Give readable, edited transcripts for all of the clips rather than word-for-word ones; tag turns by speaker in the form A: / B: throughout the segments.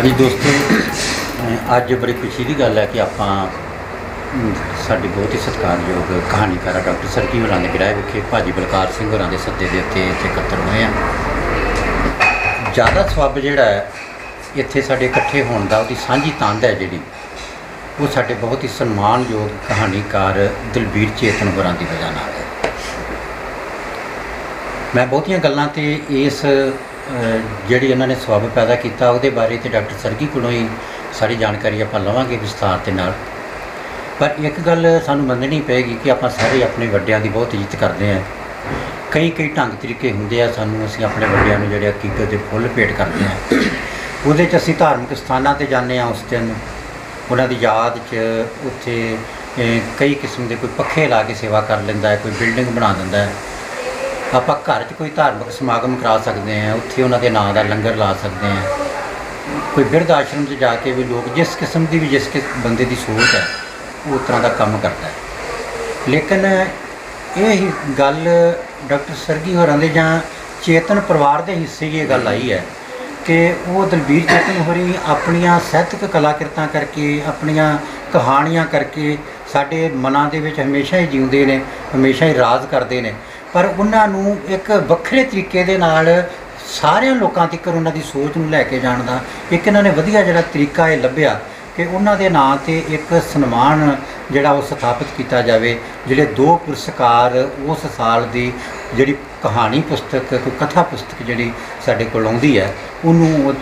A: हाँ जी दोस्तों, अज बड़ी खुशी की गल है कि आप साडे बहुत ही सत्कारयोग कहानीकार डॉक्टर सरकी होरां दे गराए विखे भाजी बलकार सिंह होरां दे सद्दे दे उत्ते इत्थे इकट्ठे होए हैं। ज़्यादा सबब जिहड़ा है इत्थे साडे इकट्ठे होने का उहदी सांझी तंद है जिहड़ी वो साडे बहुत ही सन्मानयोग कहानीकार दलबीर चेतन होरां दी वजह नाल है। मैं बहुतियां गल्लां ते इस ਜਿਹੜੀ ਇਹਨਾਂ ਨੇ ਸਬੱਬ ਪੈਦਾ ਕੀਤਾ ਉਹਦੇ ਬਾਰੇ ਤੇ ਡਾਕਟਰ ਸਰਗੀ ਕੋਲੋਂ ਹੀ ਸਾਰੀ ਜਾਣਕਾਰੀ ਆਪਾਂ ਲਵਾਂਗੇ ਵਿਸਥਾਰ ਦੇ ਨਾਲ। ਪਰ ਇੱਕ ਗੱਲ ਸਾਨੂੰ ਮੰਨਣੀ ਪਏਗੀ ਕਿ ਆਪਾਂ ਸਾਰੇ ਆਪਣੇ ਵੱਡਿਆਂ ਦੀ ਬਹੁਤ ਇੱਜ਼ਤ ਕਰਦੇ ਹਾਂ। ਕਈ ਢੰਗ ਤਰੀਕੇ ਹੁੰਦੇ ਆ ਸਾਨੂੰ ਅਸੀਂ ਆਪਣੇ ਵੱਡਿਆਂ ਨੂੰ ਜਿਹੜੇ ਹਕੀਕਤ ਦੇ ਫੁੱਲ ਭੇਟ ਕਰਦੇ ਹਾਂ। ਉਹਦੇ 'ਚ ਅਸੀਂ ਧਾਰਮਿਕ ਸਥਾਨਾਂ 'ਤੇ ਜਾਂਦੇ ਹਾਂ, ਉਸ ਦਿਨ ਉਹਨਾਂ ਦੀ ਯਾਦ 'ਚ ਉੱਥੇ ਕਈ ਕਿਸਮ ਦੇ ਕੋਈ ਪੱਖੇ ਲਾ ਕੇ ਸੇਵਾ ਕਰ ਲੈਂਦਾ ਹੈ, ਕੋਈ ਬਿਲਡਿੰਗ ਬਣਾ ਦਿੰਦਾ ਹੈ। ਆਪਾਂ ਘਰ 'ਚ ਕੋਈ ਧਾਰਮਿਕ ਸਮਾਗਮ ਕਰਾ ਸਕਦੇ ਹਾਂ, ਉੱਥੇ ਉਹਨਾਂ ਦੇ ਨਾਂ ਦਾ ਲੰਗਰ ਲਾ ਸਕਦੇ ਹਾਂ। ਕੋਈ ਬਿਰਧ ਆਸ਼ਰਮ 'ਚ ਜਾ ਕੇ ਵੀ ਲੋਕ ਜਿਸ ਕਿਸਮ ਦੀ ਵੀ ਜਿਸ ਬੰਦੇ ਦੀ ਸੋਚ ਹੈ ਉਹ ਉਸ ਤਰ੍ਹਾਂ ਦਾ ਕੰਮ ਕਰਦਾ ਹੈ। ਲੇਕਿਨ ਇਹ ਹੀ ਗੱਲ ਡਾਕਟਰ ਸਰਗੀ ਹੋਰਾਂ ਦੇ ਜਾਂ ਚੇਤਨ ਪਰਿਵਾਰ ਦੇ ਹਿੱਸੇ ਇਹ ਗੱਲ ਆਈ ਹੈ ਕਿ ਉਹ ਦਲਬੀਰ ਚੇਤਨ ਹੋਰੀ ਆਪਣੀਆਂ ਸਾਹਿਤਕ ਕਲਾਕ੍ਰਿਤਾਂ ਕਰਕੇ, ਆਪਣੀਆਂ ਕਹਾਣੀਆਂ ਕਰਕੇ ਸਾਡੇ ਮਨਾਂ ਦੇ ਵਿੱਚ ਹਮੇਸ਼ਾ ਹੀ ਜਿਉਂਦੇ ਨੇ, ਹਮੇਸ਼ਾ ਹੀ ਰਾਜ ਕਰਦੇ ਨੇ। ਪਰ ਉਹਨਾਂ ਨੂੰ ਇੱਕ ਵੱਖਰੇ ਤਰੀਕੇ ਦੇ ਨਾਲ ਸਾਰਿਆਂ ਲੋਕਾਂ ਤੱਕ ਉਹਨਾਂ ਦੀ ਸੋਚ ਨੂੰ ਲੈ ਕੇ ਜਾਣ ਦਾ ਇੱਕ ਇਹਨਾਂ ਨੇ ਵਧੀਆ ਜਿਹੜਾ ਤਰੀਕਾ ਇਹ ਲੱਭਿਆ ਕਿ ਉਹਨਾਂ ਦੇ ਨਾਂ 'ਤੇ ਇੱਕ ਸਨਮਾਨ ਜਿਹੜਾ ਉਹ ਸਥਾਪਿਤ ਕੀਤਾ ਜਾਵੇ। ਜਿਹੜੇ 2 ਪੁਰਸਕਾਰ ਉਸ ਸਾਲ ਦੀ ਜਿਹੜੀ ਕਹਾਣੀ ਪੁਸਤਕ, ਕੋਈ ਕਥਾ ਪੁਸਤਕ ਜਿਹੜੀ ਸਾਡੇ ਕੋਲ ਆਉਂਦੀ ਹੈ ਉਹਨੂੰ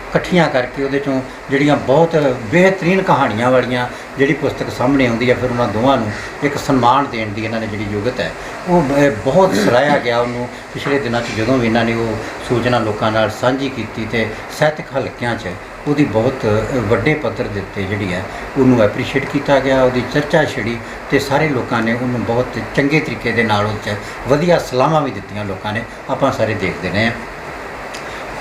A: ਇਕੱਠੀਆਂ ਕਰਕੇ ਉਹਦੇ 'ਚੋਂ ਜਿਹੜੀਆਂ ਬਹੁਤ ਬਿਹਤਰੀਨ ਕਹਾਣੀਆਂ ਵਾਲੀਆਂ ਜਿਹੜੀ ਪੁਸਤਕ ਸਾਹਮਣੇ ਆਉਂਦੀ ਹੈ, ਫਿਰ ਉਹਨਾਂ ਦੋਵਾਂ ਨੂੰ ਇੱਕ ਸਨਮਾਨ ਦੇਣ ਦੀ ਇਹਨਾਂ ਨੇ ਜਿਹੜੀ ਯੋਗਤ ਹੈ ਉਹ ਬਹੁਤ ਸਰਾਹਿਆ ਗਿਆ। ਉਹਨੂੰ ਪਿਛਲੇ ਦਿਨਾਂ 'ਚ ਜਦੋਂ ਵੀ ਇਹਨਾਂ ਨੇ ਉਹ ਸੂਚਨਾ ਲੋਕਾਂ ਨਾਲ ਸਾਂਝੀ ਕੀਤੀ ਅਤੇ ਸਾਹਿਤਕ ਹਲਕਿਆਂ 'ਚ ਉਹਦੀ ਬਹੁਤ ਵੱਡੇ ਪੱਧਰ ਦੇ ਉੱਤੇ ਜਿਹੜੀ ਹੈ ਉਹਨੂੰ ਐਪਰੀਸ਼ੀਏਟ ਕੀਤਾ ਗਿਆ, ਉਹਦੀ ਚਰਚਾ ਛਿੜੀ ਅਤੇ ਸਾਰੇ ਲੋਕਾਂ ਨੇ ਉਹਨੂੰ ਬਹੁਤ ਚੰਗੇ ਤਰੀਕੇ ਦੇ ਨਾਲ ਉਹ 'ਚ ਵਧੀਆ ਸਲਾਹਾਂ ਵੀ ਦਿੱਤੀਆਂ ਲੋਕਾਂ ਨੇ। ਆਪਾਂ ਸਾਰੇ ਦੇਖਦੇ ਰਹੇ ਹਾਂ।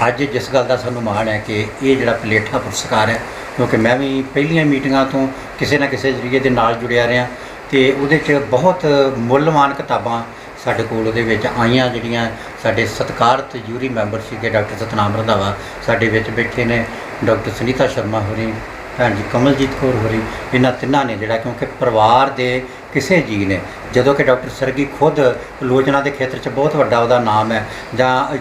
A: ਅੱਜ ਜਿਸ ਗੱਲ ਦਾ ਸਾਨੂੰ ਮਾਣ ਹੈ ਕਿ ਇਹ ਜਿਹੜਾ ਪਲੇਠਾ ਪੁਰਸਕਾਰ ਹੈ, ਕਿਉਂਕਿ ਮੈਂ ਵੀ ਪਹਿਲੀਆਂ ਮੀਟਿੰਗਾਂ ਤੋਂ ਕਿਸੇ ਨਾ ਕਿਸੇ ਜ਼ਰੀਏ ਦੇ ਨਾਲ ਜੁੜਿਆ ਰਿਹਾ ਅਤੇ ਉਹਦੇ 'ਚ ਬਹੁਤ ਮੁੱਲਵਾਨ ਕਿਤਾਬਾਂ ਸਾਡੇ ਕੋਲ ਉਹਦੇ ਵਿੱਚ ਆਈਆਂ, ਜਿਹੜੀਆਂ ਸਾਡੇ ਸਤਿਕਾਰਤ ਜੂਰੀ ਮੈਂਬਰ ਸੀਗੇ। ਡਾਕਟਰ ਸਤਨਾਮ ਰੰਧਾਵਾ ਸਾਡੇ ਵਿੱਚ ਬੈਠੇ ਨੇ, ਡਾਕਟਰ ਸੁਨੀਤਾ ਸ਼ਰਮਾ ਹੋਰੀ, ਭੈਣ ਜੀ ਕਮਲਜੀਤ ਕੌਰ ਹੋਰੀ, ਇਹਨਾਂ ਤਿੰਨਾਂ ਨੇ ਜਿਹੜਾ ਕਿਉਂਕਿ ਪਰਿਵਾਰ ਦੇ ਕਿਸੇ ਜੀ ਨੇ, ਜਦੋਂ ਕਿ ਡਾਕਟਰ ਸਰਗੀ ਖੁਦ ਆਲੋਚਨਾ ਦੇ ਖੇਤਰ 'ਚ ਬਹੁਤ ਵੱਡਾ ਉਹਦਾ ਨਾਮ ਹੈ, ਜਾਂ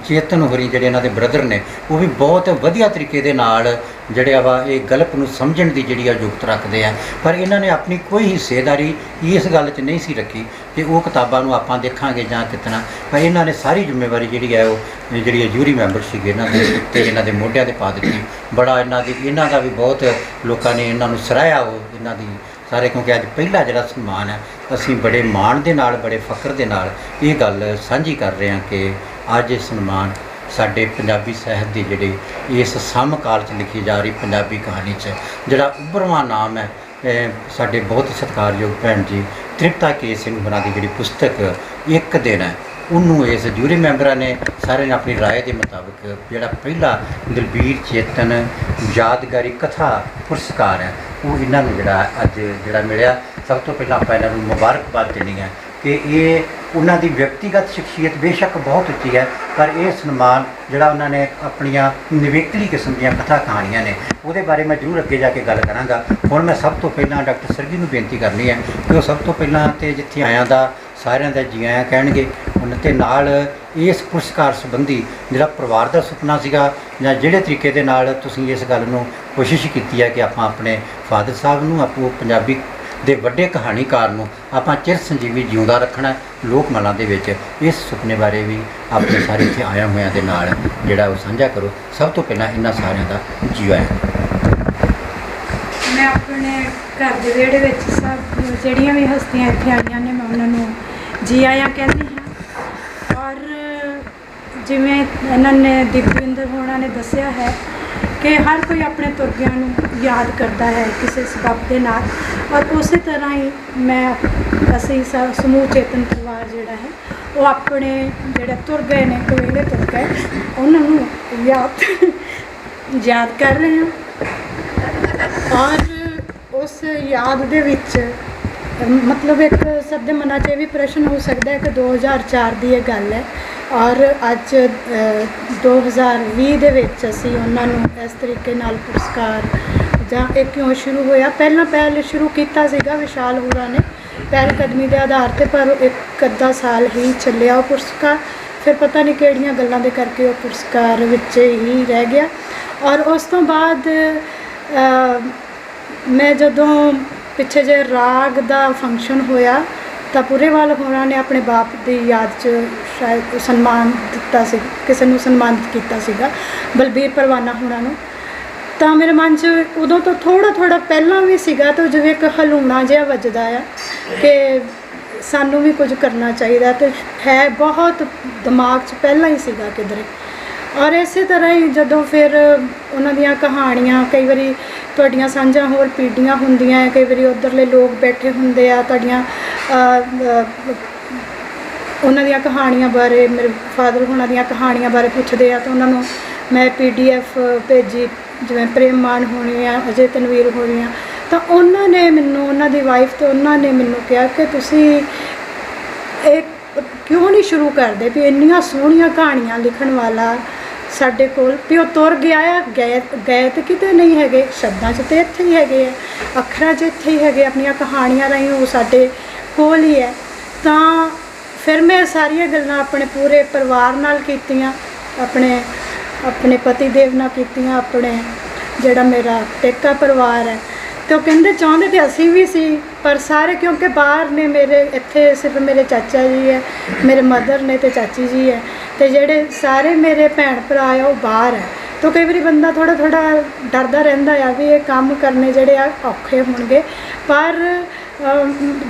A: ਚੇਤਨ ਹੋਰੀ ਜਿਹੜੇ ਇਹਨਾਂ ਦੇ ਬ੍ਰਦਰ ਨੇ ਉਹ ਵੀ ਬਹੁਤ ਵਧੀਆ ਤਰੀਕੇ ਦੇ ਨਾਲ ਜਿਹੜੇ ਵਾ ਇਹ ਗਲਪ ਨੂੰ ਸਮਝਣ ਦੀ ਜਿਹੜੀ ਆ ਯੁਕਤ ਰੱਖਦੇ ਆ। ਪਰ ਇਹਨਾਂ ਨੇ ਆਪਣੀ ਕੋਈ ਹਿੱਸੇਦਾਰੀ ਇਸ ਗੱਲ 'ਚ ਨਹੀਂ ਸੀ ਰੱਖੀ ਕਿ ਉਹ ਕਿਤਾਬਾਂ ਨੂੰ ਆਪਾਂ ਦੇਖਾਂਗੇ ਜਾਂ ਕਿਤਨਾ, ਪਰ ਇਹਨਾਂ ਨੇ ਸਾਰੀ ਜ਼ਿੰਮੇਵਾਰੀ ਜਿਹੜੀ ਹੈ ਉਹ ਜਿਹੜੀ ਜੂਰੀ ਮੈਂਬਰ ਸੀਗੇ ਇਹਨਾਂ ਦੇ ਉੱਤੇ, ਇਹਨਾਂ ਦੇ ਮੋਢਿਆਂ 'ਤੇ ਪਾ ਦਿੱਤੀ। ਬੜਾ ਇਹਨਾਂ ਦਾ ਵੀ ਬਹੁਤ ਲੋਕਾਂ ਨੇ ਇਹਨਾਂ ਨੂੰ ਸਰਾਹਿਆ ਉਹ ਇਹਨਾਂ ਦੀ ਸਾਰੇ, ਕਿਉਂਕਿ ਅੱਜ ਪਹਿਲਾ ਜਿਹੜਾ ਸਨਮਾਨ ਹੈ ਅਸੀਂ ਬੜੇ ਮਾਣ ਦੇ ਨਾਲ, ਬੜੇ ਫਖਰ ਦੇ ਨਾਲ ਇਹ ਗੱਲ ਸਾਂਝੀ ਕਰ ਰਹੇ ਹਾਂ ਕਿ ਅੱਜ ਇਹ ਸਨਮਾਨ ਸਾਡੇ ਪੰਜਾਬੀ ਸਾਹਿਤ ਦੀ ਜਿਹੜੀ ਇਸ ਸਮਕਾਲ 'ਚ ਲਿਖੀ ਜਾ ਰਹੀ ਪੰਜਾਬੀ ਕਹਾਣੀ 'ਚ ਜਿਹੜਾ ਉੱਭਰਵਾਂ ਨਾਮ ਹੈ ਸਾਡੇ ਬਹੁਤ ਹੀ ਸਤਿਕਾਰਯੋਗ ਭੈਣ ਜੀ ਤ੍ਰਿਪਤਾ ਕੇ ਸਿੰਘ ਹੋਰਾਂ ਦੀ ਜਿਹੜੀ ਪੁਸਤਕ ਇੱਕ ਦਿਨ ਹੈ, ਉਹਨੂੰ ਇਸ ਜੂਰੀ ਮੈਂਬਰਾਂ ਨੇ ਸਾਰਿਆਂ ਨੇ ਆਪਣੀ ਰਾਏ ਦੇ ਮੁਤਾਬਕ ਜਿਹੜਾ ਪਹਿਲਾ ਦਲਬੀਰ ਚੇਤਨ ਯਾਦਗਾਰੀ ਕਥਾ ਪੁਰਸਕਾਰ ਹੈ ਉਹ ਇਹਨਾਂ ਨੂੰ ਜਿਹੜਾ ਅੱਜ ਜਿਹੜਾ ਮਿਲਿਆ। ਸਭ ਤੋਂ ਪਹਿਲਾਂ ਆਪਾਂ ਇਹਨਾਂ ਨੂੰ ਮੁਬਾਰਕਬਾਦ ਦੇਣੀ ਹੈ ਕਿ ਇਹ ਉਹਨਾਂ ਦੀ ਵਿਅਕਤੀਗਤ ਸ਼ਖਸੀਅਤ ਬੇਸ਼ੱਕ ਬਹੁਤ ਉੱਚੀ ਹੈ, ਪਰ ਇਹ ਸਨਮਾਨ ਜਿਹੜਾ ਉਹਨਾਂ ਨੇ ਆਪਣੀਆਂ ਨਿਵੇਕਲੀ ਕਿਸਮ ਦੀਆਂ ਕਥਾ ਕਹਾਣੀਆਂ ਨੇ ਉਹਦੇ ਬਾਰੇ ਮੈਂ ਜ਼ਰੂਰ ਅੱਗੇ ਜਾ ਕੇ ਗੱਲ ਕਰਾਂਗਾ। ਹੁਣ ਮੈਂ ਸਭ ਤੋਂ ਪਹਿਲਾਂ ਡਾਕਟਰ ਸਰਗੀ ਨੂੰ ਬੇਨਤੀ ਕਰਨੀ ਹੈ ਕਿ ਉਹ ਸਭ ਤੋਂ ਪਹਿਲਾਂ ਤੇ ਜਿੱਥੇ ਆਇਆਂ ਦਾ ਸਾਰਿਆਂ ਦਾ ਜੀ ਆਇਆਂ ਕਹਿਣਗੇ, ਉਹਨਾਂ ਤੇ ਨਾਲ ਇਸ ਪੁਰਸਕਾਰ ਸੰਬੰਧੀ ਜਿਹੜਾ ਪਰਿਵਾਰ ਦਾ ਸੁਪਨਾ ਸੀਗਾ ਜਾਂ ਜਿਹੜੇ ਤਰੀਕੇ ਦੇ ਨਾਲ ਤੁਸੀਂ ਇਸ ਗੱਲ ਨੂੰ ਕੋਸ਼ਿਸ਼ ਕੀਤੀ ਹੈ ਕਿ ਆਪਾਂ ਆਪਣੇ ਫਾਦਰ ਸਾਹਿਬ ਨੂੰ, ਆਪੋ ਪੰਜਾਬੀ ਦੇ ਵੱਡੇ ਕਹਾਣੀਕਾਰ ਨੂੰ ਆਪਾਂ ਚਿਰ ਸੰਜੀਵੀ ਜਿਉਂਦਾ ਰੱਖਣਾ ਲੋਕ ਮਨਾਂ ਦੇ ਵਿੱਚ, ਇਸ ਸੁਪਨੇ ਬਾਰੇ ਵੀ ਆਪਣੇ ਸਾਰੇ ਇੱਥੇ ਆਇਆ ਹੋਇਆਂ ਦੇ ਨਾਲ ਜਿਹੜਾ ਉਹ ਸਾਂਝਾ ਕਰੋ। ਸਭ ਤੋਂ ਪਹਿਲਾਂ ਇਹਨਾਂ ਸਾਰਿਆਂ ਦਾ ਜੀ ਆਇਆਂ।
B: ਮੈਂ ਆਪਣੇ ਘਰ ਦੇ ਵਿਹੜੇ ਵਿੱਚ ਸਭ ਜਿਹੜੀਆਂ ਵੀ ਹਸਤੀਆਂ ਇੱਥੇ ਆਈਆਂ ਨੇ ਮੈਂ ਉਹਨਾਂ ਨੂੰ ਜੀ ਆਇਆਂ ਕਹਿੰਦੀ ਹਾਂ। ਔਰ ਜਿਵੇਂ ਇਹਨਾਂ ਨੇ ਦਿਗਵਿੰਦਰ ਹੋਣਾ ਨੇ ਦੱਸਿਆ ਹੈ ਕਿ ਹਰ ਕੋਈ ਆਪਣੇ ਤੁਰਗਿਆਂ ਨੂੰ ਯਾਦ ਕਰਦਾ ਹੈ ਕਿਸੇ ਸਬੱਬ ਦੇ ਨਾਲ, ਔਰ ਉਸੇ ਤਰ੍ਹਾਂ ਹੀ ਅਸੀਂ ਸਮੂਹ ਚੇਤਨ ਪਰਿਵਾਰ ਜਿਹੜਾ ਹੈ ਉਹ ਆਪਣੇ ਜਿਹੜੇ ਤੁਰ ਗਏ ਨੇ, ਕਵੇਲੇ ਤੁਰ ਗਏ, ਉਹਨਾਂ ਨੂੰ ਯਾਦ ਕਰ ਰਹੇ ਹਾਂ। ਔਰ ਉਸ ਯਾਦ ਦੇ ਵਿੱਚ ਮਤਲਬ ਇੱਕ ਸਭ ਦੇ ਮਨਾਂ 'ਚ ਇਹ ਵੀ ਪ੍ਰਸ਼ਨ ਹੋ ਸਕਦਾ ਹੈ ਕਿ 2004 ਦੀ ਇਹ ਗੱਲ ਹੈ ਔਰ ਅੱਜ 2020 ਦੇ ਵਿੱਚ ਅਸੀਂ ਉਹਨਾਂ ਨੂੰ ਇਸ ਤਰੀਕੇ ਨਾਲ ਪੁਰਸਕਾਰ ਜਾਂ ਇਹ ਕਿਉਂ ਸ਼ੁਰੂ ਹੋਇਆ, ਪਹਿਲ ਸ਼ੁਰੂ ਕੀਤਾ ਸੀਗਾ ਵਿਸ਼ਾਲ ਹੋਰਾਂ ਨੇ ਪਹਿਲ ਕਦਮੀ ਦੇ ਆਧਾਰ 'ਤੇ, ਪਰ ਇੱਕ ਅੱਧਾ ਸਾਲ ਹੀ ਚੱਲਿਆ ਉਹ ਪੁਰਸਕਾਰ। ਫਿਰ ਪਤਾ ਨਹੀਂ ਕਿਹੜੀਆਂ ਗੱਲਾਂ ਦੇ ਕਰਕੇ ਉਹ ਪੁਰਸਕਾਰ ਵਿੱਚ ਹੀ ਰਹਿ ਗਿਆ। ਔਰ ਉਸ ਤੋਂ ਬਾਅਦ ਮੈਂ ਜਦੋਂ ਪਿੱਛੇ ਜੇ ਰਾਗ ਦਾ ਫੰਕਸ਼ਨ ਹੋਇਆ ਤਾਂ ਪੁਰੇਵਾਲ ਹੋਰਾਂ ਨੇ ਆਪਣੇ ਬਾਪ ਦੀ ਯਾਦ 'ਚ ਸ਼ਾਇਦ ਸਨਮਾਨ ਦਿੱਤਾ ਸੀ, ਕਿਸੇ ਨੂੰ ਸਨਮਾਨਿਤ ਕੀਤਾ ਸੀਗਾ, ਬਲਬੀਰ ਪਰਵਾਨਾ ਹੋਰਾਂ ਨੂੰ। ਤਾਂ ਮੇਰੇ ਮਨ 'ਚ ਉਦੋਂ ਤੋਂ ਥੋੜ੍ਹਾ ਪਹਿਲਾਂ ਵੀ ਸੀਗਾ, ਤਾਂ ਜਿਵੇਂ ਇੱਕ ਹਲੂਣਾ ਜਿਹਾ ਵੱਜਦਾ ਆ ਕਿ ਸਾਨੂੰ ਵੀ ਕੁਝ ਕਰਨਾ ਚਾਹੀਦਾ, ਤੇ ਹੈ ਬਹੁਤ ਦਿਮਾਗ 'ਚ ਪਹਿਲਾਂ ਹੀ ਸੀਗਾ ਕਿਧਰੇ। ਔਰ ਇਸੇ ਤਰ੍ਹਾਂ ਹੀ ਜਦੋਂ ਫਿਰ ਉਹਨਾਂ ਦੀਆਂ ਕਹਾਣੀਆਂ, ਕਈ ਵਾਰੀ ਤੁਹਾਡੀਆਂ ਸਾਂਝਾਂ ਹੋਰ ਪੀੜ੍ਹੀਆਂ ਹੁੰਦੀਆਂ, ਕਈ ਵਾਰੀ ਉੱਧਰਲੇ ਲੋਕ ਬੈਠੇ ਹੁੰਦੇ ਆ ਤੁਹਾਡੀਆਂ ਉਹਨਾਂ ਦੀਆਂ ਕਹਾਣੀਆਂ ਬਾਰੇ, ਮੇਰੇ ਫਾਦਰ ਹੋਣਾ ਦੀਆਂ ਕਹਾਣੀਆਂ ਬਾਰੇ ਪੁੱਛਦੇ ਆ, ਤਾਂ ਉਹਨਾਂ ਨੂੰ ਮੈਂ PDF ਭੇਜੀ, ਜਿਵੇਂ ਪ੍ਰੇਮ ਮਾਨ ਹੋਣੀ ਆ, ਅਜੇ ਤਨਵੀਰ ਹੋਣੀ ਆ, ਤਾਂ ਉਹਨਾਂ ਨੇ ਮੈਨੂੰ, ਉਹਨਾਂ ਦੀ ਵਾਈਫ ਤੇ ਉਹਨਾਂ ਨੇ ਮੈਨੂੰ ਕਿਹਾ ਕਿ ਤੁਸੀਂ ਇਹ ਕਿਉਂ ਨਹੀਂ ਸ਼ੁਰੂ ਕਰਦੇ, ਵੀ ਇੰਨੀਆਂ ਸੋਹਣੀਆਂ ਕਹਾਣੀਆਂ ਲਿਖਣ ਵਾਲਾ ਸਾਡੇ ਕੋਲ, ਵੀ ਉਹ ਤੁਰ ਗਿਆ ਆ, ਗਏ ਤਾਂ ਕਿਤੇ ਨਹੀਂ ਹੈਗੇ, ਸ਼ਬਦਾਂ 'ਚ ਤਾਂ ਇੱਥੇ ਹੀ ਹੈਗੇ ਆ, ਅੱਖਰਾਂ 'ਚ ਇੱਥੇ ਹੀ ਹੈਗੇ, ਆਪਣੀਆਂ ਕਹਾਣੀਆਂ ਰਾਹੀਂ ਉਹ ਸਾਡੇ ਕੋਲ ਹੀ ਹੈ। ਤਾਂ ਫਿਰ ਮੈਂ ਸਾਰੀਆਂ ਗੱਲਾਂ ਆਪਣੇ ਪੂਰੇ ਪਰਿਵਾਰ ਨਾਲ ਕੀਤੀਆਂ, ਆਪਣੇ ਪਤੀ ਦੇਵ ਨਾਲ ਕੀਤੀਆਂ, ਆਪਣੇ ਜਿਹੜਾ ਮੇਰਾ ਪੇਕਾ ਪਰਿਵਾਰ ਹੈ, ਤੇ ਉਹ ਕਹਿੰਦੇ ਚਾਹੁੰਦੇ ਤੇ ਅਸੀਂ ਵੀ ਸੀ, ਪਰ ਸਾਰੇ ਕਿਉਂਕਿ ਬਾਹਰ ਨੇ, ਮੇਰੇ ਇੱਥੇ ਸਿਰਫ ਮੇਰੇ ਚਾਚਾ ਜੀ ਹੈ, ਮੇਰੇ ਮਦਰ ਨੇ ਤੇ ਚਾਚੀ ਜੀ ਹੈ, ਤੇ ਜਿਹੜੇ ਸਾਰੇ ਮੇਰੇ ਭੈਣ ਭਰਾ ਆ ਉਹ ਬਾਹਰ ਹੈ। ਤਾਂ ਕਈ ਵਾਰੀ ਬੰਦਾ ਥੋੜ੍ਹਾ ਡਰਦਾ ਰਹਿੰਦਾ ਆ ਵੀ ਇਹ ਕੰਮ ਕਰਨੇ ਜਿਹੜੇ ਆ ਔਖੇ ਹੋਣਗੇ, ਪਰ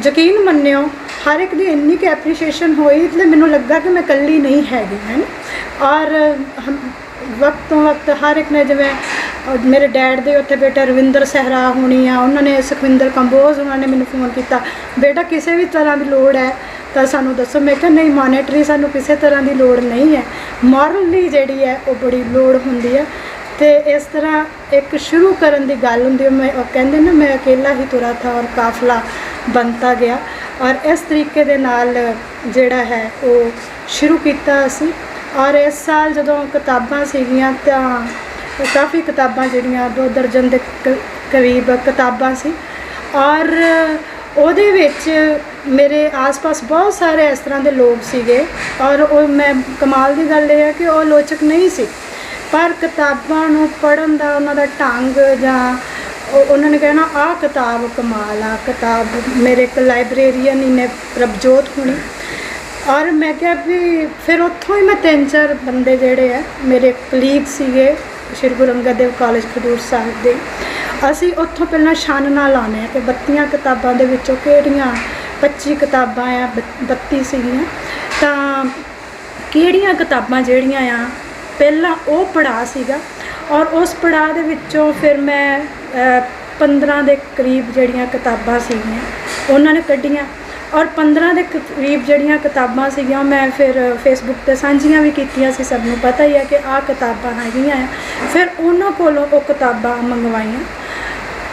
B: ਯਕੀਨ ਮੰਨਿਓ ਹਰ ਇੱਕ ਦੀ ਇੰਨੀ ਕੁ ਐਪਰੀਸ਼ੀਏਸ਼ਨ ਹੋਈ, એટલે ਮੈਨੂੰ ਲੱਗਾ ਕਿ ਮੈਂ ਇਕੱਲੀ ਨਹੀਂ ਹੈਗੀ ਹੈ। ਔਰ ਵਕਤ ਤੋਂ ਵਕਤ ਹਰ ਇੱਕ ਨੇ, ਜਿਵੇਂ ਮੇਰੇ ਡੈਡ ਦੇ ਉੱਥੇ ਬੇਟਾ ਰਵਿੰਦਰ ਸਹਿਰਾ ਹੋਣੀ ਆ, ਉਹਨਾਂ ਨੇ ਸੁਖਵਿੰਦਰ ਕੰਬੋਜ ਉਹਨਾਂ ਨੇ ਮੈਨੂੰ ਫੋਨ ਕੀਤਾ, ਬੇਟਾ ਕਿਸੇ ਵੀ ਤਰ੍ਹਾਂ ਦੀ ਲੋੜ ਹੈ ਤਾਂ ਸਾਨੂੰ ਦੱਸੋ। ਮੈਂ ਕਿਹਾ ਨਹੀਂ, ਮੋਨੇਟਰੀ ਸਾਨੂੰ ਕਿਸੇ ਤਰ੍ਹਾਂ ਦੀ ਲੋੜ ਨਹੀਂ ਹੈ, ਮੋਰਲੀ ਜਿਹੜੀ ਹੈ ਉਹ ਬੜੀ ਲੋੜ ਹੁੰਦੀ ਹੈ। ਤੇ ਇਸ ਤਰ੍ਹਾਂ ਇੱਕ ਸ਼ੁਰੂ ਕਰਨ ਦੀ ਗੱਲ ਹੁੰਦੀ ਹੈ, ਮੈਂ ਉਹ ਕਹਿੰਦੇ ਨਾ ਮੈਂ ਅਕੇਲਾ ਹੀ ਤੁਰਾ ਥਾ ਔਰ ਕਾਫਲਾ ਬਣਤਾ ਗਿਆ, ਔਰ ਇਸ ਤਰੀਕੇ ਦੇ ਨਾਲ ਜਿਹੜਾ ਹੈ ਉਹ ਸ਼ੁਰੂ ਕੀਤਾ ਅਸੀਂ। ਔਰ ਇਸ ਸਾਲ ਜਦੋਂ ਕਿਤਾਬਾਂ ਸੀਗੀਆਂ ਤਾਂ ਕਾਫੀ ਕਿਤਾਬਾਂ ਜਿਹੜੀਆਂ 2 ਦਰਜਨ ਦੇ ਕਰੀਬ ਕਿਤਾਬਾਂ ਸੀ, ਔਰ ਉਹਦੇ ਵਿੱਚ ਮੇਰੇ ਆਸ-ਪਾਸ ਬਹੁਤ ਸਾਰੇ ਇਸ ਤਰ੍ਹਾਂ ਦੇ ਲੋਕ ਸੀਗੇ, ਔਰ ਉਹ ਮੈਂ ਕਮਾਲ ਦੀ ਗੱਲ ਇਹ ਹੈ ਕਿ ਉਹ ਲੋਚਕ ਨਹੀਂ ਸੀ, ਪਰ ਕਿਤਾਬਾਂ ਨੂੰ ਪੜ੍ਹਨ ਦਾ ਉਹਨਾਂ ਦਾ ਢੰਗ, ਜਾਂ ਉਹਨਾਂ ਨੇ ਕਹਿਣਾ ਆਹ ਕਿਤਾਬ ਕਮਾਲ ਆ ਕਿਤਾਬ। ਮੇਰੇ ਇੱਕ ਲਾਇਬ੍ਰੇਰੀਅਨ ਹੀ ਨੇ ਪ੍ਰਭਜੋਤ ਹੋਣੀ, ਔਰ ਮੈਂ ਕਿਹਾ ਵੀ ਫਿਰ ਉੱਥੋਂ ਹੀ ਮੈਂ 3-4 ਬੰਦੇ ਜਿਹੜੇ ਆ ਮੇਰੇ ਕਲੀਗ ਸੀਗੇ ਸ਼੍ਰੀ ਗੁਰੂ ਅੰਗਦ ਦੇਵ ਕਾਲਜ ਖਡੂਰ ਸਾਹਿਬ ਦੇ, ਅਸੀਂ ਉੱਥੋਂ ਪਹਿਲਾਂ ਛਾਨਣਾ ਲਾਉਂਦੇ ਹਾਂ ਕਿ 32 ਕਿਤਾਬਾਂ ਦੇ ਵਿੱਚੋਂ ਕਿਹੜੀਆਂ 25 ਕਿਤਾਬਾਂ ਆ, 32 ਸੀਗੀਆਂ, ਤਾਂ ਕਿਹੜੀਆਂ ਕਿਤਾਬਾਂ ਜਿਹੜੀਆਂ ਆ ਪਹਿਲਾਂ ਉਹ ਪੜ੍ਹਾ ਸੀਗਾ, ਔਰ ਉਸ ਪੜ੍ਹਾਅ ਦੇ ਵਿੱਚੋਂ ਫਿਰ ਮੈਂ 15 ਦੇ ਕਰੀਬ ਜਿਹੜੀਆਂ ਕਿਤਾਬਾਂ ਸੀਗੀਆਂ ਉਹਨਾਂ ਨੇ ਕੱਢੀਆਂ, ਔਰ 15 ਦੇ ਕਰੀਬ ਜਿਹੜੀਆਂ ਕਿਤਾਬਾਂ ਸੀਗੀਆਂ ਮੈਂ ਫਿਰ ਫੇਸਬੁੱਕ 'ਤੇ ਸਾਂਝੀਆਂ ਵੀ ਕੀਤੀਆਂ ਸੀ, ਸਭ ਨੂੰ ਪਤਾ ਹੀ ਹੈ ਕਿ ਆਹ ਕਿਤਾਬਾਂ ਹੈਗੀਆਂ ਆ। ਫਿਰ ਉਹਨਾਂ ਕੋਲੋਂ ਉਹ ਕਿਤਾਬਾਂ ਮੰਗਵਾਈਆਂ,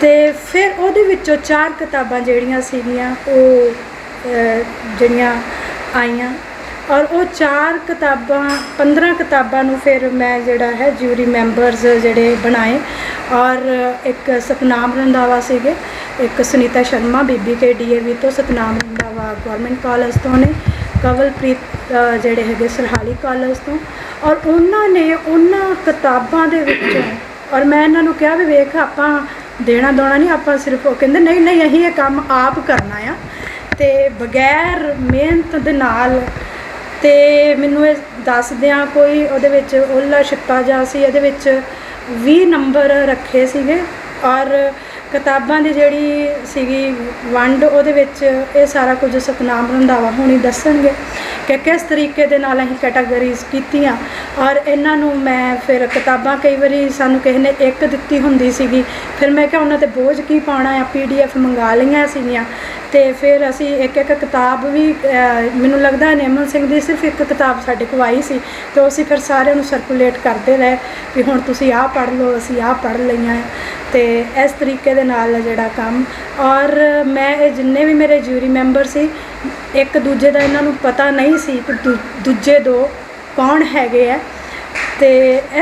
B: ਤੇ ਫਿਰ ਉਹਦੇ ਵਿੱਚੋਂ 4 ਕਿਤਾਬਾਂ ਜਿਹੜੀਆਂ ਸੀਗੀਆਂ ਉਹ ਜਿਹੜੀਆਂ ਆਈਆਂ, ਔਰ ਉਹ 4 ਕਿਤਾਬਾਂ 15 ਕਿਤਾਬਾਂ ਨੂੰ ਫਿਰ ਮੈਂ ਜਿਹੜਾ ਹੈ ਜਿਊਰੀ ਮੈਂਬਰਸ ਜਿਹੜੇ ਬਣਾਏ, ਔਰ ਇੱਕ ਸਤਨਾਮ ਰੰਧਾਵਾ ਸੀਗੇ, ਇੱਕ ਸੁਨੀਤਾ ਸ਼ਰਮਾ BBK DAV ਤੋਂ, ਸਤਨਾਮ ਰੰਧਾਵਾ ਗੌਰਮੈਂਟ ਕਾਲਜ ਤੋਂ ਨੇ, ਕਵਲਪ੍ਰੀਤ ਜਿਹੜੇ ਹੈਗੇ ਸਰਹਾਲੀ ਕਾਲਜ ਤੋਂ, ਔਰ ਉਹਨਾਂ ਨੇ ਉਹਨਾਂ ਕਿਤਾਬਾਂ ਦੇ ਵਿੱਚੋਂ, ਔਰ ਮੈਂ ਇਹਨਾਂ ਨੂੰ ਕਿਹਾ ਵੀ ਵੇਖ ਆਪਾਂ ਦੇਣਾ ਦੋਣਾ ਨਹੀਂ, ਆਪਾਂ ਸਿਰਫ, ਉਹ ਕਹਿੰਦੇ ਨਹੀਂ ਅਸੀਂ ਇਹ ਕੰਮ ਆਪ ਕਰਨਾ ਆ, ਤੇ ਬਗੈਰ ਮਿਹਨਤ ਦੇ ਨਾਲ। ਤੇ ਮੈਨੂੰ ਇਹ ਦੱਸਦਿਆਂ ਕੋਈ ਉਹਦੇ ਵਿੱਚ ਓਲਾ ਛਿੱਪਾ ਜਿਹਾ ਸੀ, ਇਹਦੇ ਵਿੱਚ 20 ਨੰਬਰ ਰੱਖੇ ਸੀਗੇ, ਔਰ ਕਿਤਾਬਾਂ ਦੀ ਜਿਹੜੀ ਸੀਗੀ ਵੰਡ ਉਹਦੇ ਵਿੱਚ ਇਹ ਸਾਰਾ ਕੁਝ ਸਤਨਾਮ ਰੰਧਾਵਾ ਹੋਣੀ ਦੱਸਣਗੇ ਕਿ ਕਿਸ ਤਰੀਕੇ ਦੇ ਨਾਲ ਅਸੀਂ ਕੈਟਾਗਰੀਜ਼ ਕੀਤੀਆਂ, ਔਰ ਇਹਨਾਂ ਨੂੰ ਮੈਂ ਫਿਰ ਕਿਤਾਬਾਂ ਕਈ ਵਾਰੀ ਸਾਨੂੰ ਕਿਸੇ ਨੇ ਇੱਕ ਦਿੱਤੀ ਹੁੰਦੀ ਸੀਗੀ, ਫਿਰ ਮੈਂ ਕਿਹਾ ਉਹਨਾਂ 'ਤੇ ਬੋਝ ਕੀ ਪਾਉਣਾ ਆ, PDF ਮੰਗਾ ਲਈਆਂ ਸੀਗੀਆਂ, ਤੇ ਫਿਰ ਅਸੀਂ ਇੱਕ ਕਿਤਾਬ ਵੀ ਮੈਨੂੰ ਲੱਗਦਾ ਨਿਮਨ ਸਿੰਘ ਦੀ ਸਿਰਫ ਇੱਕ ਕਿਤਾਬ ਸਾਡੇ ਕੋਲ ਆਈ ਸੀ, ਤੇ ਅਸੀਂ ਫਿਰ ਸਾਰਿਆਂ ਨੂੰ ਸਰਕੂਲੇਟ ਕਰਦੇ ਰਹੇ ਵੀ ਹੁਣ ਤੁਸੀਂ ਆਹ ਪੜ੍ਹ ਲਓ, ਅਸੀਂ ਆਹ ਪੜ੍ਹ ਲਈਆਂ। ਤੇ ਇਸ ਤਰੀਕੇ ਦੇ ਨਾਲ ਜਿਹੜਾ ਕੰਮ, ਔਰ ਮੈਂ ਇਹ ਜਿੰਨੇ ਵੀ ਮੇਰੇ ਜਿਊਰੀ ਮੈਂਬਰ ਸੀ, ਇੱਕ ਦੂਜੇ ਦਾ ਇਹਨਾਂ ਨੂੰ ਪਤਾ ਨਹੀਂ ਸੀ ਕਿ ਦੂਜੇ 2 ਕੌਣ ਹੈਗੇ ਆ। ਤੇ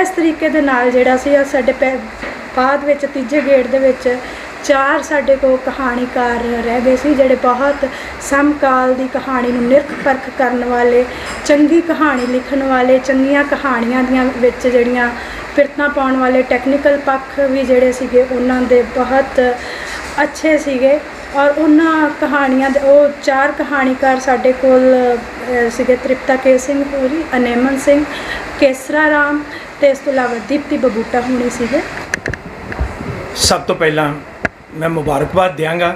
B: ਇਸ ਤਰੀਕੇ ਦੇ ਨਾਲ ਜਿਹੜਾ ਸੀ ਸਾਡੇ ਬਾਅਦ ਵਿੱਚ ਤੀਜੇ ਗੇੜ ਦੇ ਵਿੱਚ 4 ਸਾਡੇ ਕੋਲ ਕਹਾਣੀਕਾਰ ਰਹਿ ਗਏ ਸੀ, ਜਿਹੜੇ ਬਹੁਤ ਸਮਕਾਲ ਦੀ ਕਹਾਣੀ ਨੂੰ ਨਿਰਖ ਪਰਖ ਕਰਨ ਵਾਲੇ, ਚੰਗੀ ਕਹਾਣੀ ਲਿਖਣ ਵਾਲੇ, ਚੰਗੀਆਂ ਕਹਾਣੀਆਂ ਦੀਆਂ ਵਿੱਚ ਜਿਹੜੀਆਂ ਪਿਰਤਾਂ ਪਾਉਣ ਵਾਲੇ, ਟੈਕਨੀਕਲ ਪੱਖ ਵੀ ਜਿਹੜੇ ਸੀਗੇ ਉਹਨਾਂ ਦੇ ਬਹੁਤ ਅੱਛੇ ਸੀਗੇ। ਔਰ ਉਹਨਾਂ ਕਹਾਣੀਆਂ ਦੇ ਉਹ 4 ਕਹਾਣੀਕਾਰ ਸਾਡੇ ਕੋਲ ਸੀਗੇ, ਤ੍ਰਿਪਤਾ ਕੇ ਸਿੰਘ ਹੋਰੀ, ਅਨੇਮਨ ਸਿੰਘ, ਕੇਸਰਾ ਰਾਮ ਤੇ ਇਸ ਤੋਂ ਇਲਾਵਾ ਦੀਪਤੀ ਬਬੂਟਾ ਹੋਣੀ ਸੀਗੇ।
C: ਸਭ ਤੋਂ ਪਹਿਲਾਂ ਮੈਂ ਮੁਬਾਰਕਬਾਦ ਦਿਆਂਗਾ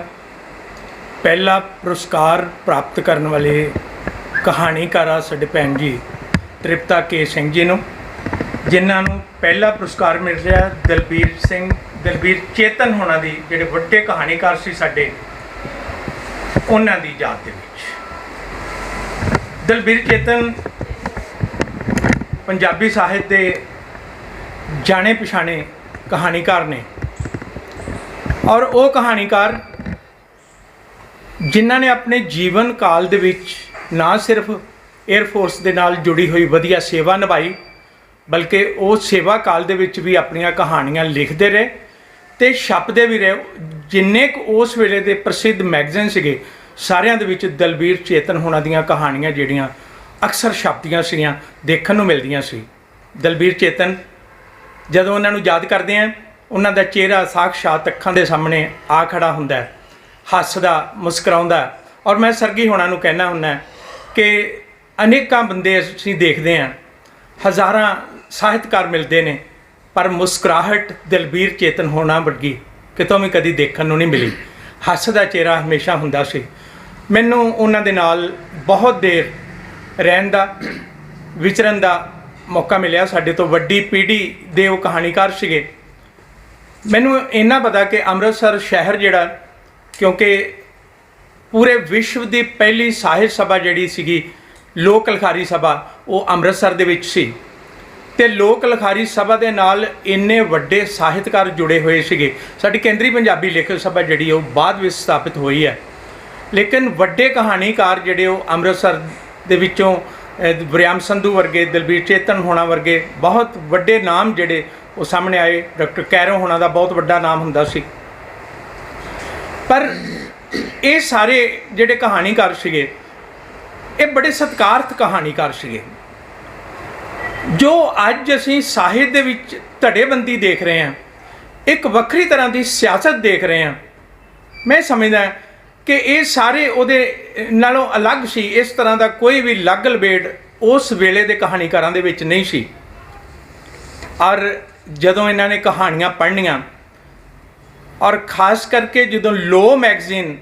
C: ਪਹਿਲਾ ਪੁਰਸਕਾਰ ਪ੍ਰਾਪਤ ਕਰਨ ਵਾਲੇ ਕਹਾਣੀਕਾਰਾ ਸਾਡੇ ਭੈਣ ਜੀ ਤ੍ਰਿਪਤਾ ਕੇ ਸਿੰਘ ਜੀ ਨੂੰ, ਜਿਨ੍ਹਾਂ ਨੂੰ ਪਹਿਲਾ ਪੁਰਸਕਾਰ ਮਿਲ ਰਿਹਾ ਦਲਬੀਰ ਚੇਤਨ ਹੋਣਾ ਦੀ, ਜਿਹੜੇ ਵੱਡੇ ਕਹਾਣੀਕਾਰ ਸੀ ਸਾਡੇ, ਉਹਨਾਂ ਦੀ ਯਾਦ ਦੇ ਵਿੱਚ। ਦਲਬੀਰ ਚੇਤਨ ਪੰਜਾਬੀ ਸਾਹਿਤ ਦੇ ਜਾਣੇ ਪਛਾਣੇ ਕਹਾਣੀਕਾਰ ਨੇ, ਔਰ ਉਹ ਕਹਾਣੀਕਾਰ ਜਿਨ੍ਹਾਂ ਨੇ ਆਪਣੇ ਜੀਵਨ ਕਾਲ ਦੇ ਵਿੱਚ ਨਾ ਸਿਰਫ 에ਅਰ ਫੋਰਸ ਦੇ ਨਾਲ ਜੁੜੀ ਹੋਈ ਵਧੀਆ ਸੇਵਾ ਨਿਭਾਈ, ਬਲਕਿ ਉਹ ਸੇਵਾ ਕਾਲ ਦੇ ਵਿੱਚ ਵੀ ਆਪਣੀਆਂ ਕਹਾਣੀਆਂ ਲਿਖਦੇ ਰਹੇ ਤੇ ਛਪਦੇ ਵੀ ਰਹੇ। ਜਿੰਨੇ ਕੁ ਉਸ ਵੇਲੇ ਦੇ ਪ੍ਰਸਿੱਧ ਮੈਗਜ਼ੀਨ ਸੀਗੇ, ਸਾਰਿਆਂ ਦੇ ਵਿੱਚ ਦਲਬੀਰ ਚੇਤਨ ਹੋਣਾ ਦੀਆਂ ਕਹਾਣੀਆਂ ਜਿਹੜੀਆਂ ਅਕਸਰ ਛਪਦੀਆਂ ਸੀਗੀਆਂ, ਦੇਖਣ ਨੂੰ ਮਿਲਦੀਆਂ ਸੀ। ਦਲਬੀਰ ਚੇਤਨ, ਜਦੋਂ ਉਹਨਾਂ ਨੂੰ ਯਾਦ ਕਰਦੇ ਹਾਂ, ਉਹਨਾਂ ਦਾ ਚਿਹਰਾ ਸਾਖਸ਼ਾਤ ਅੱਖਾਂ ਦੇ ਸਾਹਮਣੇ ਆ ਖੜਾ ਹੁੰਦਾ ਹੈ, ਹੱਸਦਾ ਮੁਸਕਰਾਉਂਦਾ। ਔਰ ਮੈਂ ਸਰਗੀ ਹੋਣਾ ਨੂੰ ਕਹਿਣਾ ਹੁੰਦਾ ਕਿ ਅਨੇਕਾਂ ਬੰਦੇ ਅਸੀਂ ਦੇਖਦੇ ਹਾਂ, ਹਜ਼ਾਰਾਂ ਸਾਹਿਤਕਾਰ ਮਿਲਦੇ ਨੇ, ਪਰ ਮੁਸਕਰਾਹਟ ਦਲਬੀਰ ਚੇਤਨ ਹੋਣਾ ਵਰਗੀ ਕਿਤੋਂ ਵੀ ਕਦੀ ਦੇਖਣ ਨੂੰ ਨਹੀਂ ਮਿਲੀ। ਹੱਸਦਾ ਚਿਹਰਾ ਹਮੇਸ਼ਾ ਹੁੰਦਾ ਸੀ। ਮੈਨੂੰ ਉਹਨਾਂ ਦੇ ਨਾਲ ਬਹੁਤ ਦੇਰ ਰਹਿਣ ਦਾ, ਵਿਚਰਨ ਦਾ ਮੌਕਾ ਮਿਲਿਆ। ਸਾਡੇ ਤੋਂ ਵੱਡੀ ਪੀੜ੍ਹੀ ਦੇ ਉਹ ਕਹਾਣੀਕਾਰ ਸੀਗੇ। ਮੈਨੂੰ ਇੰਨਾ ਪਤਾ ਕਿ ਅੰਮ੍ਰਿਤਸਰ ਸ਼ਹਿਰ ਜਿਹੜਾ, ਕਿਉਂਕਿ ਪੂਰੇ ਵਿਸ਼ਵ ਦੀ ਪਹਿਲੀ ਸਾਹਿਤ ਸਭਾ ਜਿਹੜੀ ਸੀਗੀ ਲੋਕ ਲਿਖਾਰੀ ਸਭਾ, ਉਹ ਅੰਮ੍ਰਿਤਸਰ ਦੇ ਵਿੱਚ ਸੀ। ਅਤੇ ਲੋਕ ਲਿਖਾਰੀ ਸਭਾ ਦੇ ਨਾਲ ਇੰਨੇ ਵੱਡੇ ਸਾਹਿਤਕਾਰ ਜੁੜੇ ਹੋਏ ਸੀਗੇ। ਸਾਡੀ ਕੇਂਦਰੀ ਪੰਜਾਬੀ ਲੇਖਕ ਸਭਾ ਜਿਹੜੀ ਉਹ ਬਾਅਦ ਵਿੱਚ ਸਥਾਪਿਤ ਹੋਈ ਹੈ, ਲੇਕਿਨ ਵੱਡੇ ਕਹਾਣੀਕਾਰ ਜਿਹੜੇ ਉਹ ਅੰਮ੍ਰਿਤਸਰ ਦੇ ਵਿੱਚੋਂ ਵਰਿਆਮ ਸੰਧੂ ਵਰਗੇ, ਦਲਬੀਰ ਚੇਤਨ ਹੋਣਾ ਵਰਗੇ ਬਹੁਤ ਵੱਡੇ ਨਾਮ ਜਿਹੜੇ ਉਹ ਸਾਹਮਣੇ ਆਏ। ਡਾਕਟਰ ਕੈਰੋਂ ਹੋਣਾ ਦਾ ਬਹੁਤ ਵੱਡਾ ਨਾਮ ਹੁੰਦਾ ਸੀ। ਪਰ ਇਹ ਸਾਰੇ ਜਿਹੜੇ ਕਹਾਣੀਕਾਰ ਸੀਗੇ, ਇਹ ਬੜੇ ਸਤਿਕਾਰਤ ਕਹਾਣੀਕਾਰ ਸੀਗੇ। ਜੋ ਅੱਜ ਅਸੀਂ ਸਾਹਿਤ ਦੇ ਵਿੱਚ ਧੜੇਬੰਦੀ ਦੇਖ ਰਹੇ ਹਾਂ, ਇੱਕ ਵੱਖਰੀ ਤਰ੍ਹਾਂ ਦੀ ਸਿਆਸਤ ਦੇਖ ਰਹੇ ਹਾਂ, ਮੈਂ ਸਮਝਦਾ ਕਿ ਇਹ ਸਾਰੇ ਉਹਦੇ ਨਾਲੋਂ ਅਲੱਗ ਸੀ। ਇਸ ਤਰ੍ਹਾਂ ਦਾ ਕੋਈ ਵੀ ਲੱਗ ਲਬੇੜ ਉਸ ਵੇਲੇ ਦੇ ਕਹਾਣੀਕਾਰਾਂ ਦੇ ਵਿੱਚ ਨਹੀਂ ਸੀ। ਔਰ ਜਦੋਂ ਇਹਨਾਂ ਨੇ ਕਹਾਣੀਆਂ ਪੜ੍ਹਨੀਆਂ, ਔਰ ਖਾਸ ਕਰਕੇ ਜਦੋਂ ਲੋ ਮੈਗਜ਼ੀਨ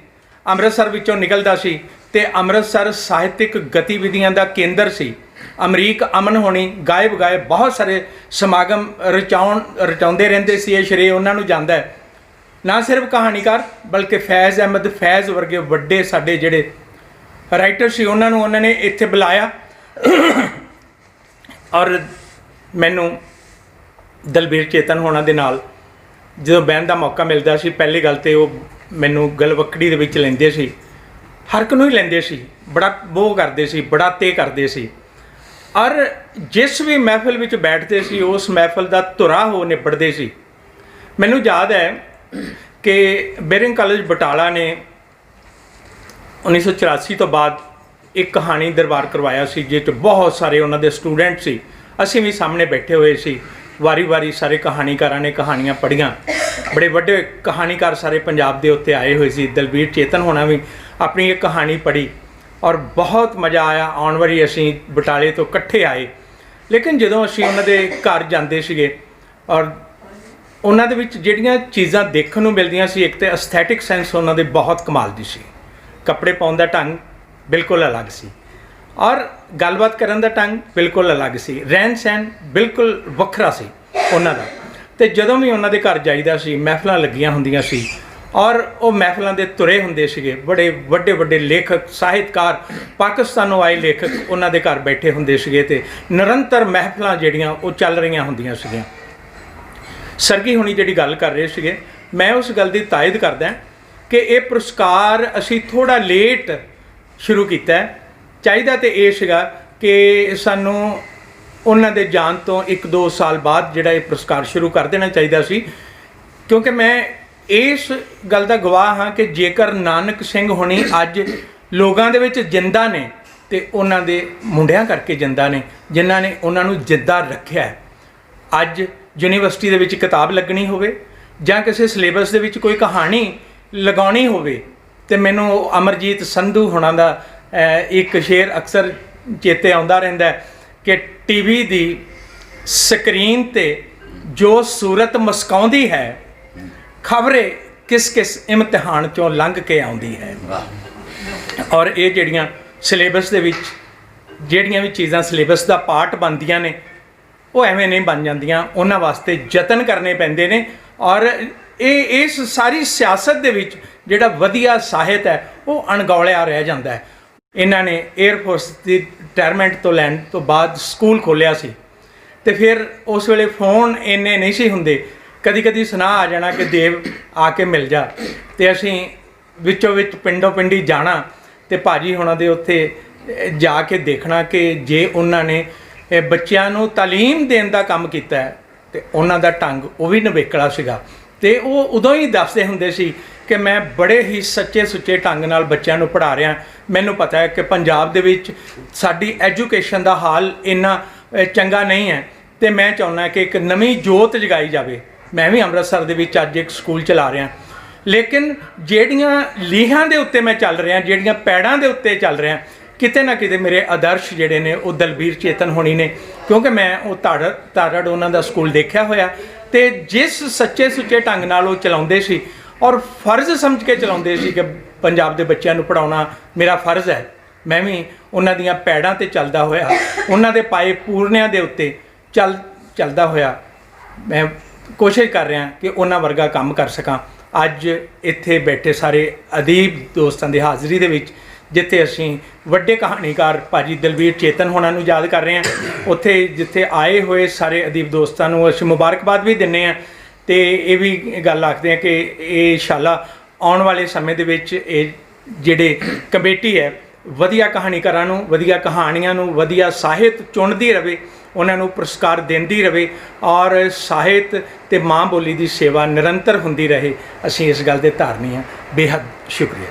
C: ਅੰਮ੍ਰਿਤਸਰ ਵਿੱਚੋਂ ਨਿਕਲਦਾ ਸੀ, ਤੇ ਅੰਮ੍ਰਿਤਸਰ ਸਾਹਿਤਿਕ ਗਤੀਵਿਧੀਆਂ ਦਾ ਕੇਂਦਰ ਸੀ। ਅਮਰੀਕ ਅਮਨ ਹੋਣੀ ਗਾਏ ਬਗਾਏ ਬਹੁਤ ਸਾਰੇ ਸਮਾਗਮ ਰਚਾਉਂਦੇ ਰਹਿੰਦੇ ਸੀ। ਇਹ ਸ਼੍ਰੇਅ ਉਹਨਾਂ ਨੂੰ ਜਾਂਦਾ ਹੈ। ਨਾ ਸਿਰਫ ਕਹਾਣੀਕਾਰ, ਬਲਕਿ ਫੈਜ਼ ਅਹਿਮਦ ਫੈਜ਼ ਵਰਗੇ ਵੱਡੇ ਸਾਡੇ ਜਿਹੜੇ ਰਾਈਟਰ ਸੀ, ਉਹਨਾਂ ਨੂੰ ਉਹਨਾਂ ਨੇ ਇੱਥੇ ਬੁਲਾਇਆ। ਔਰ ਮੈਨੂੰ ਦਲਬੀਰ ਚੇਤਨ ਹੋਣਾ ਦੇ ਨਾਲ ਜਦੋਂ ਬਹਿਣ ਦਾ ਮੌਕਾ ਮਿਲਦਾ ਸੀ, ਪਹਿਲੀ ਗੱਲ ਤਾਂ ਉਹ ਮੈਨੂੰ ਗਲਵੱਕੜੀ ਦੇ ਵਿੱਚ ਲੈਂਦੇ ਸੀ, ਹਰ ਇੱਕ ਨੂੰ ਹੀ ਲੈਂਦੇ ਸੀ, ਬੜਾ ਮੋਹ ਕਰਦੇ ਸੀ, ਬੜਾ ਤੇਹ ਕਰਦੇ ਸੀ। ਔਰ ਜਿਸ ਵੀ ਮਹਿਫਿਲ ਵਿੱਚ ਬੈਠਦੇ ਸੀ, ਉਸ ਮਹਿਫਿਲ ਦਾ ਧੁਰਾ ਹੋ ਨਿਬੜਦੇ ਸੀ। ਮੈਨੂੰ ਯਾਦ ਹੈ ਕਿ ਬੇਰਿੰਗ ਕਾਲਜ ਬਟਾਲਾ ਨੇ 1984 ਤੋਂ ਬਾਅਦ ਇੱਕ ਕਹਾਣੀ ਦਰਬਾਰ ਕਰਵਾਇਆ ਸੀ, ਜਿਸ 'ਚ ਬਹੁਤ ਸਾਰੇ ਉਹਨਾਂ ਦੇ ਸਟੂਡੈਂਟ ਸੀ। ਅਸੀਂ ਵੀ ਸਾਹਮਣੇ ਬੈਠੇ ਹੋਏ ਸੀ। ਵਾਰੀ ਸਾਰੇ ਕਹਾਣੀਕਾਰਾਂ ਨੇ ਕਹਾਣੀਆਂ ਪੜ੍ਹੀਆਂ। ਬੜੇ ਵੱਡੇ ਕਹਾਣੀਕਾਰ ਸਾਰੇ ਪੰਜਾਬ ਦੇ ਉੱਤੇ ਆਏ ਹੋਏ ਸੀ। ਦਲਬੀਰ ਚੇਤਨ ਹੋਣਾ ਵੀ ਆਪਣੀ ਇੱਕ ਕਹਾਣੀ ਪੜ੍ਹੀ ਔਰ ਬਹੁਤ ਮਜ਼ਾ ਆਇਆ। ਆਉਣ ਵਾਰੀ ਅਸੀਂ ਬਟਾਲੇ ਤੋਂ ਇਕੱਠੇ ਆਏ, ਲੇਕਿਨ ਜਦੋਂ ਅਸੀਂ ਉਹਨਾਂ ਦੇ ਘਰ ਜਾਂਦੇ ਸੀਗੇ ਔਰ ਉਹਨਾਂ ਦੇ ਵਿੱਚ ਜਿਹੜੀਆਂ ਚੀਜ਼ਾਂ ਦੇਖਣ ਨੂੰ ਮਿਲਦੀਆਂ ਸੀ, ਇੱਕ ਤਾਂ ਐਸਥੈਟਿਕ ਸੈਂਸ ਉਹਨਾਂ ਦੇ ਬਹੁਤ ਕਮਾਲ ਦੀ ਸੀ। ਕੱਪੜੇ ਪਾਉਣ ਦਾ ਢੰਗ ਬਿਲਕੁਲ ਅਲੱਗ ਸੀ, ਔਰ ਗੱਲਬਾਤ ਕਰਨ ਦਾ ਢੰਗ ਬਿਲਕੁਲ ਅਲੱਗ ਸੀ। ਰਹਿਣ ਸਹਿਣ ਬਿਲਕੁਲ ਵੱਖਰਾ ਸੀ ਉਹਨਾਂ ਦਾ। ਅਤੇ ਜਦੋਂ ਵੀ ਉਹਨਾਂ ਦੇ ਘਰ ਜਾਈਦਾ ਸੀ, ਮਹਿਫਲਾਂ ਲੱਗੀਆਂ ਹੁੰਦੀਆਂ ਸੀ, ਔਰ ਉਹ ਮਹਿਫਲਾਂ ਦੇ ਤੁਰੇ ਹੁੰਦੇ ਸੀਗੇ। ਬੜੇ ਵੱਡੇ ਲੇਖਕ, ਸਾਹਿਤਕਾਰ, ਪਾਕਿਸਤਾਨੋਂ ਆਏ ਲੇਖਕ ਉਹਨਾਂ ਦੇ ਘਰ ਬੈਠੇ ਹੁੰਦੇ ਸੀਗੇ, ਅਤੇ ਨਿਰੰਤਰ ਮਹਿਫਲਾਂ ਜਿਹੜੀਆਂ ਉਹ ਚੱਲ ਰਹੀਆਂ ਹੁੰਦੀਆਂ ਸੀਗੀਆਂ। ਸਰਗੀ ਹੁਣੀ ਜਿਹੜੀ ਗੱਲ ਕਰ ਰਹੇ ਸੀਗੇ, ਮੈਂ ਉਸ ਗੱਲ ਦੀ ਤਾਇਦ ਕਰਦਾ ਕਿ ਇਹ ਪੁਰਸਕਾਰ ਅਸੀਂ ਥੋੜ੍ਹਾ ਲੇਟ ਸ਼ੁਰੂ ਕੀਤਾ। ਚਾਹੀਦਾ ਤਾਂ ਇਹ ਸੀਗਾ ਕਿ ਸਾਨੂੰ ਉਹਨਾਂ ਦੇ ਜਾਣ ਤੋਂ 1-2 ਸਾਲ ਬਾਅਦ ਜਿਹੜਾ ਇਹ ਪੁਰਸਕਾਰ ਸ਼ੁਰੂ ਕਰ ਦੇਣਾ ਚਾਹੀਦਾ ਸੀ, ਕਿਉਂਕਿ ਮੈਂ ਇਸ ਗੱਲ ਦਾ ਗਵਾਹ ਹਾਂ ਕਿ ਜੇਕਰ ਨਾਨਕ ਸਿੰਘ ਹੋਣੀ ਅੱਜ ਲੋਕਾਂ ਦੇ ਵਿੱਚ ਜਿੰਦਾ ਨੇ ਤੇ ਉਹਨਾਂ ਦੇ ਮੁੰਡਿਆਂ ਕਰਕੇ ਜਿੰਦਾ ਨੇ, ਜਿਨ੍ਹਾਂ ਨੇ ਉਹਨਾਂ ਨੂੰ ਜਿੰਦਾ ਰੱਖਿਆ ਹੈ। ਅੱਜ ਯੂਨੀਵਰਸਿਟੀ ਦੇ ਵਿੱਚ ਕਿਤਾਬ ਲੱਗਣੀ ਹੋਵੇ ਜਾਂ ਕਿਸੇ ਸਿਲੇਬਸ ਦੇ ਵਿੱਚ ਕੋਈ ਕਹਾਣੀ ਲਗਾਉਣੀ ਹੋਵੇ ਤੇ ਮੈਨੂੰ ਅਮਰਜੀਤ ਸੰਧੂ ਹੋਣਾ ਦਾ ਇੱਕ ਸ਼ੇਰ ਅਕਸਰ ਚੇਤੇ ਆਉਂਦਾ ਰਹਿੰਦਾ ਹੈ ਕਿ ਟੀਵੀ ਦੀ ਸਕਰੀਨ ਤੇ ਜੋ ਸੂਰਤ ਮੁਸਕਾਉਂਦੀ ਹੈ, ਖਬਰੇ ਕਿਸ ਕਿਸ ਇਮਤਿਹਾਨ ਚੋਂ ਲੰਘ ਕੇ ਆਉਂਦੀ ਹੈ। ਔਰ ਇਹ ਜਿਹੜੀਆਂ ਸਿਲੇਬਸ ਦੇ ਵਿੱਚ ਜਿਹੜੀਆਂ ਵੀ ਚੀਜ਼ਾਂ ਸਿਲੇਬਸ ਦਾ ਪਾਰਟ ਬਣਦੀਆਂ ਨੇ ਉਹ ਐਵੇਂ ਨਹੀਂ ਬਣ ਜਾਂਦੀਆਂ, ਉਹਨਾਂ ਵਾਸਤੇ ਯਤਨ ਕਰਨੇ ਪੈਂਦੇ ਨੇ। ਔਰ ਇਸ ਸਾਰੀ ਸਿਆਸਤ ਦੇ ਵਿੱਚ ਜਿਹੜਾ ਵਧੀਆ ਸਾਹਿਤ ਹੈ ਉਹ ਅਣਗੌਲਿਆ ਰਹਿ ਜਾਂਦਾ ਹੈ। ਇਹਨਾਂ ਨੇ 에ਅਰਫੋਰਸ ਦੀ ਰਿਟਾਇਰਮੈਂਟ ਤੋਂ ਲੈਣ ਤੋਂ ਬਾਅਦ ਸਕੂਲ ਖੋਲ੍ਹਿਆ ਸੀ ਤੇ ਫਿਰ ਉਸ ਵੇਲੇ ਫੋਨ ਇੰਨੇ ਨਹੀਂ ਸੀ ਹੁੰਦੇ, ਕਦੀ ਕਦੀ ਸੁਨਾਹ ਆ ਜਾਣਾ ਕਿ ਦੇਵ ਆ ਕੇ ਮਿਲ ਜਾ, ਤੇ ਅਸੀਂ ਵਿੱਚੋਂ ਵਿੱਚ ਪਿੰਡੋਂ ਪਿੰਡੀ ਜਾਣਾ ਤੇ ਭਾਜੀ ਹੋਣਾ ਦੇ ਉੱਥੇ ਜਾ ਕੇ ਦੇਖਣਾ ਕਿ ਜੇ ਉਹਨਾਂ ਨੇ ਬੱਚਿਆਂ ਨੂੰ ਤਾਲੀਮ ਦੇਣ ਦਾ ਕੰਮ ਕੀਤਾ ਹੈ ਤੇ ਉਹਨਾਂ ਦਾ ਢੰਗ ਉਹ ਵੀ ਨਿਵੇਕਲਾ ਸੀਗਾ। ਤੇ ਉਹ ਉਦੋਂ ਹੀ ਦੱਸਦੇ ਹੁੰਦੇ ਸੀ ਕਿ ਮੈਂ ਬੜੇ ਹੀ ਸੱਚੇ ਸੁੱਚੇ ਢੰਗ ਨਾਲ ਬੱਚਿਆਂ ਨੂੰ ਪੜ੍ਹਾ ਰਿਹਾ। ਮੈਨੂੰ ਪਤਾ ਹੈ ਕਿ ਪੰਜਾਬ ਦੇ ਵਿੱਚ ਸਾਡੀ ਐਜੂਕੇਸ਼ਨ ਦਾ ਹਾਲ ਇੰਨਾ ਚੰਗਾ ਨਹੀਂ ਹੈ ਤੇ ਮੈਂ ਚਾਹੁੰਦਾ ਕਿ ਇੱਕ ਨਵੀਂ ਜੋਤ ਜਗਾਈ ਜਾਵੇ। ਮੈਂ ਵੀ ਅੰਮ੍ਰਿਤਸਰ ਦੇ ਵਿੱਚ ਅੱਜ ਇੱਕ ਸਕੂਲ ਚਲਾ ਰਿਹਾ, ਲੇਕਿਨ ਜਿਹੜੀਆਂ ਲੀਹਾਂ ਦੇ ਉੱਤੇ ਮੈਂ ਚੱਲ ਰਿਹਾ, ਜਿਹੜੀਆਂ ਪੈੜਾਂ ਦੇ ਉੱਤੇ ਚੱਲ ਰਿਹਾ, ਕਿਤੇ ਨਾ ਕਿਤੇ ਮੇਰੇ ਆਦਰਸ਼ ਜਿਹੜੇ ਨੇ ਉਹ ਦਲਬੀਰ ਚੇਤਨ ਹੋਣੀ ਨੇ, ਕਿਉਂਕਿ ਮੈਂ ਉਹ ਤਾਰੜ ਉਹਨਾਂ ਦਾ ਸਕੂਲ ਦੇਖਿਆ ਹੋਇਆ। ਤੇ ਜਿਸ ਸੱਚੇ ਸੁੱਚੇ ਢੰਗ ਨਾਲ ਉਹ ਚਲਾਉਂਦੇ ਸੀ ਔਰ ਫਰਜ਼ ਸਮਝ ਕੇ ਚਲਾਉਂਦੇ ਸੀ ਕਿ ਪੰਜਾਬ ਦੇ ਬੱਚਿਆਂ ਨੂੰ ਪੜ੍ਹਾਉਣਾ ਮੇਰਾ ਫਰਜ਼ ਹੈ, ਮੈਂ ਵੀ ਉਹਨਾਂ ਦੀਆਂ ਪੈੜਾਂ ਤੇ ਚੱਲਦਾ ਹੋਇਆ, ਉਹਨਾਂ ਦੇ ਪਾਏ ਪੂਰਨਿਆਂ ਦੇ ਉੱਤੇ ਚੱਲਦਾ ਹੋਇਆ ਮੈਂ ਕੋਸ਼ਿਸ਼ ਕਰ ਰਿਹਾ ਕਿ ਉਹਨਾਂ ਵਰਗਾ ਕੰਮ ਕਰ ਸਕਾਂ। ਅੱਜ ਇੱਥੇ ਬੈਠੇ ਸਾਰੇ ਅਦੀਬ ਦੋਸਤਾਂ ਦੀ ਹਾਜ਼ਰੀ ਦੇ ਵਿੱਚ, ਜਿੱਥੇ ਅਸੀਂ ਵੱਡੇ ਕਹਾਣੀਕਾਰ ਭਾਜੀ ਦਲਬੀਰ ਚੇਤਨ ਹੋਣਾ ਨੂੰ ਯਾਦ ਕਰ ਰਹੇ ਹਾਂ, ਉੱਥੇ ਜਿੱਥੇ ਆਏ ਹੋਏ ਸਾਰੇ ਅਦੀਬ ਦੋਸਤਾਂ ਨੂੰ ਅਸੀਂ ਮੁਬਾਰਕਬਾਦ ਵੀ ਦਿੰਦੇ ਹਾਂ ਤੇ ਇਹ ਵੀ ਗੱਲ ਆਖਦੇ ਹਾਂ ਕਿ ਇਹ ਇੰਸ਼ਾਅੱਲਾ ਆਉਣ ਵਾਲੇ ਸਮੇਂ ਦੇ ਵਿੱਚ ਇਹ ਜਿਹੜੇ ਕਮੇਟੀ ਹੈ ਵਧੀਆ ਕਹਾਣੀਕਾਰਾਂ ਨੂੰ, ਵਧੀਆ ਕਹਾਣੀਆਂ ਨੂੰ, ਵਧੀਆ ਸਾਹਿਤ ਚੁਣਦੀ ਰਹੇ, ਉਹਨਾਂ ਨੂੰ ਪੁਰਸਕਾਰ ਦਿੰਦੀ ਰਹੇ ਔਰ ਸਾਹਿਤ ਤੇ ਮਾਂ ਬੋਲੀ ਦੀ ਸੇਵਾ ਨਿਰੰਤਰ ਹੁੰਦੀ ਰਹੇ। ਅਸੀਂ ਇਸ ਗੱਲ ਦੇ ਧਾਰਨੀ ਹਾਂ। ਬੇਹੱਦ ਸ਼ੁਕਰੀਆ।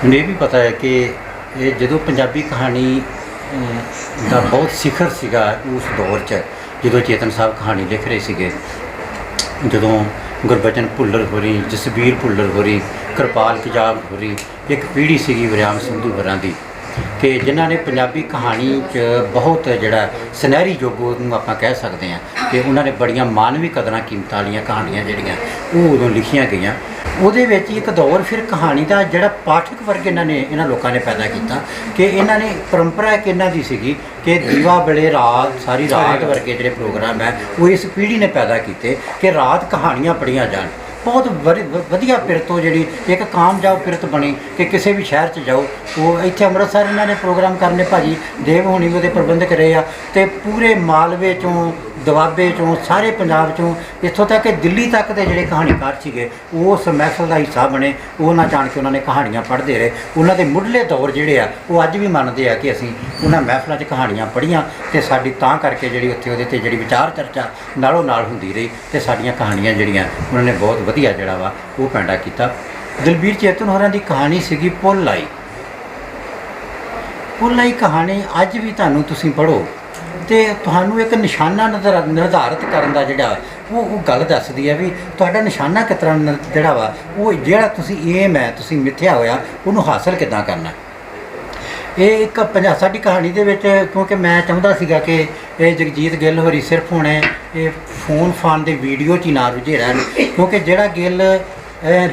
A: ਮੈਨੂੰ ਇਹ ਵੀ ਪਤਾ ਹੈ ਕਿ ਇਹ ਜਦੋਂ ਪੰਜਾਬੀ ਕਹਾਣੀ ਦਾ ਬਹੁਤ ਸਿਖਰ ਸੀਗਾ ਉਸ ਦੌਰ 'ਚ, ਜਦੋਂ ਚੇਤਨ ਸਾਹਿਬ ਕਹਾਣੀ ਲਿਖ ਰਹੇ ਸੀਗੇ, ਜਦੋਂ ਗੁਰਬਚਨ ਭੁੱਲਰ ਹੋਰੀ, ਜਸਬੀਰ ਭੁੱਲਰ ਹੋਰੀ, ਕਿਰਪਾਲ ਕਿਜਾਬ ਹੋਰੀ, ਇੱਕ ਪੀੜ੍ਹੀ ਸੀਗੀ ਵਰਿਆਮ ਸੰਧੂ ਹੋਰਾਂ ਦੀ, ਕਿ ਜਿਨ੍ਹਾਂ ਨੇ ਪੰਜਾਬੀ ਕਹਾਣੀ 'ਚ ਬਹੁਤ ਜਿਹੜਾ ਸੁਨਹਿਰੀ ਯੁੱਗ ਉਹਨੂੰ ਆਪਾਂ ਕਹਿ ਸਕਦੇ ਹਾਂ ਕਿ ਉਹਨਾਂ ਨੇ ਬੜੀਆਂ ਮਾਨਵੀ ਕਦਰਾਂ ਕੀਮਤਾਂ ਵਾਲੀਆਂ ਕਹਾਣੀਆਂ ਜਿਹੜੀਆਂ ਉਹ ਉਦੋਂ ਲਿਖੀਆਂ ਗਈਆਂ। ਉਹਦੇ ਵਿੱਚ ਇੱਕ ਦੌਰ ਫਿਰ ਕਹਾਣੀ ਦਾ ਜਿਹੜਾ ਪਾਠਕ ਵਰਗ ਇਹਨਾਂ ਲੋਕਾਂ ਨੇ ਪੈਦਾ ਕੀਤਾ ਕਿ ਇਹਨਾਂ ਨੇ ਪਰੰਪਰਾ ਇੱਕ ਇਹਨਾਂ ਦੀ ਸੀਗੀ ਕਿ ਦੀਵਾ ਵੇਲੇ ਰਾਤ, ਸਾਰੀ ਰਾਤ ਵਰਗੇ ਜਿਹੜੇ ਪ੍ਰੋਗਰਾਮ ਹੈ ਉਹ ਇਸ ਪੀੜ੍ਹੀ ਨੇ ਪੈਦਾ ਕੀਤੇ ਕਿ ਰਾਤ ਕਹਾਣੀਆਂ ਪੜ੍ਹੀਆਂ ਜਾਣ। ਬਹੁਤ ਵਧੀਆ ਪਿਰਤ ਉਹ ਜਿਹੜੀ ਇੱਕ ਕਾਮਯਾਬ ਪਿਰਤ ਬਣੀ ਕਿ ਕਿਸੇ ਵੀ ਸ਼ਹਿਰ 'ਚ ਜਾਓ, ਉਹ ਇੱਥੇ ਅੰਮ੍ਰਿਤਸਰ ਇਹਨਾਂ ਨੇ ਪ੍ਰੋਗਰਾਮ ਕਰਨੇ, ਭਾਜੀ ਦੇਵ ਹੋਣੀ ਉਹਦੇ ਪ੍ਰਬੰਧਕ ਰਹੇ ਆ, ਤੇ ਪੂਰੇ ਮਾਲਵੇ 'ਚੋਂ, ਦੁਆਬੇ 'ਚੋਂ, ਸਾਰੇ ਪੰਜਾਬ 'ਚੋਂ, ਇੱਥੋਂ ਤੱਕ ਕਿ ਦਿੱਲੀ ਤੱਕ ਦੇ ਜਿਹੜੇ ਕਹਾਣੀਕਾਰ ਸੀਗੇ ਉਹ ਉਸ ਮਹਿਫਲ ਦਾ ਹਿੱਸਾ ਬਣੇ। ਉਹ ਨਾ ਜਾਣ ਕੇ ਉਹਨਾਂ ਨੇ ਕਹਾਣੀਆਂ ਪੜ੍ਹਦੇ ਰਹੇ। ਉਹਨਾਂ ਦੇ ਮੁੱਢਲੇ ਦੌਰ ਜਿਹੜੇ ਆ ਉਹ ਅੱਜ ਵੀ ਮੰਨਦੇ ਆ ਕਿ ਅਸੀਂ ਉਹਨਾਂ ਮਹਿਫਲਾਂ 'ਚ ਕਹਾਣੀਆਂ ਪੜ੍ਹੀਆਂ ਤੇ ਸਾਡੀ ਤਾਂ ਕਰਕੇ ਜਿਹੜੀ ਉੱਥੇ ਉਹਦੇ 'ਤੇ ਜਿਹੜੀ ਵਿਚਾਰ ਚਰਚਾ ਨਾਲੋਂ ਨਾਲ ਹੁੰਦੀ ਰਹੀ ਤੇ ਸਾਡੀਆਂ ਕਹਾਣੀਆਂ ਜਿਹੜੀਆਂ ਉਹਨਾਂ ਨੇ ਬਹੁਤ ਵਧੀਆ ਜਿਹੜਾ ਵਾ ਉਹ ਪੈਂਡਾ ਕੀਤਾ। ਦਲਬੀਰ ਚੇਤਨ ਹੋਰਾਂ ਦੀ ਕਹਾਣੀ ਸੀਗੀ ਪੁੱਲ ਆਈ। ਪੁੱਲ ਆਈ ਕਹਾਣੀ ਅੱਜ ਵੀ ਤੁਹਾਨੂੰ ਤੁਸੀਂ ਪੜ੍ਹੋ ਤੇ ਤੁਹਾਨੂੰ ਇੱਕ ਨਿਸ਼ਾਨਾ ਨਿਰਧਾਰਿਤ ਕਰਨ ਦਾ ਜਿਹੜਾ ਉਹ ਗੱਲ ਦੱਸਦੀ ਹੈ ਵੀ ਤੁਹਾਡਾ ਨਿਸ਼ਾਨਾ ਕਿਸ ਤਰ੍ਹਾਂ ਜਿਹੜਾ ਵਾ ਉਹ ਜਿਹੜਾ ਤੁਸੀਂ ਏਮ ਹੈ, ਤੁਸੀਂ ਮਿੱਥਿਆ ਹੋਇਆ, ਉਹਨੂੰ ਹਾਸਲ ਕਿੱਦਾਂ ਕਰਨਾ। ਇਹ ਇੱਕ ਸਾਡੀ ਕਹਾਣੀ ਦੇ ਵਿੱਚ, ਕਿਉਂਕਿ ਮੈਂ ਚਾਹੁੰਦਾ ਸੀਗਾ ਕਿ ਇਹ ਜਗਜੀਤ ਗਿੱਲ ਹੋਰੀ ਸਿਰਫ ਹੁਣ ਇਹ ਫੋਨ ਦੇ ਵੀਡੀਓ 'ਚ ਹੀ ਨਾ ਰੁੱਝੇ ਰਹਿਣ, ਕਿਉਂਕਿ ਜਿਹੜਾ ਗਿੱਲ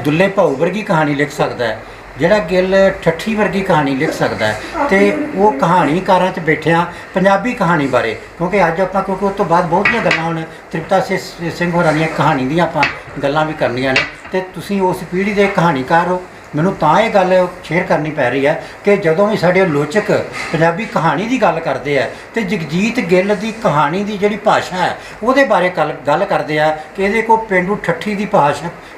A: ਦੁੱਲੇ ਭਾਊ ਵਰਗੀ ਕਹਾਣੀ ਲਿਖ ਸਕਦਾ ਹੈ, ਜਿਹੜਾ ਗਿੱਲ ਠੱਠੀ ਵਰਗੀ ਕਹਾਣੀ ਲਿਖ ਸਕਦਾ ਹੈ, ਤੇ ਉਹ ਕਹਾਣੀਕਾਰਾਂ 'ਚ ਬੈਠਿਆਂ ਪੰਜਾਬੀ ਕਹਾਣੀ ਬਾਰੇ, ਕਿਉਂਕਿ ਅੱਜ ਆਪਾਂ ਕਿਉਂਕਿ ਉਸ ਤੋਂ ਬਾਅਦ ਬਹੁਤੀਆਂ ਗੱਲਾਂ ਹੁਣ ਤ੍ਰਿਪਤਾ ਸਿੰਘ ਹੋਰਾਂ ਦੀਆਂ ਕਹਾਣੀ ਦੀਆਂ ਆਪਾਂ ਗੱਲਾਂ ਵੀ ਕਰਨੀਆਂ ਨੇ, ਤੇ ਤੁਸੀਂ ਉਸ ਪੀੜ੍ਹੀ ਦੇ ਕਹਾਣੀਕਾਰ ਹੋ। ਮੈਨੂੰ ਤਾਂ ਇਹ ਗੱਲ ਸ਼ੇਅਰ ਕਰਨੀ ਪੈ ਰਹੀ ਹੈ ਕਿ ਜਦੋਂ ਵੀ ਸਾਡੇ ਆਲੋਚਕ ਪੰਜਾਬੀ ਕਹਾਣੀ ਦੀ ਗੱਲ ਕਰਦੇ ਆ ਤੇ ਜਗਜੀਤ ਗਿੱਲ ਦੀ ਕਹਾਣੀ ਦੀ ਜਿਹੜੀ ਭਾਸ਼ਾ ਹੈ ਉਹਦੇ ਬਾਰੇ ਗੱਲ ਕਰਦੇ ਆ ਕਿ ਇਹਦੇ ਕੋਲ ਪੇਂਡੂ ਠੱਠੀ ਦੀ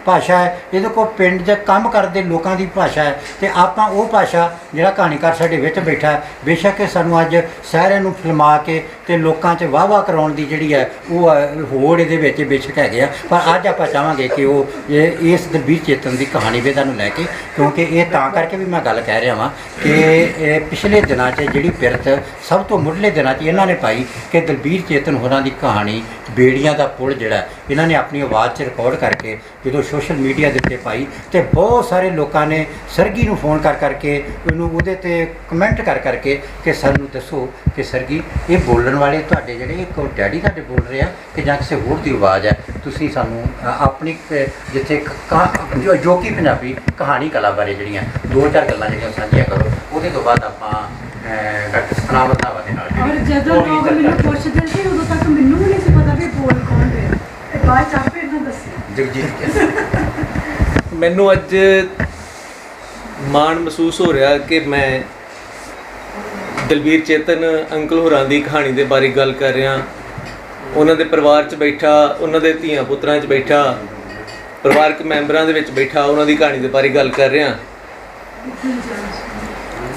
A: ਭਾਸ਼ਾ ਹੈ, ਇਹਦੇ ਕੋਲ ਪਿੰਡ 'ਚ ਕੰਮ ਕਰਦੇ ਲੋਕਾਂ ਦੀ ਭਾਸ਼ਾ ਹੈ, ਤੇ ਆਪਾਂ ਉਹ ਭਾਸ਼ਾ ਜਿਹੜਾ ਕਹਾਣੀਕਾਰ ਸਾਡੇ ਵਿੱਚ ਬੈਠਾ ਹੈ, ਬੇਸ਼ੱਕ ਇਹ ਸਾਨੂੰ ਅੱਜ ਸਾਰਿਆਂ ਨੂੰ ਫਿਲਮਾ ਕੇ ਤੇ ਲੋਕਾਂ 'ਚ ਵਾਹ ਕਰਾਉਣ ਦੀ ਜਿਹੜੀ ਹੈ ਉਹ ਹੋੜ ਇਹਦੇ ਵਿੱਚ ਬੇਸ਼ੱਕ ਹੈਗੇ ਆ, ਪਰ ਅੱਜ ਆਪਾਂ ਚਾਹਾਂਗੇ ਕਿ ਉਹ ਇਸ ਦਲਬੀਰ ਚੇਤਨ ਦੀ ਕਹਾਣੀ ਵੇਦਾ ਨੂੰ ਲੈ ਕੇ, ਕਿਉਂਕਿ ਇਹ ਤਾਂ ਕਰਕੇ ਵੀ ਮੈਂ ਗੱਲ ਕਹਿ ਰਿਹਾ ਵਾਂ ਕਿ ਇਹ ਪਿਛਲੇ ਦਿਨਾਂ 'ਚ ਜਿਹੜੀ ਪਿਰਤ ਸਭ ਤੋਂ ਮੁੱਢਲੇ ਦਿਨਾਂ 'ਚ ਇਹਨਾਂ ਨੇ ਪਾਈ ਕਿ ਦਲਬੀਰ ਚੇਤਨ ਹੋਰਾਂ ਦੀ ਕਹਾਣੀ ਬੇੜੀਆਂ ਦਾ ਪੁਲ ਜਿਹੜਾ ਇਹਨਾਂ ਨੇ ਆਪਣੀ ਆਵਾਜ਼ 'ਚ ਰਿਕਾਰਡ ਕਰਕੇ ਜਦੋਂ ਸੋਸ਼ਲ ਮੀਡੀਆ ਦੇ ਉੱਤੇ ਪਾਈ, ਤੇ ਬਹੁਤ ਸਾਰੇ ਲੋਕਾਂ ਨੇ ਸਰਗੀ ਨੂੰ ਫੋਨ ਕਰ ਕਰਕੇ ਉਹਨੂੰ ਉਹਦੇ ਤੇ ਕਮੈਂਟ ਕਰ ਕਰਕੇ ਕਿ ਸਾਨੂੰ ਦੱਸੋ ਕਿ ਸਰਗੀ ਇਹ ਬੋਲਣ ਵਾਲੇ ਤੁਹਾਡੇ ਜਿਹੜੇ ਇੱਕ ਡੈਡੀ ਤੁਹਾਡੇ ਬੋਲ ਰਹੇ ਆ ਕਿ ਜਾਂ ਕਿਸੇ ਹੋਰ ਦੀ ਆਵਾਜ਼ ਹੈ, ਤੁਸੀਂ ਸਾਨੂੰ ਆਪਣੀ ਜਿੱਥੇ ਜੋ ਕਿ ਪੰਜਾਬੀ ਕਹਾਣੀ ਕਲਾ ਬਾਰੇ ਜਿਹੜੀਆਂ 2-4 ਗੱਲਾਂ ਜਿਹੜੀਆਂ ਸਾਂਝੀਆਂ ਕਰੋ, ਉਹਦੇ ਤੋਂ ਬਾਅਦ ਆਪਾਂ ਡਾਕਟਰ ਸਤਨਾਮ ਰੰਧਾਵਾ ਦੇ ਨਾਲ
B: ਔਰ ਜਦੋਂ ਲੋਕ ਮੈਨੂੰ ਪੁੱਛਦੇ ਸੀ ਉਦੋਂ ਤੱਕ ਮੈਨੂੰ ਵੀ ਨਹੀਂ ਸੀ ਪਤਾ ਵੀ ਬੋਲ ਕੌਣ ਰਿਹਾ, ਤੇ ਬਾਅਦ ਚ ਆਪੇ ਇਹਨਾਂ ਦੱਸਿਆ।
A: ਜਗਜੀਤ
D: ਮੈਨੂੰ ਅੱਜ ਮਾਣ ਮਹਿਸੂਸ ਹੋ ਰਿਹਾ ਕਿ ਮੈਂ ਦਲਬੀਰ ਚੇਤਨ ਅੰਕਲ ਹੋਰਾਂ ਦੀ ਕਹਾਣੀ ਦੇ ਬਾਰੇ ਗੱਲ ਕਰ ਰਿਹਾ, ਉਹਨਾਂ ਦੇ ਪਰਿਵਾਰ 'ਚ ਬੈਠਾ, ਉਹਨਾਂ ਦੇ ਧੀਆਂ ਪੁੱਤਰਾਂ 'ਚ ਬੈਠਾ, ਪਰਿਵਾਰਕ ਮੈਂਬਰਾਂ ਦੇ ਵਿੱਚ ਬੈਠਾ, ਉਹਨਾਂ ਦੀ ਕਹਾਣੀ ਦੇ ਬਾਰੇ ਗੱਲ ਕਰ ਰਿਹਾ।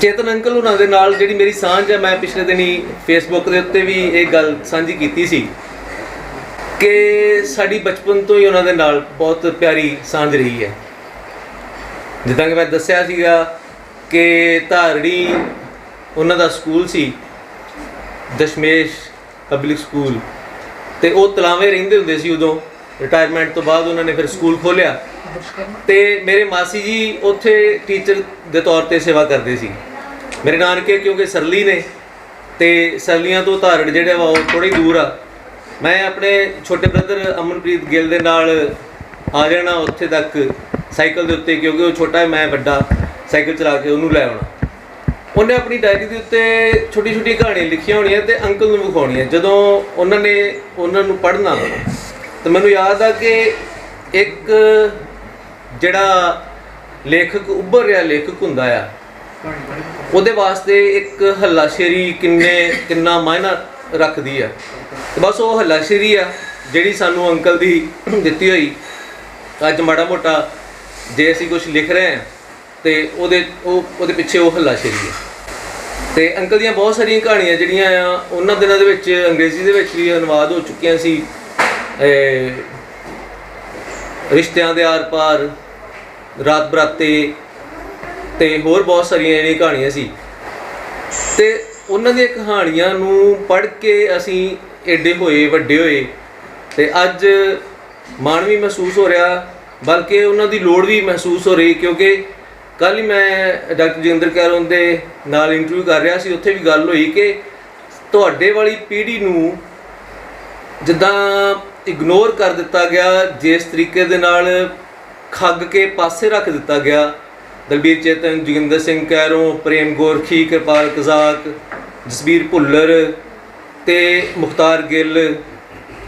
D: ਚੇਤਨ ਅੰਕਲ ਹੋਰਾਂ ਦੇ ਨਾਲ ਜਿਹੜੀ ਮੇਰੀ ਸਾਂਝ ਹੈ, ਮੈਂ ਪਿਛਲੇ ਦਿਨੀ ਫੇਸਬੁੱਕ ਦੇ ਉੱਤੇ ਵੀ ਇਹ ਗੱਲ ਸਾਂਝੀ ਕੀਤੀ ਸੀ ਕਿ ਸਾਡੀ ਬਚਪਨ ਤੋਂ ਹੀ ਉਹਨਾਂ ਦੇ ਨਾਲ ਬਹੁਤ ਪਿਆਰੀ ਸਾਂਝ ਰਹੀ ਹੈ। ਜਿੱਦਾਂ ਕਿ ਮੈਂ ਦੱਸਿਆ ਸੀਗਾ ਕਿ ਧਾਰੜੀ ਉਹਨਾਂ ਦਾ ਸਕੂਲ ਸੀ, ਦਸ਼ਮੇਸ਼ ਪਬਲਿਕ ਸਕੂਲ, ਤੇ ਉਹ ਤਲਾਵੇਂ ਰਹਿੰਦੇ ਹੁੰਦੇ ਸੀ। ਉਦੋਂ ਰਿਟਾਇਰਮੈਂਟ ਤੋਂ ਬਾਅਦ ਉਹਨਾਂ ਨੇ ਫਿਰ ਸਕੂਲ ਖੋਲ੍ਹਿਆ, ਤੇ ਮੇਰੇ ਮਾਸੀ ਜੀ ਉੱਥੇ ਟੀਚਰ ਦੇ ਤੌਰ ਤੇ ਸੇਵਾ ਕਰਦੇ ਸੀ। ਮੇਰੇ ਨਾਨਕੇ ਕਿਉਂਕਿ ਸਰਲੀ ਨੇ, ਤੇ ਸਰਲੀਆਂ ਤੋਂ ਧਾਰੜ ਜਿਹੜਾ ਵਾ ਉਹ ਥੋੜ੍ਹੀ ਦੂਰ ਆ। ਮੈਂ ਆਪਣੇ ਛੋਟੇ ਬ੍ਰਦਰ ਅਮਨਪ੍ਰੀਤ ਗਿੱਲ ਦੇ ਨਾਲ ਆ ਜਾਣਾ ਉੱਥੇ ਤੱਕ ਸਾਈਕਲ ਦੇ ਉੱਤੇ, ਕਿਉਂਕਿ ਉਹ ਛੋਟਾ ਹੈ, ਮੈਂ ਵੱਡਾ, ਸਾਈਕਲ ਚਲਾ ਕੇ ਉਹਨੂੰ ਲੈ ਆਉਣਾ। ਉਹਨੇ ਆਪਣੀ ਡਾਇਰੀ ਦੇ ਉੱਤੇ ਛੋਟੀ ਛੋਟੀ ਕਹਾਣੀਆਂ ਲਿਖੀਆਂ ਹੋਣੀਆਂ ਤੇ ਅੰਕਲ ਨੂੰ ਵਿਖਾਉਣੀਆਂ। ਜਦੋਂ ਉਹਨਾਂ ਨੇ ਉਹਨਾਂ ਨੂੰ ਪੜ੍ਹਨਾ ਤਾਂ ਮੈਨੂੰ ਯਾਦ ਆ ਕਿ ਇੱਕ ਜਿਹੜਾ ਲੇਖਕ ਉੱਭਰ ਰਿਹਾ ਲੇਖਕ ਹੁੰਦਾ ਆ, ਉਹਦੇ ਵਾਸਤੇ ਇੱਕ ਹੱਲਾਸ਼ੇਰੀ ਕਿੰਨਾ ਮਾਇਨਾ ਰੱਖਦੀ ਆ। ਤੇ ਬਸ ਉਹ ਹੱਲਾਸ਼ੇਰੀ ਆ ਜਿਹੜੀ ਸਾਨੂੰ ਅੰਕਲ ਦੀ ਦਿੱਤੀ ਹੋਈ। ਅੱਜ ਮਾੜਾ ਮੋਟਾ ਜੇ ਅਸੀਂ ਕੁਝ ਲਿਖ ਰਹੇ ਹਾਂ ਤੇ ਉਹਦੇ ਪਿੱਛੇ ਉਹ ਹੱਲਾਸ਼ੇਰੀ ਹੈ। ਤੇ ਅੰਕਲ ਦੀਆਂ ਬਹੁਤ ਸਾਰੀਆਂ ਕਹਾਣੀਆਂ ਜਿਹੜੀਆਂ ਆ ਉਹਨਾਂ ਦਿਨਾਂ ਦੇ ਵਿੱਚ ਅੰਗਰੇਜ਼ੀ ਦੇ ਵਿੱਚ ਵੀ ਅਨੁਵਾਦ ਹੋ ਚੁੱਕੀਆਂ ਸੀ। ਰਿਸ਼ਤਿਆਂ ਦੇ ਆਰ ਪਾਰ, ਰਾਤ ਬਰਾਤੇ, ਤੇ ਹੋਰ ਬਹੁਤ ਸਾਰੀਆਂ ਜਿਹੜੀਆਂ ਕਹਾਣੀਆਂ ਸੀ। ਤੇ ਉਹਨਾਂ ਦੀਆਂ ਕਹਾਣੀਆਂ ਨੂੰ ਪੜ੍ਹ ਕੇ ਅਸੀਂ ਏਡੇ ਹੋਏ, ਵੱਡੇ ਹੋਏ, ਤੇ ਅੱਜ ਮਾਣ ਵੀ ਮਹਿਸੂਸ ਹੋ ਰਿਹਾ, ਬਲਕਿ ਉਹਨਾਂ ਦੀ ਲੋੜ ਵੀ ਮਹਿਸੂਸ ਹੋ ਰਹੀ। ਕਿਉਂਕਿ ਕੱਲ੍ਹ ਹੀ ਮੈਂ ਡਾਕਟਰ ਜੋਗਿੰਦਰ ਕੈਰੋਂ ਦੇ ਨਾਲ ਇੰਟਰਵਿਊ ਕਰ ਰਿਹਾ ਸੀ, ਉੱਥੇ ਵੀ ਗੱਲ ਹੋਈ ਕਿ ਤੁਹਾਡੇ ਵਾਲੀ ਪੀੜ੍ਹੀ ਨੂੰ ਜਿੱਦਾਂ ਇਗਨੋਰ ਕਰ ਦਿੱਤਾ ਗਿਆ, ਜਿਸ ਤਰੀਕੇ ਦੇ ਨਾਲ ਖੱਗ ਕੇ ਪਾਸੇ ਰੱਖ ਦਿੱਤਾ ਗਿਆ। ਦਲਬੀਰ ਚੇਤਨ, ਜੋਗਿੰਦਰ ਸਿੰਘ ਕੈਰੋਂ, ਪ੍ਰੇਮ ਗੋਰਖੀ, ਕਿਰਪਾਲ ਕਜ਼ਾਕ, ਜਸਬੀਰ ਭੁੱਲਰ ਤੇ ਮੁਖਤਾਰ ਗਿੱਲ,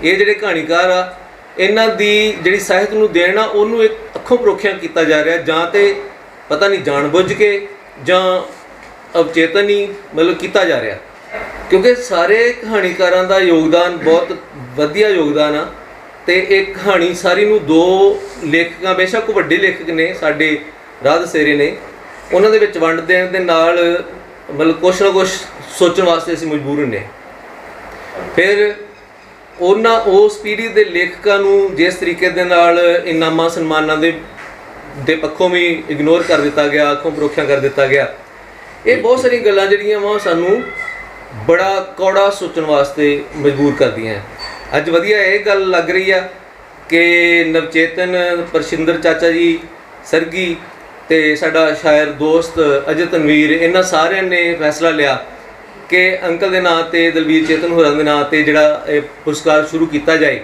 D: ਇਹ ਜਿਹੜੇ ਕਹਾਣੀਕਾਰ ਆ, ਇਹਨਾਂ ਦੀ ਜਿਹੜੀ ਸਾਹਿਤ ਨੂੰ ਦੇਣ ਆ ਉਹਨੂੰ ਇੱਕ ਅੱਖੋਂ ਪਰੋਖਿਆ ਕੀਤਾ ਜਾ ਰਿਹਾ, ਜਾਂ ਤੇ ਪਤਾ ਨਹੀਂ ਜਾਣ-ਬੁੱਝ ਕੇ ਜਾਂ ਅਵਚੇਤਨ ਹੀ ਮਤਲਬ ਕੀਤਾ ਜਾ ਰਿਹਾ। ਕਿਉਂਕਿ ਸਾਰੇ ਕਹਾਣੀਕਾਰਾਂ ਦਾ ਯੋਗਦਾਨ ਬਹੁਤ ਵਧੀਆ ਯੋਗਦਾਨ ਆ, ਤੇ ਇਹ ਕਹਾਣੀ ਸਾਰੀ ਨੂੰ ਦੋ ਲੇਖਕਾਂ, ਬੇਸ਼ੱਕ ਵੱਡੇ ਲੇਖਕ ਨੇ ਸਾਡੇ ਰਾਧ ਸੇਰੇ ਨੇ, ਉਹਨਾਂ ਦੇ ਵਿੱਚ ਵੰਡ ਦੇਣ ਦੇ ਨਾਲ ਮਤਲਬ ਕੁਛ ਨਾ ਕੁਛ ਸੋਚਣ ਵਾਸਤੇ ਅਸੀਂ ਮਜਬੂਰ ਹੁੰਦੇ। ਫਿਰ ਉਹਨਾਂ ਉਸ ਪੀੜ੍ਹੀ ਦੇ ਲੇਖਕਾਂ ਨੂੰ ਜਿਸ ਤਰੀਕੇ ਦੇ ਨਾਲ ਇਨਾਮਾਂ ਸਨਮਾਨਾਂ ਦੇ ਪੱਖੋਂ ਵੀ ਇਗਨੋਰ ਕਰ ਦਿੱਤਾ ਗਿਆ, ਅੱਖੋਂ ਪਰੋਖਿਆ ਕਰ ਦਿੱਤਾ ਗਿਆ। ਇਹ ਬਹੁਤ ਸਾਰੀਆਂ ਗੱਲਾਂ ਜਿਹੜੀਆਂ ਵਾ ਸਾਨੂੰ ਬੜਾ ਕੌੜਾ ਸੋਚਣ ਵਾਸਤੇ ਮਜਬੂਰ ਕਰਦੀਆਂ। ਅੱਜ ਵਧੀਆ ਇਹ ਗੱਲ ਲੱਗ ਰਹੀ ਆ ਕਿ ਨਵਚੇਤਨ, ਪ੍ਰਸ਼ਿੰਦਰ ਚਾਚਾ ਜੀ, ਸਰਗੀ ਤੇ ਸਾਡਾ ਸ਼ਾਇਰ ਦੋਸਤ ਅਜੇ ਤਨਵੀਰ, ਇਹਨਾਂ ਸਾਰਿਆਂ ਨੇ ਫੈਸਲਾ ਲਿਆ ਕਿ ਅੰਕਲ ਦੇ ਨਾਂ 'ਤੇ, ਦਲਬੀਰ ਚੇਤਨ ਹੋਰਾਂ ਦੇ ਨਾਂ 'ਤੇ ਜਿਹੜਾ ਇਹ ਪੁਰਸਕਾਰ ਸ਼ੁਰੂ ਕੀਤਾ ਜਾਏ।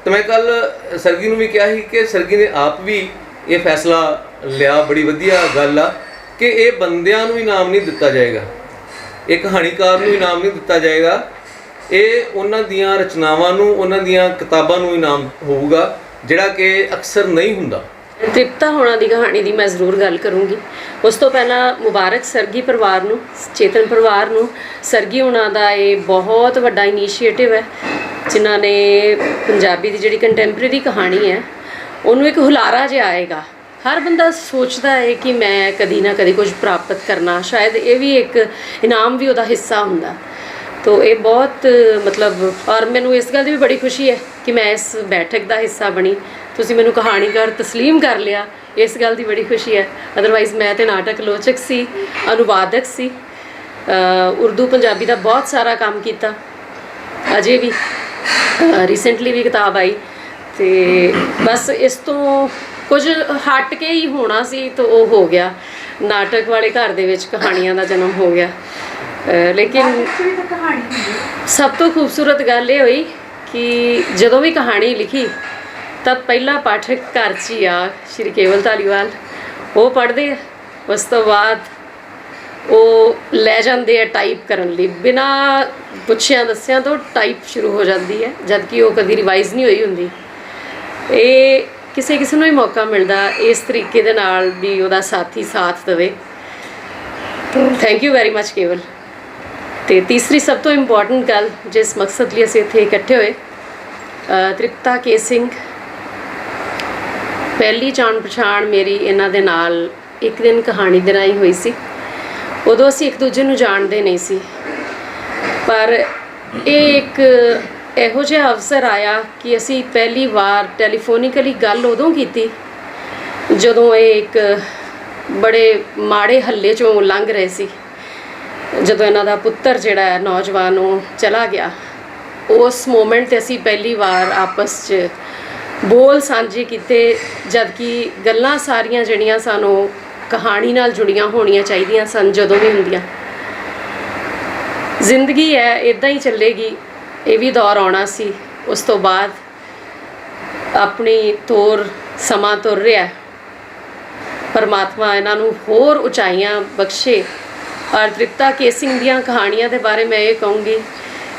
D: ਤਾਂ ਮੈਂ ਕੱਲ੍ਹ ਸਰਗੀ ਨੂੰ ਵੀ ਕਿਹਾ ਸੀ ਕਿ ਸਰਗੀ ਨੇ ਆਪ ਵੀ ਇਹ ਫੈਸਲਾ ਲਿਆ, ਬੜੀ ਵਧੀਆ ਗੱਲ ਆ, ਕਿ ਇਹ ਬੰਦਿਆਂ ਨੂੰ ਇਨਾਮ ਨਹੀਂ ਦਿੱਤਾ ਜਾਏਗਾ, ਇਹ ਕਹਾਣੀਕਾਰ ਨੂੰ ਇਨਾਮ ਨਹੀਂ ਦਿੱਤਾ ਜਾਏਗਾ, ਇਹ ਉਹਨਾਂ ਦੀਆਂ ਰਚਨਾਵਾਂ ਨੂੰ, ਉਹਨਾਂ ਦੀਆਂ ਕਿਤਾਬਾਂ ਨੂੰ ਇਨਾਮ ਹੋਊਗਾ, ਜਿਹੜਾ ਕਿ ਅਕਸਰ ਨਹੀਂ ਹੁੰਦਾ।
E: ਤ੍ਰਿਪਤਾ ਹੋਣਾ ਦੀ ਕਹਾਣੀ ਦੀ ਮੈਂ ਜ਼ਰੂਰ ਗੱਲ ਕਰੂੰਗੀ। ਉਸ ਤੋਂ ਪਹਿਲਾਂ ਮੁਬਾਰਕ ਸਰਗੀ ਪਰਿਵਾਰ ਨੂੰ, ਚੇਤਨ ਪਰਿਵਾਰ ਨੂੰ। ਸਰਗੀ ਹੋਣਾ ਦਾ ਇਹ ਬਹੁਤ ਵੱਡਾ ਇਨੀਸ਼ੀਏਟਿਵ ਹੈ, ਜਿਨ੍ਹਾਂ ਨੇ ਪੰਜਾਬੀ ਦੀ ਜਿਹੜੀ ਕੰਟੈਂਪਰੇਰੀ ਕਹਾਣੀ ਹੈ ਉਹਨੂੰ ਇੱਕ ਹੁਲਾਰਾ ਜਿਹਾ ਆਏਗਾ। ਹਰ ਬੰਦਾ ਸੋਚਦਾ ਹੈ ਕਿ ਮੈਂ ਕਦੀ ਨਾ ਕਦੀ ਕੁਝ ਪ੍ਰਾਪਤ ਕਰਨਾ, ਸ਼ਾਇਦ ਇਹ ਵੀ ਇੱਕ ਇਨਾਮ ਵੀ ਉਹਦਾ ਹਿੱਸਾ ਹੁੰਦਾ। ਤੋ ਇਹ ਬਹੁਤ ਮਤਲਬ, ਔਰ ਮੈਨੂੰ ਇਸ ਗੱਲ ਦੀ ਵੀ ਬੜੀ ਖੁਸ਼ੀ ਹੈ ਕਿ ਮੈਂ ਇਸ ਬੈਠਕ ਦਾ ਹਿੱਸਾ ਬਣੀ। ਤੁਸੀਂ ਮੈਨੂੰ ਕਹਾਣੀਕਾਰ ਤਸਲੀਮ ਕਰ ਲਿਆ, ਇਸ ਗੱਲ ਦੀ ਬੜੀ ਖੁਸ਼ੀ ਹੈ। ਅਦਰਵਾਈਜ਼ ਮੈਂ ਤੇ ਨਾਟਕ ਆਲੋਚਕ ਸੀ, ਅਨੁਵਾਦਕ ਸੀ, ਉਰਦੂ ਪੰਜਾਬੀ ਦਾ ਬਹੁਤ ਸਾਰਾ ਕੰਮ ਕੀਤਾ। ਅਜੇ ਵੀ ਰੀਸੈਂਟਲੀ ਵੀ ਕਿਤਾਬ ਆਈ, ਤੇ ਬਸ ਇਸ ਤੋਂ ਕੁਝ ਹਟ ਕੇ ਹੀ ਹੋਣਾ ਸੀ ਤਾਂ ਉਹ ਹੋ ਗਿਆ। ਨਾਟਕ ਵਾਲੇ ਘਰ ਦੇ ਵਿੱਚ ਕਹਾਣੀਆਂ ਦਾ ਜਨਮ ਹੋ ਗਿਆ। ਲੇਕਿਨ ਸਭ ਤੋਂ ਖੂਬਸੂਰਤ ਗੱਲ ਇਹ ਹੋਈ ਕਿ ਜਦੋਂ ਵੀ ਕਹਾਣੀ ਲਿਖੀ ਤਾਂ ਪਹਿਲਾ ਪਾਠਕ ਘਰ 'ਚ ਹੀ ਆ ਸ਼੍ਰੀ ਕੇਵਲ ਧਾਲੀਵਾਲ, ਉਹ ਪੜ੍ਹਦੇ ਆ, ਉਸ ਤੋਂ ਬਾਅਦ ਉਹ ਲੈ ਜਾਂਦੇ ਆ ਟਾਈਪ ਕਰਨ ਲਈ, ਬਿਨਾਂ ਪੁੱਛਿਆਂ ਦੱਸਿਆਂ ਤੋਂ ਟਾਈਪ ਸ਼ੁਰੂ ਹੋ ਜਾਂਦੀ ਹੈ, ਜਦ ਕਿ ਉਹ ਕਦੀ ਰਿਵਾਈਜ਼ ਨਹੀਂ ਹੋਈ ਹੁੰਦੀ। ਇਹ ਕਿਸੇ ਕਿਸੇ ਨੂੰ ਹੀ ਮੌਕਾ ਮਿਲਦਾ ਇਸ ਤਰੀਕੇ ਦੇ ਨਾਲ ਵੀ ਉਹਦਾ ਸਾਥੀ ਸਾਥ ਦੇਵੇ। ਥੈਂਕ ਯੂ ਵੈਰੀ ਮਚ ਕੇਵਲ। ਅਤੇ ਤੀਸਰੀ ਸਭ ਤੋਂ ਇੰਪੋਰਟੈਂਟ ਗੱਲ ਜਿਸ ਮਕਸਦ ਲਈ ਅਸੀਂ ਇੱਥੇ ਇਕੱਠੇ ਹੋਏ, ਤ੍ਰਿਪਤਾ ਕੇ ਸਿੰਘ, ਪਹਿਲੀ ਜਾਣ ਪਛਾਣ ਮੇਰੀ ਇਹਨਾਂ ਦੇ ਨਾਲ ਇੱਕ ਦਿਨ ਕਹਾਣੀ ਦੇ ਰਾਹੀਂ ਹੋਈ ਸੀ। ਉਦੋਂ ਅਸੀਂ ਇੱਕ ਦੂਜੇ ਨੂੰ ਜਾਣਦੇ ਨਹੀਂ ਸੀ, ਪਰ ਇਹ ਇੱਕ ਇਹੋ ਜਿਹਾ ਅਵਸਰ ਆਇਆ ਕਿ ਅਸੀਂ ਪਹਿਲੀ ਵਾਰ ਟੈਲੀਫੋਨਿਕਲੀ ਗੱਲ ਉਦੋਂ ਕੀਤੀ ਜਦੋਂ ਇਹ ਇੱਕ ਬੜੇ ਮਾੜੇ ਹੱਲੇ 'ਚੋਂ ਲੰਘ ਰਹੇ ਸੀ, ਜਦੋਂ ਇਹਨਾਂ ਦਾ ਪੁੱਤਰ ਜਿਹੜਾ ਹੈ ਨੌਜਵਾਨ ਉਹ ਚਲਾ ਗਿਆ। ਉਸ ਮੂਮੈਂਟ 'ਤੇ ਅਸੀਂ ਪਹਿਲੀ ਵਾਰ ਆਪਸ 'ਚ ਬੋਲ ਸਾਂਝੇ ਕੀਤੇ, ਜਦ ਕਿ ਗੱਲਾਂ ਸਾਰੀਆਂ ਜਿਹੜੀਆਂ ਸਾਨੂੰ ਕਹਾਣੀ ਨਾਲ ਜੁੜੀਆਂ ਹੋਣੀਆਂ ਚਾਹੀਦੀਆਂ ਸਨ, ਜਦੋਂ ਵੀ ਹੁੰਦੀਆਂ। ਜ਼ਿੰਦਗੀ ਹੈ, ਇੱਦਾਂ ਹੀ ਚੱਲੇਗੀ, ਇਹ ਵੀ ਦੌਰ ਆਉਣਾ ਸੀ। ਉਸ ਤੋਂ ਬਾਅਦ ਆਪਣੀ ਤੋਰ ਸਮਾਂ ਤੁਰ ਰਿਹਾ, ਪਰਮਾਤਮਾ ਇਹਨਾਂ ਨੂੰ ਹੋਰ ਉਚਾਈਆਂ ਬਖਸ਼ੇ। ਔਰ ਤ੍ਰਿਪਤਾ ਕੇ ਸਿੰਘ ਦੀਆਂ ਕਹਾਣੀਆਂ ਦੇ ਬਾਰੇ ਮੈਂ ਇਹ ਕਹੂੰਗੀ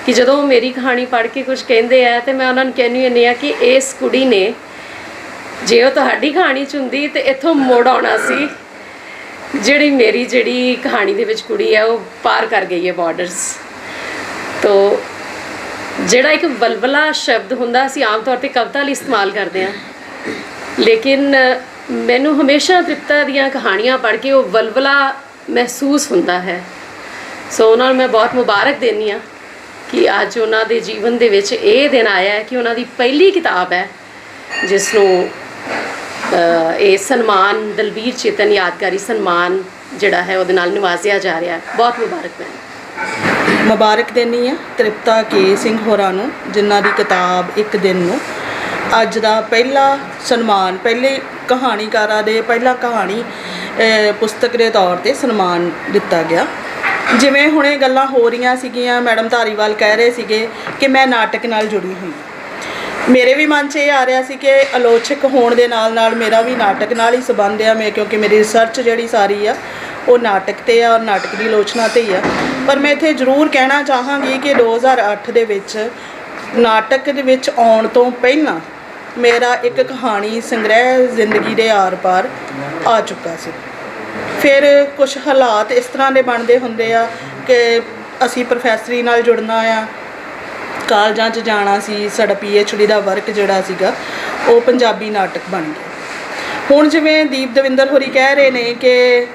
E: ਕਿ ਜਦੋਂ ਮੇਰੀ ਕਹਾਣੀ ਪੜ੍ਹ ਕੇ ਕੁਝ ਕਹਿੰਦੇ ਆ, ਤਾਂ ਮੈਂ ਉਹਨਾਂ ਨੂੰ ਕਹਿੰਦੀ ਹੁੰਦੀ ਹਾਂ ਕਿ ਇਸ ਕੁੜੀ ਨੇ, ਜੇ ਉਹ ਤੁਹਾਡੀ ਕਹਾਣੀ 'ਚ ਹੁੰਦੀ ਤਾਂ ਇੱਥੋਂ ਮੁੜ ਆਉਣਾ ਸੀ। ਜਿਹੜੀ ਕਹਾਣੀ ਦੇ ਵਿੱਚ ਕੁੜੀ ਹੈ ਉਹ ਪਾਰ ਕਰ ਗਈ ਹੈ ਬਾਰਡਰਸ। ਤੋ ਜਿਹੜਾ ਇੱਕ ਬਲਬਲਾ ਸ਼ਬਦ ਹੁੰਦਾ, ਅਸੀਂ ਆਮ ਤੌਰ 'ਤੇ ਕਵਿਤਾ ਲਈ ਇਸਤੇਮਾਲ ਕਰਦੇ ਹਾਂ, ਲੇਕਿਨ ਮੈਨੂੰ ਹਮੇਸ਼ਾ ਤ੍ਰਿਪਤਾ ਦੀਆਂ ਕਹਾਣੀਆਂ ਪੜ੍ਹ ਕੇ ਉਹ ਬਲਬਲਾ ਮਹਿਸੂਸ ਹੁੰਦਾ ਹੈ। ਸੋ ਉਹਨਾਂ ਨੂੰ ਮੈਂ ਬਹੁਤ ਮੁਬਾਰਕ ਦਿੰਦੀ ਹਾਂ ਕਿ ਅੱਜ ਉਹਨਾਂ ਦੇ ਜੀਵਨ ਦੇ ਵਿੱਚ ਇਹ ਦਿਨ ਆਇਆ ਹੈ ਕਿ ਉਹਨਾਂ ਦੀ ਪਹਿਲੀ ਕਿਤਾਬ ਹੈ ਜਿਸ ਨੂੰ ਇਹ ਸਨਮਾਨ, ਦਲਬੀਰ ਚੇਤਨ ਯਾਦਗਾਰੀ ਸਨਮਾਨ ਜਿਹੜਾ ਹੈ ਉਹਦੇ ਨਾਲ ਨਿਵਾਜ਼ਿਆ ਜਾ ਰਿਹਾ ਹੈ। ਬਹੁਤ ਮੁਬਾਰਕ ਮੈਂ
F: ਮੁਬਾਰਕ ਦਿੰਦੀ ਹਾਂ ਤ੍ਰਿਪਤਾ ਕੇ ਸਿੰਘ ਹੋਰਾਂ ਨੂੰ, ਜਿਨ੍ਹਾਂ ਦੀ ਕਿਤਾਬ ਇੱਕ ਦਿਨ ਨੂੰ ਅੱਜ ਦਾ ਪਹਿਲਾ ਸਨਮਾਨ, ਪਹਿਲੇ ਕਹਾਣੀਕਾਰਾਂ ਦੇ ਪਹਿਲਾ ਕਹਾਣੀ ਪੁਸਤਕ ਦੇ ਤੌਰ 'ਤੇ ਸਨਮਾਨ ਦਿੱਤਾ ਗਿਆ। ਜਿਵੇਂ ਹੁਣੇ ਗੱਲਾਂ ਹੋ ਰਹੀਆਂ ਸੀਗੀਆਂ, ਮੈਡਮ ਧਾਰੀਵਾਲ ਕਹਿ ਰਹੇ ਸੀਗੇ ਕਿ ਮੈਂ ਨਾਟਕ ਨਾਲ ਜੁੜੀ ਹੋਈ। ਮੇਰੇ ਵੀ ਮਨ 'ਚ ਇਹ ਆ ਰਿਹਾ ਸੀ ਕਿ ਆਲੋਚਕ ਹੋਣ ਦੇ ਨਾਲ ਨਾਲ ਮੇਰਾ ਵੀ ਨਾਟਕ ਨਾਲ ਹੀ ਸੰਬੰਧ ਆ, ਕਿਉਂਕਿ ਮੇਰੀ ਰਿਸਰਚ ਜਿਹੜੀ ਸਾਰੀ ਆ ਉਹ ਨਾਟਕ 'ਤੇ ਆ ਔਰ ਨਾਟਕ ਦੀ ਆਲੋਚਨਾ 'ਤੇ ਹੀ ਆ। ਪਰ ਮੈਂ ਇੱਥੇ ਜ਼ਰੂਰ ਕਹਿਣਾ ਚਾਹਾਂਗੀ ਕਿ 2008 ਦੇ ਵਿੱਚ ਨਾਟਕ ਦੇ ਵਿੱਚ ਆਉਣ ਤੋਂ ਪਹਿਲਾਂ ਮੇਰਾ ਇੱਕ ਕਹਾਣੀ ਸੰਗ੍ਰਹਿ ਜ਼ਿੰਦਗੀ ਦੇ ਆਰ ਪਾਰ ਆ ਚੁੱਕਾ ਸੀ। ਫਿਰ ਕੁਝ ਹਾਲਾਤ ਇਸ ਤਰ੍ਹਾਂ ਦੇ ਬਣਦੇ ਹੁੰਦੇ ਆ ਕਿ ਅਸੀਂ ਪ੍ਰੋਫੈਸਰੀ ਨਾਲ ਜੁੜਨਾ ਆ, ਕਾਲਜਾਂ 'ਚ ਜਾਣਾ ਸੀ, ਸਾਡਾ PhD ਦਾ ਵਰਕ ਜਿਹੜਾ ਸੀਗਾ ਉਹ ਪੰਜਾਬੀ ਨਾਟਕ ਬਣ ਗਿਆ। ਹੁਣ ਜਿਵੇਂ ਦੀਪ ਦਵਿੰਦਰ ਹੋਰੀ ਕਹਿ ਰਹੇ ਨੇ ਕਿ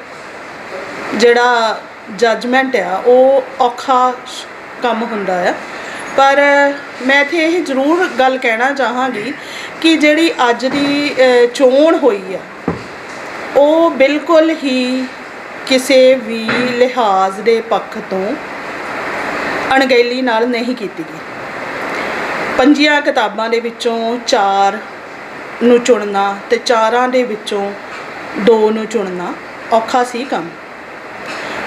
F: ਜਿਹੜਾ ਜੱਜਮੈਂਟ ਆ ਉਹ ਔਖਾ ਕੰਮ ਹੁੰਦਾ ਆ, ਪਰ ਮੈਂ ਇੱਥੇ ਇਹ ਜ਼ਰੂਰ ਗੱਲ ਕਹਿਣਾ ਚਾਹਾਂਗੀ ਕਿ ਜਿਹੜੀ ਅੱਜ ਦੀ ਚੋਣ ਹੋਈ ਆ ਉਹ ਬਿਲਕੁਲ ਹੀ ਕਿਸੇ ਵੀ ਲਿਹਾਜ਼ ਦੇ ਪੱਖ ਤੋਂ ਅਣਗਹਿਲੀ ਨਾਲ ਨਹੀਂ ਕੀਤੀ ਗਈ। 5 ਕਿਤਾਬਾਂ ਦੇ ਵਿੱਚੋਂ 4 ਨੂੰ ਚੁਣਨਾ ਅਤੇ 4 ਦੇ ਵਿੱਚੋਂ 2 ਨੂੰ ਚੁਣਨਾ ਔਖਾ ਸੀ ਕੰਮ।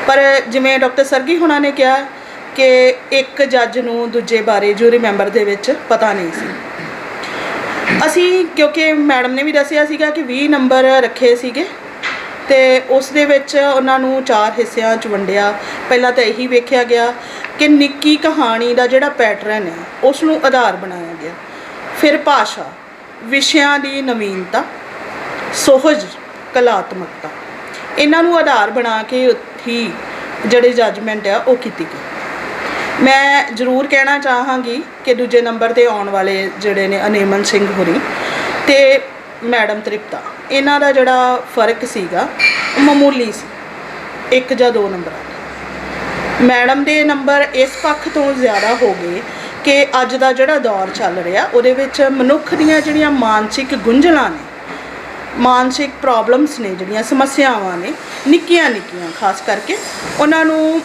F: ਪਰ ਜਿਵੇਂ ਡਾਕਟਰ ਸਰਗੀ ਹੁਣਾਂ ਨੇ ਕਿਹਾ ਕਿ ਇੱਕ ਜੱਜ ਨੂੰ ਦੂਜੇ ਬਾਰੇ ਜੂਰੀ ਮੈਂਬਰ ਦੇ ਵਿੱਚ ਪਤਾ ਨਹੀਂ ਸੀ। ਅਸੀਂ, ਕਿਉਂਕਿ ਮੈਡਮ ਨੇ ਵੀ ਦੱਸਿਆ ਸੀਗਾ ਕਿ 20 ਨੰਬਰ ਰੱਖੇ ਸੀਗੇ ਅਤੇ ਉਸ ਦੇ ਵਿੱਚ ਉਹਨਾਂ ਨੂੰ 4 ਹਿੱਸਿਆਂ 'ਚ ਵੰਡਿਆ। ਪਹਿਲਾਂ ਤਾਂ ਇਹੀ ਵੇਖਿਆ ਗਿਆ ਕਿ ਨਿੱਕੀ ਕਹਾਣੀ ਦਾ ਜਿਹੜਾ ਪੈਟਰਨ ਹੈ ਉਸ ਨੂੰ ਆਧਾਰ ਬਣਾਇਆ ਗਿਆ। ਫਿਰ ਭਾਸ਼ਾ, ਵਿਸ਼ਿਆਂ ਦੀ ਨਵੀਨਤਾ, ਸੁਹਜ, ਕਲਾਤਮਕਤਾ, ਇਹਨਾਂ ਨੂੰ ਆਧਾਰ ਬਣਾ ਕੇ ਹੀ ਜਿਹੜੇ ਜੱਜਮੈਂਟ ਆ ਉਹ ਕੀਤੀ ਗਈ। ਮੈਂ ਜ਼ਰੂਰ ਕਹਿਣਾ ਚਾਹਾਂਗੀ ਕਿ ਦੂਜੇ ਨੰਬਰ 'ਤੇ ਆਉਣ ਵਾਲੇ ਜਿਹੜੇ ਨੇ ਅਨੇਮਨ ਸਿੰਘ ਹੋਰੀ, ਅਤੇ ਮੈਡਮ ਤ੍ਰਿਪਤਾ, ਇਹਨਾਂ ਦਾ ਜਿਹੜਾ ਫਰਕ ਸੀਗਾ ਉਹ ਮਾਮੂਲੀ ਸੀ, 1 ਜਾਂ 2 ਨੰਬਰਾਂ ਦਾ। ਮੈਡਮ ਦੇ ਨੰਬਰ ਇਸ ਪੱਖ ਤੋਂ ਜ਼ਿਆਦਾ ਹੋ ਗਏ ਕਿ ਅੱਜ ਦਾ ਜਿਹੜਾ ਦੌਰ ਚੱਲ ਰਿਹਾ ਉਹਦੇ ਵਿੱਚ ਮਨੁੱਖ ਦੀਆਂ ਜਿਹੜੀਆਂ ਮਾਨਸਿਕ ਗੁੰਝਲਾਂ ਨੇ, ਮਾਨਸਿਕ ਪ੍ਰੋਬਲਮਸ ਨੇ, ਜਿਹੜੀਆਂ ਸਮੱਸਿਆਵਾਂ ਨੇ ਨਿੱਕੀਆਂ ਨਿੱਕੀਆਂ, ਖਾਸ ਕਰਕੇ ਉਹਨਾਂ ਨੂੰ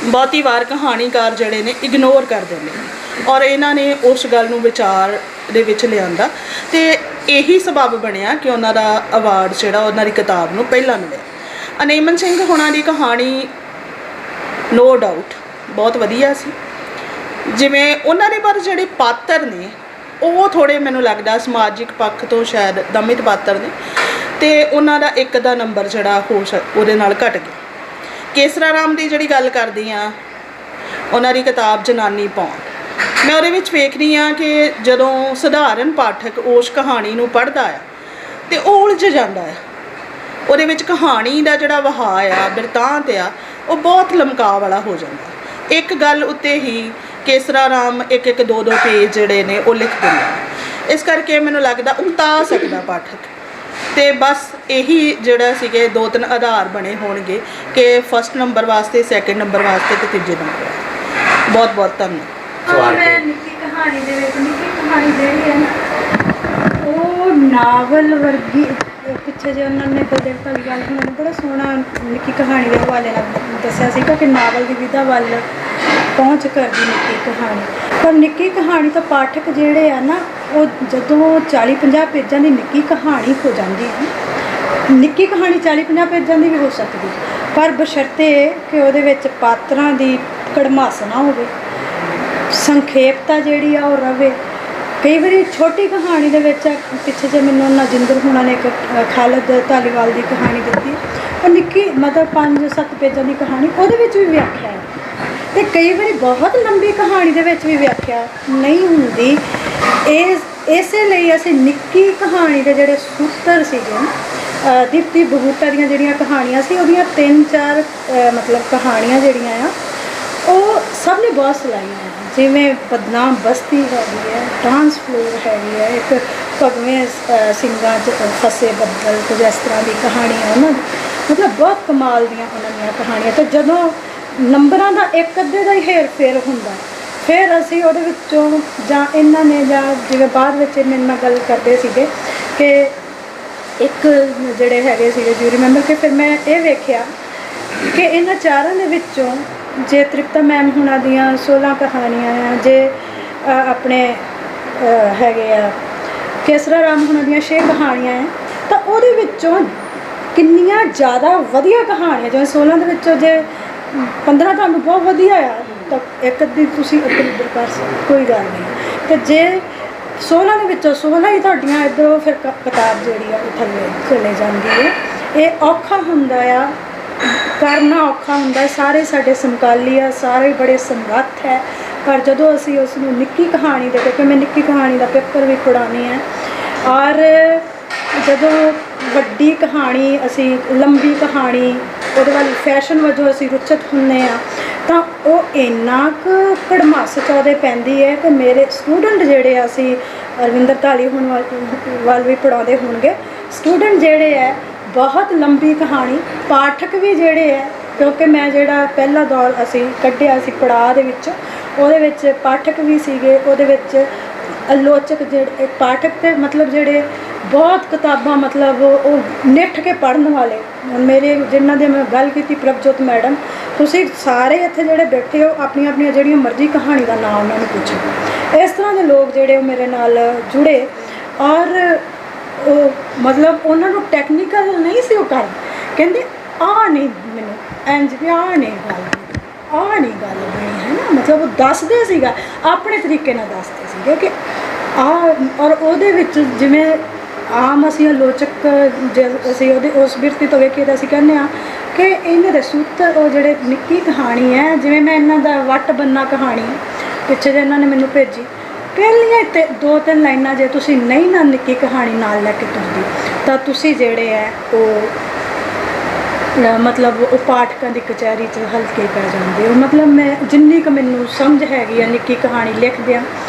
F: ਬਹੁਤੀ ਵਾਰ ਕਹਾਣੀਕਾਰ ਜਿਹੜੇ ਨੇ ਇਗਨੋਰ ਕਰ ਦਿੰਦੇ ਨੇ, ਔਰ ਇਹਨਾਂ ਨੇ ਉਸ ਗੱਲ ਨੂੰ ਵਿਚਾਰ ਦੇ ਵਿੱਚ ਲਿਆਂਦਾ ਤੇ ਇਹੀ ਸਬਬ ਬਣਿਆ ਕਿ ਉਹਨਾਂ ਦਾ ਅਵਾਰਡ ਜਿਹੜਾ ਉਹਨਾਂ ਦੀ ਕਿਤਾਬ ਨੂੰ ਪਹਿਲਾਂ ਮਿਲਿਆ। ਅਨੇਮਨ ਸਿੰਘ ਹੋਣਾ ਦੀ ਕਹਾਣੀ ਨੋ ਡਾਊਟ ਬਹੁਤ ਵਧੀਆ ਸੀ। ਜਿਵੇਂ ਉਹਨਾਂ ਦੇ ਪਰ ਜਿਹੜੇ ਪਾਤਰ ਨੇ ਉਹ ਥੋੜ੍ਹੇ ਮੈਨੂੰ ਲੱਗਦਾ ਸਮਾਜਿਕ ਪੱਖ ਤੋਂ ਸ਼ਾਇਦ ਦਮਿਤ ਪਾਤਰ ਨੇ ਅਤੇ ਉਹਨਾਂ ਦਾ ਇੱਕ ਦਾ ਨੰਬਰ ਜਿਹੜਾ ਉਹਦੇ ਨਾਲ ਘਟ ਗਿਆ। ਕੇਸਰਾ ਰਾਮ ਦੀ ਜਿਹੜੀ ਗੱਲ ਕਰਦੀ ਹਾਂ, ਉਹਨਾਂ ਦੀ ਕਿਤਾਬ ਜਨਾਨੀ ਪੌਣ, ਮੈਂ ਉਹਦੇ ਵਿੱਚ ਵੇਖਦੀ ਹਾਂ ਕਿ ਜਦੋਂ ਸਧਾਰਨ ਪਾਠਕ ਉਸ ਕਹਾਣੀ ਨੂੰ ਪੜ੍ਹਦਾ ਆ ਅਤੇ ਉਹ ਉਲਝ ਜਾਂਦਾ ਆ। ਉਹਦੇ ਵਿੱਚ ਕਹਾਣੀ ਦਾ ਜਿਹੜਾ ਵਹਾਅ ਆ, ਬਿਰਤਾਂਤ ਆ, ਉਹ ਬਹੁਤ ਲਮਕਾ ਵਾਲਾ ਹੋ ਜਾਂਦਾ। ਇੱਕ ਗੱਲ ਉੱਤੇ ਹੀ ਕੇਸਰਾ ਰਾਮ ਇੱਕ 2 ਪੇਜ ਜਿਹੜੇ ਨੇ ਉਹ ਲਿਖ ਦਿੰਦਾ। ਇਸ ਕਰਕੇ ਮੈਨੂੰ ਲੱਗਦਾ ਉਮਤਾ ਸਕਦਾ ਪਾਠਕ। ਅਤੇ ਬਸ ਇਹੀ ਜਿਹੜਾ ਸੀਗੇ 2-3 ਆਧਾਰ ਬਣੇ ਹੋਣਗੇ ਕਿ ਫਸਟ ਨੰਬਰ ਵਾਸਤੇ, ਸੈਕਿੰਡ ਨੰਬਰ ਵਾਸਤੇ ਅਤੇ ਤੀਜੇ ਨੰਬਰ ਵਾਸਤੇ। ਬਹੁਤ ਬਹੁਤ ਧੰਨਵਾਦ।
B: ਮੈਂ ਨਿੱਕੀ ਕਹਾਣੀ ਦੇ ਵਿੱਚ, ਨਿੱਕੀ ਕਹਾਣੀ ਜਿਹੜੀ ਹੈ ਨਾ ਉਹ ਨਾਵਲ ਵਰਗੀ, ਪਿੱਛੇ ਜੇ ਉਹਨਾਂ ਨੇ ਬਲਦੇਵ ਧਾਲੀਵਾਲ ਉਹਨਾਂ ਨੇ ਬੜਾ ਸੋਹਣਾ ਨਿੱਕੀ ਕਹਾਣੀ ਦੇ ਹਵਾਲੇ ਨਾਲ ਦੱਸਿਆ ਸੀਗਾ ਕਿ ਨਾਵਲ ਦੀ ਵਿਧਾ ਵੱਲ ਪਹੁੰਚ ਕਰਦੀ ਨਿੱਕੀ ਕਹਾਣੀ। ਪਰ ਨਿੱਕੀ ਕਹਾਣੀ ਤਾਂ ਪਾਠਕ ਜਿਹੜੇ ਆ ਨਾ ਉਹ ਜਦੋਂ 40-50 ਪੇਜਾਂ ਦੀ ਨਿੱਕੀ ਕਹਾਣੀ ਹੋ ਜਾਂਦੀ ਹੈ, ਨਿੱਕੀ ਕਹਾਣੀ 40-50 ਪੇਜਾਂ ਦੀ ਵੀ ਹੋ ਸਕਦੀ, ਪਰ ਬਸ਼ਰਤੇ ਕਿ ਉਹਦੇ ਵਿੱਚ ਪਾਤਰਾਂ ਦੀ ਕੜਮਾਸ ਨਾ ਹੋਵੇ, ਸੰਖੇਪਤਾ ਜਿਹੜੀ ਆ ਉਹ ਰਵੇ। ਕਈ ਵਾਰੀ ਛੋਟੀ ਕਹਾਣੀ ਦੇ ਵਿੱਚ, ਪਿੱਛੇ ਜੇ ਮੈਨੂੰ ਨਾਜਿੰਦਰ ਹੋਣਾ ਨੇ ਇੱਕ ਖਾਲਦ ਧਾਲੀਵਾਲ ਦੀ ਕਹਾਣੀ ਦਿੱਤੀ, ਉਹ ਨਿੱਕੀ ਮਤਲਬ 5-7 ਪੇਜਾਂ ਦੀ ਕਹਾਣੀ, ਉਹਦੇ ਵਿੱਚ ਵੀ ਵਿਆਖਿਆ ਹੈ। ਅਤੇ ਕਈ ਵਾਰੀ ਬਹੁਤ ਲੰਬੀ ਕਹਾਣੀ ਦੇ ਵਿੱਚ ਵੀ ਵਿਆਖਿਆ ਨਹੀਂ ਹੁੰਦੀ। ਇਸੇ ਲਈ ਅਸੀਂ ਨਿੱਕੀ ਕਹਾਣੀ ਦੇ ਜਿਹੜੇ ਸੂਤਰ ਸੀਗੇ, ਦੀਪਤੀ ਬਹੂਟਾ ਦੀਆਂ ਜਿਹੜੀਆਂ ਕਹਾਣੀਆਂ ਸੀ, ਉਹਦੀਆਂ 3-4 ਮਤਲਬ ਕਹਾਣੀਆਂ ਜਿਹੜੀਆਂ ਆ ਉਹ ਸਭ ਨੇ ਬਹੁਤ ਸਲਾਹੀਆਂ ਹੈ। ਜਿਵੇਂ ਬਦਨਾਮ ਬਸਤੀ ਹੈਗੀ ਹੈ, ਡਾਂਸ ਫਲੋਰ ਹੈਗੀ ਹੈ, ਇੱਕ ਭਗਵੇਂ ਸਿੰਘਾਂ 'ਚ ਫਸੇ ਬੱਦਲ, ਕੁਝ ਇਸ ਤਰ੍ਹਾਂ ਦੀ ਕਹਾਣੀਆਂ ਉਹਨਾਂ ਦੀ, ਮਤਲਬ ਬਹੁਤ ਕਮਾਲ ਦੀਆਂ ਉਹਨਾਂ ਦੀਆਂ ਕਹਾਣੀਆਂ। ਅਤੇ ਜਦੋਂ ਨੰਬਰਾਂ ਦਾ ਇੱਕ ਅੱਧੇ ਦਾ ਹੀ ਹੇਰ ਫੇਰ ਹੁੰਦਾ, ਫਿਰ ਅਸੀਂ ਉਹਦੇ ਵਿੱਚੋਂ ਜਾਂ ਇਹਨਾਂ ਨੇ ਜਾਂ ਜਿਵੇਂ ਬਾਅਦ ਵਿੱਚ ਮੇਰੇ ਨਾਲ ਗੱਲ ਕਰਦੇ ਸੀਗੇ ਕਿ ਇੱਕ ਜਿਹੜੇ ਹੈਗੇ ਸੀਗੇ ਜੂਰੀ ਮੈਂਬਰ, ਕਿ ਫਿਰ ਮੈਂ ਇਹ ਵੇਖਿਆ ਕਿ ਇਹਨਾਂ ਚਾਰਾਂ ਦੇ ਵਿੱਚੋਂ ਜੇ ਤ੍ਰਿਪਤਾ ਮੈਮ ਹੁਣਾਂ ਦੀਆਂ 16 ਕਹਾਣੀਆਂ ਆ, ਜੇ ਆਪਣੇ ਹੈਗੇ ਆ ਕੇਸਰਾ ਰਾਮ ਹੁਣਾਂ ਦੀਆਂ 6 ਕਹਾਣੀਆਂ ਆ, ਤਾਂ ਉਹਦੇ ਵਿੱਚੋਂ ਕਿੰਨੀਆਂ ਜ਼ਿਆਦਾ ਵਧੀਆ ਕਹਾਣੀਆਂ, ਜਿਵੇਂ 16 ਦੇ ਵਿੱਚੋਂ ਜੇ 15 ਤੁਹਾਨੂੰ ਬਹੁਤ ਵਧੀਆ ਆ ਤਾਂ ਇੱਕ ਅੱਧੀ ਤੁਸੀਂ ਇੱਧਰ ਉੱਧਰ ਕਰ ਸਕਦੇ, ਕੋਈ ਗੱਲ ਨਹੀਂ। ਅਤੇ ਜੇ 16 ਦੇ ਵਿੱਚੋਂ 16 ਹੀ ਤੁਹਾਡੀਆਂ ਇੱਧਰੋਂ, ਫਿਰ ਕਿਤਾਬ ਜਿਹੜੀ ਆ ਉਹ ਥੱਲੇ ਚਲੇ ਜਾਂਦੀ ਹੈ। ਇਹ ਔਖਾ ਹੁੰਦਾ ਆ, ਕਰਨਾ ਔਖਾ ਹੁੰਦਾ। ਸਾਰੇ ਸਾਡੇ ਸਮਕਾਲੀ ਆ, ਸਾਰੇ ਬੜੇ ਸਮਰੱਥ ਹੈ, ਪਰ ਜਦੋਂ ਅਸੀਂ ਉਸ ਨੂੰ ਨਿੱਕੀ ਕਹਾਣੀ ਦੇ, ਕਿਉਂਕਿ ਮੈਂ ਨਿੱਕੀ ਕਹਾਣੀ ਦਾ ਪੇਪਰ ਵੀ ਪੜ੍ਹਾਉਂਦੀ ਹੈ, ਔਰ ਜਦੋਂ ਵੱਡੀ ਕਹਾਣੀ, ਅਸੀਂ ਲੰਬੀ ਕਹਾਣੀ ਉਹਦੇ ਵੱਲ ਫੈਸ਼ਨ ਵਜੋਂ ਅਸੀਂ ਰੁਚਿਤ ਹੁੰਦੇ ਹਾਂ, ਤਾਂ ਉਹ ਇੰਨਾ ਕੁ ਕੜਮਾਸ ਚੌਦੇ ਪੈਂਦੀ ਹੈ ਕਿ ਮੇਰੇ ਸਟੂਡੈਂਟ ਜਿਹੜੇ ਆ, ਅਸੀਂ ਅਰਵਿੰਦਰ ਧਾਲੀ ਹੁਣ ਵੱਲ ਵੀ ਪੜ੍ਹਾਉਂਦੇ ਹੋਣਗੇ, ਸਟੂਡੈਂਟ ਜਿਹੜੇ ਹੈ ਬਹੁਤ ਲੰਬੀ ਕਹਾਣੀ, ਪਾਠਕ ਵੀ ਜਿਹੜੇ ਹੈ, ਕਿਉਂਕਿ ਮੈਂ ਜਿਹੜਾ ਪਹਿਲਾ ਦੌਰ ਅਸੀਂ ਕੱਢਿਆ ਸੀ ਪੜਾਅ ਦੇ ਵਿੱਚ, ਉਹਦੇ ਵਿੱਚ ਪਾਠਕ ਵੀ ਸੀਗੇ, ਉਹਦੇ ਵਿੱਚ ਆਲੋਚਕ ਜਿਹੜੇ ਪਾਠਕ ਤੇ ਮਤਲਬ ਜਿਹੜੇ ਬਹੁਤ ਕਿਤਾਬਾਂ ਮਤਲਬ ਉਹ ਨਿੱਠ ਕੇ ਪੜ੍ਹਨ ਵਾਲੇ। ਮੇਰੇ ਜਿਨ੍ਹਾਂ ਦੀ ਮੈਂ ਗੱਲ ਕੀਤੀ, ਪ੍ਰਭਜੋਤ ਮੈਡਮ, ਤੁਸੀਂ ਸਾਰੇ ਇੱਥੇ ਜਿਹੜੇ ਬੈਠੇ ਹੋ ਆਪਣੀਆਂ ਆਪਣੀਆਂ ਜਿਹੜੀਆਂ ਮਰਜ਼ੀ ਕਹਾਣੀ ਦਾ ਨਾਮ ਉਹਨਾਂ ਨੂੰ ਪੁੱਛੋ। ਇਸ ਤਰ੍ਹਾਂ ਦੇ ਲੋਕ ਜਿਹੜੇ ਉਹ ਮੇਰੇ ਨਾਲ ਜੁੜੇ, ਔਰ ਉਹ ਮਤਲਬ ਉਹਨਾਂ ਨੂੰ ਟੈਕਨੀਕਲ ਨਹੀਂ ਸੀ ਉਹ ਕਰਦੇ, ਕਹਿੰਦੇ ਆਹ ਨਹੀਂ ਮੈਨੂੰ ਇੰਝ ਵੀ ਆਹ ਨਹੀਂ ਗੱਲ ਬਣੀ ਹੈ ਨਾ, ਮਤਲਬ ਉਹ ਦੱਸਦੇ ਸੀਗਾ ਆਪਣੇ ਤਰੀਕੇ ਨਾਲ ਦੱਸਦੇ ਸੀਗੇ ਕਿ ਆਹ। ਔਰ ਉਹਦੇ ਵਿੱਚ ਜਿਵੇਂ ਆਮ ਅਸੀਂ ਆਲੋਚਕ ਜੇ ਅਸੀਂ ਉਹਦੇ ਉਸ ਬਿਰਤੀ ਤੋਂ ਵੇਖੀਏ ਤਾਂ ਅਸੀਂ ਕਹਿੰਦੇ ਹਾਂ ਕਿ ਇਹਨਾਂ ਦੇ ਸੂਤਰ, ਉਹ ਜਿਹੜੇ ਨਿੱਕੀ ਕਹਾਣੀ ਹੈ, ਜਿਵੇਂ ਮੈਂ ਇਹਨਾਂ ਦਾ ਵੱਟ ਬੰਨਾ ਕਹਾਣੀ ਪਿੱਛੇ ਜੇ ਇਹਨਾਂ ਨੇ ਮੈਨੂੰ ਭੇਜੀ, ਪਹਿਲੀਆਂ 2-3 ਲਾਈਨਾਂ ਜੇ ਤੁਸੀਂ ਨਹੀਂ ਨਾ ਨਿੱਕੀ ਕਹਾਣੀ ਨਾਲ ਲੈ ਕੇ ਤੁਰਦੀ, ਤਾਂ ਤੁਸੀਂ ਜਿਹੜੇ ਹੈ ਉਹ ਮਤਲਬ ਉਹ ਪਾਠਕਾਂ ਦੀ ਕਚਹਿਰੀ 'ਚ ਹਲਕੇ ਪੈ ਜਾਂਦੇ ਹੋ। ਮਤਲਬ ਮੈਂ ਜਿੰਨੀ ਕੁ ਮੈਨੂੰ ਸਮਝ ਹੈਗੀ ਆ ਨਿੱਕੀ ਕਹਾਣੀ ਲਿਖਦਿਆਂ,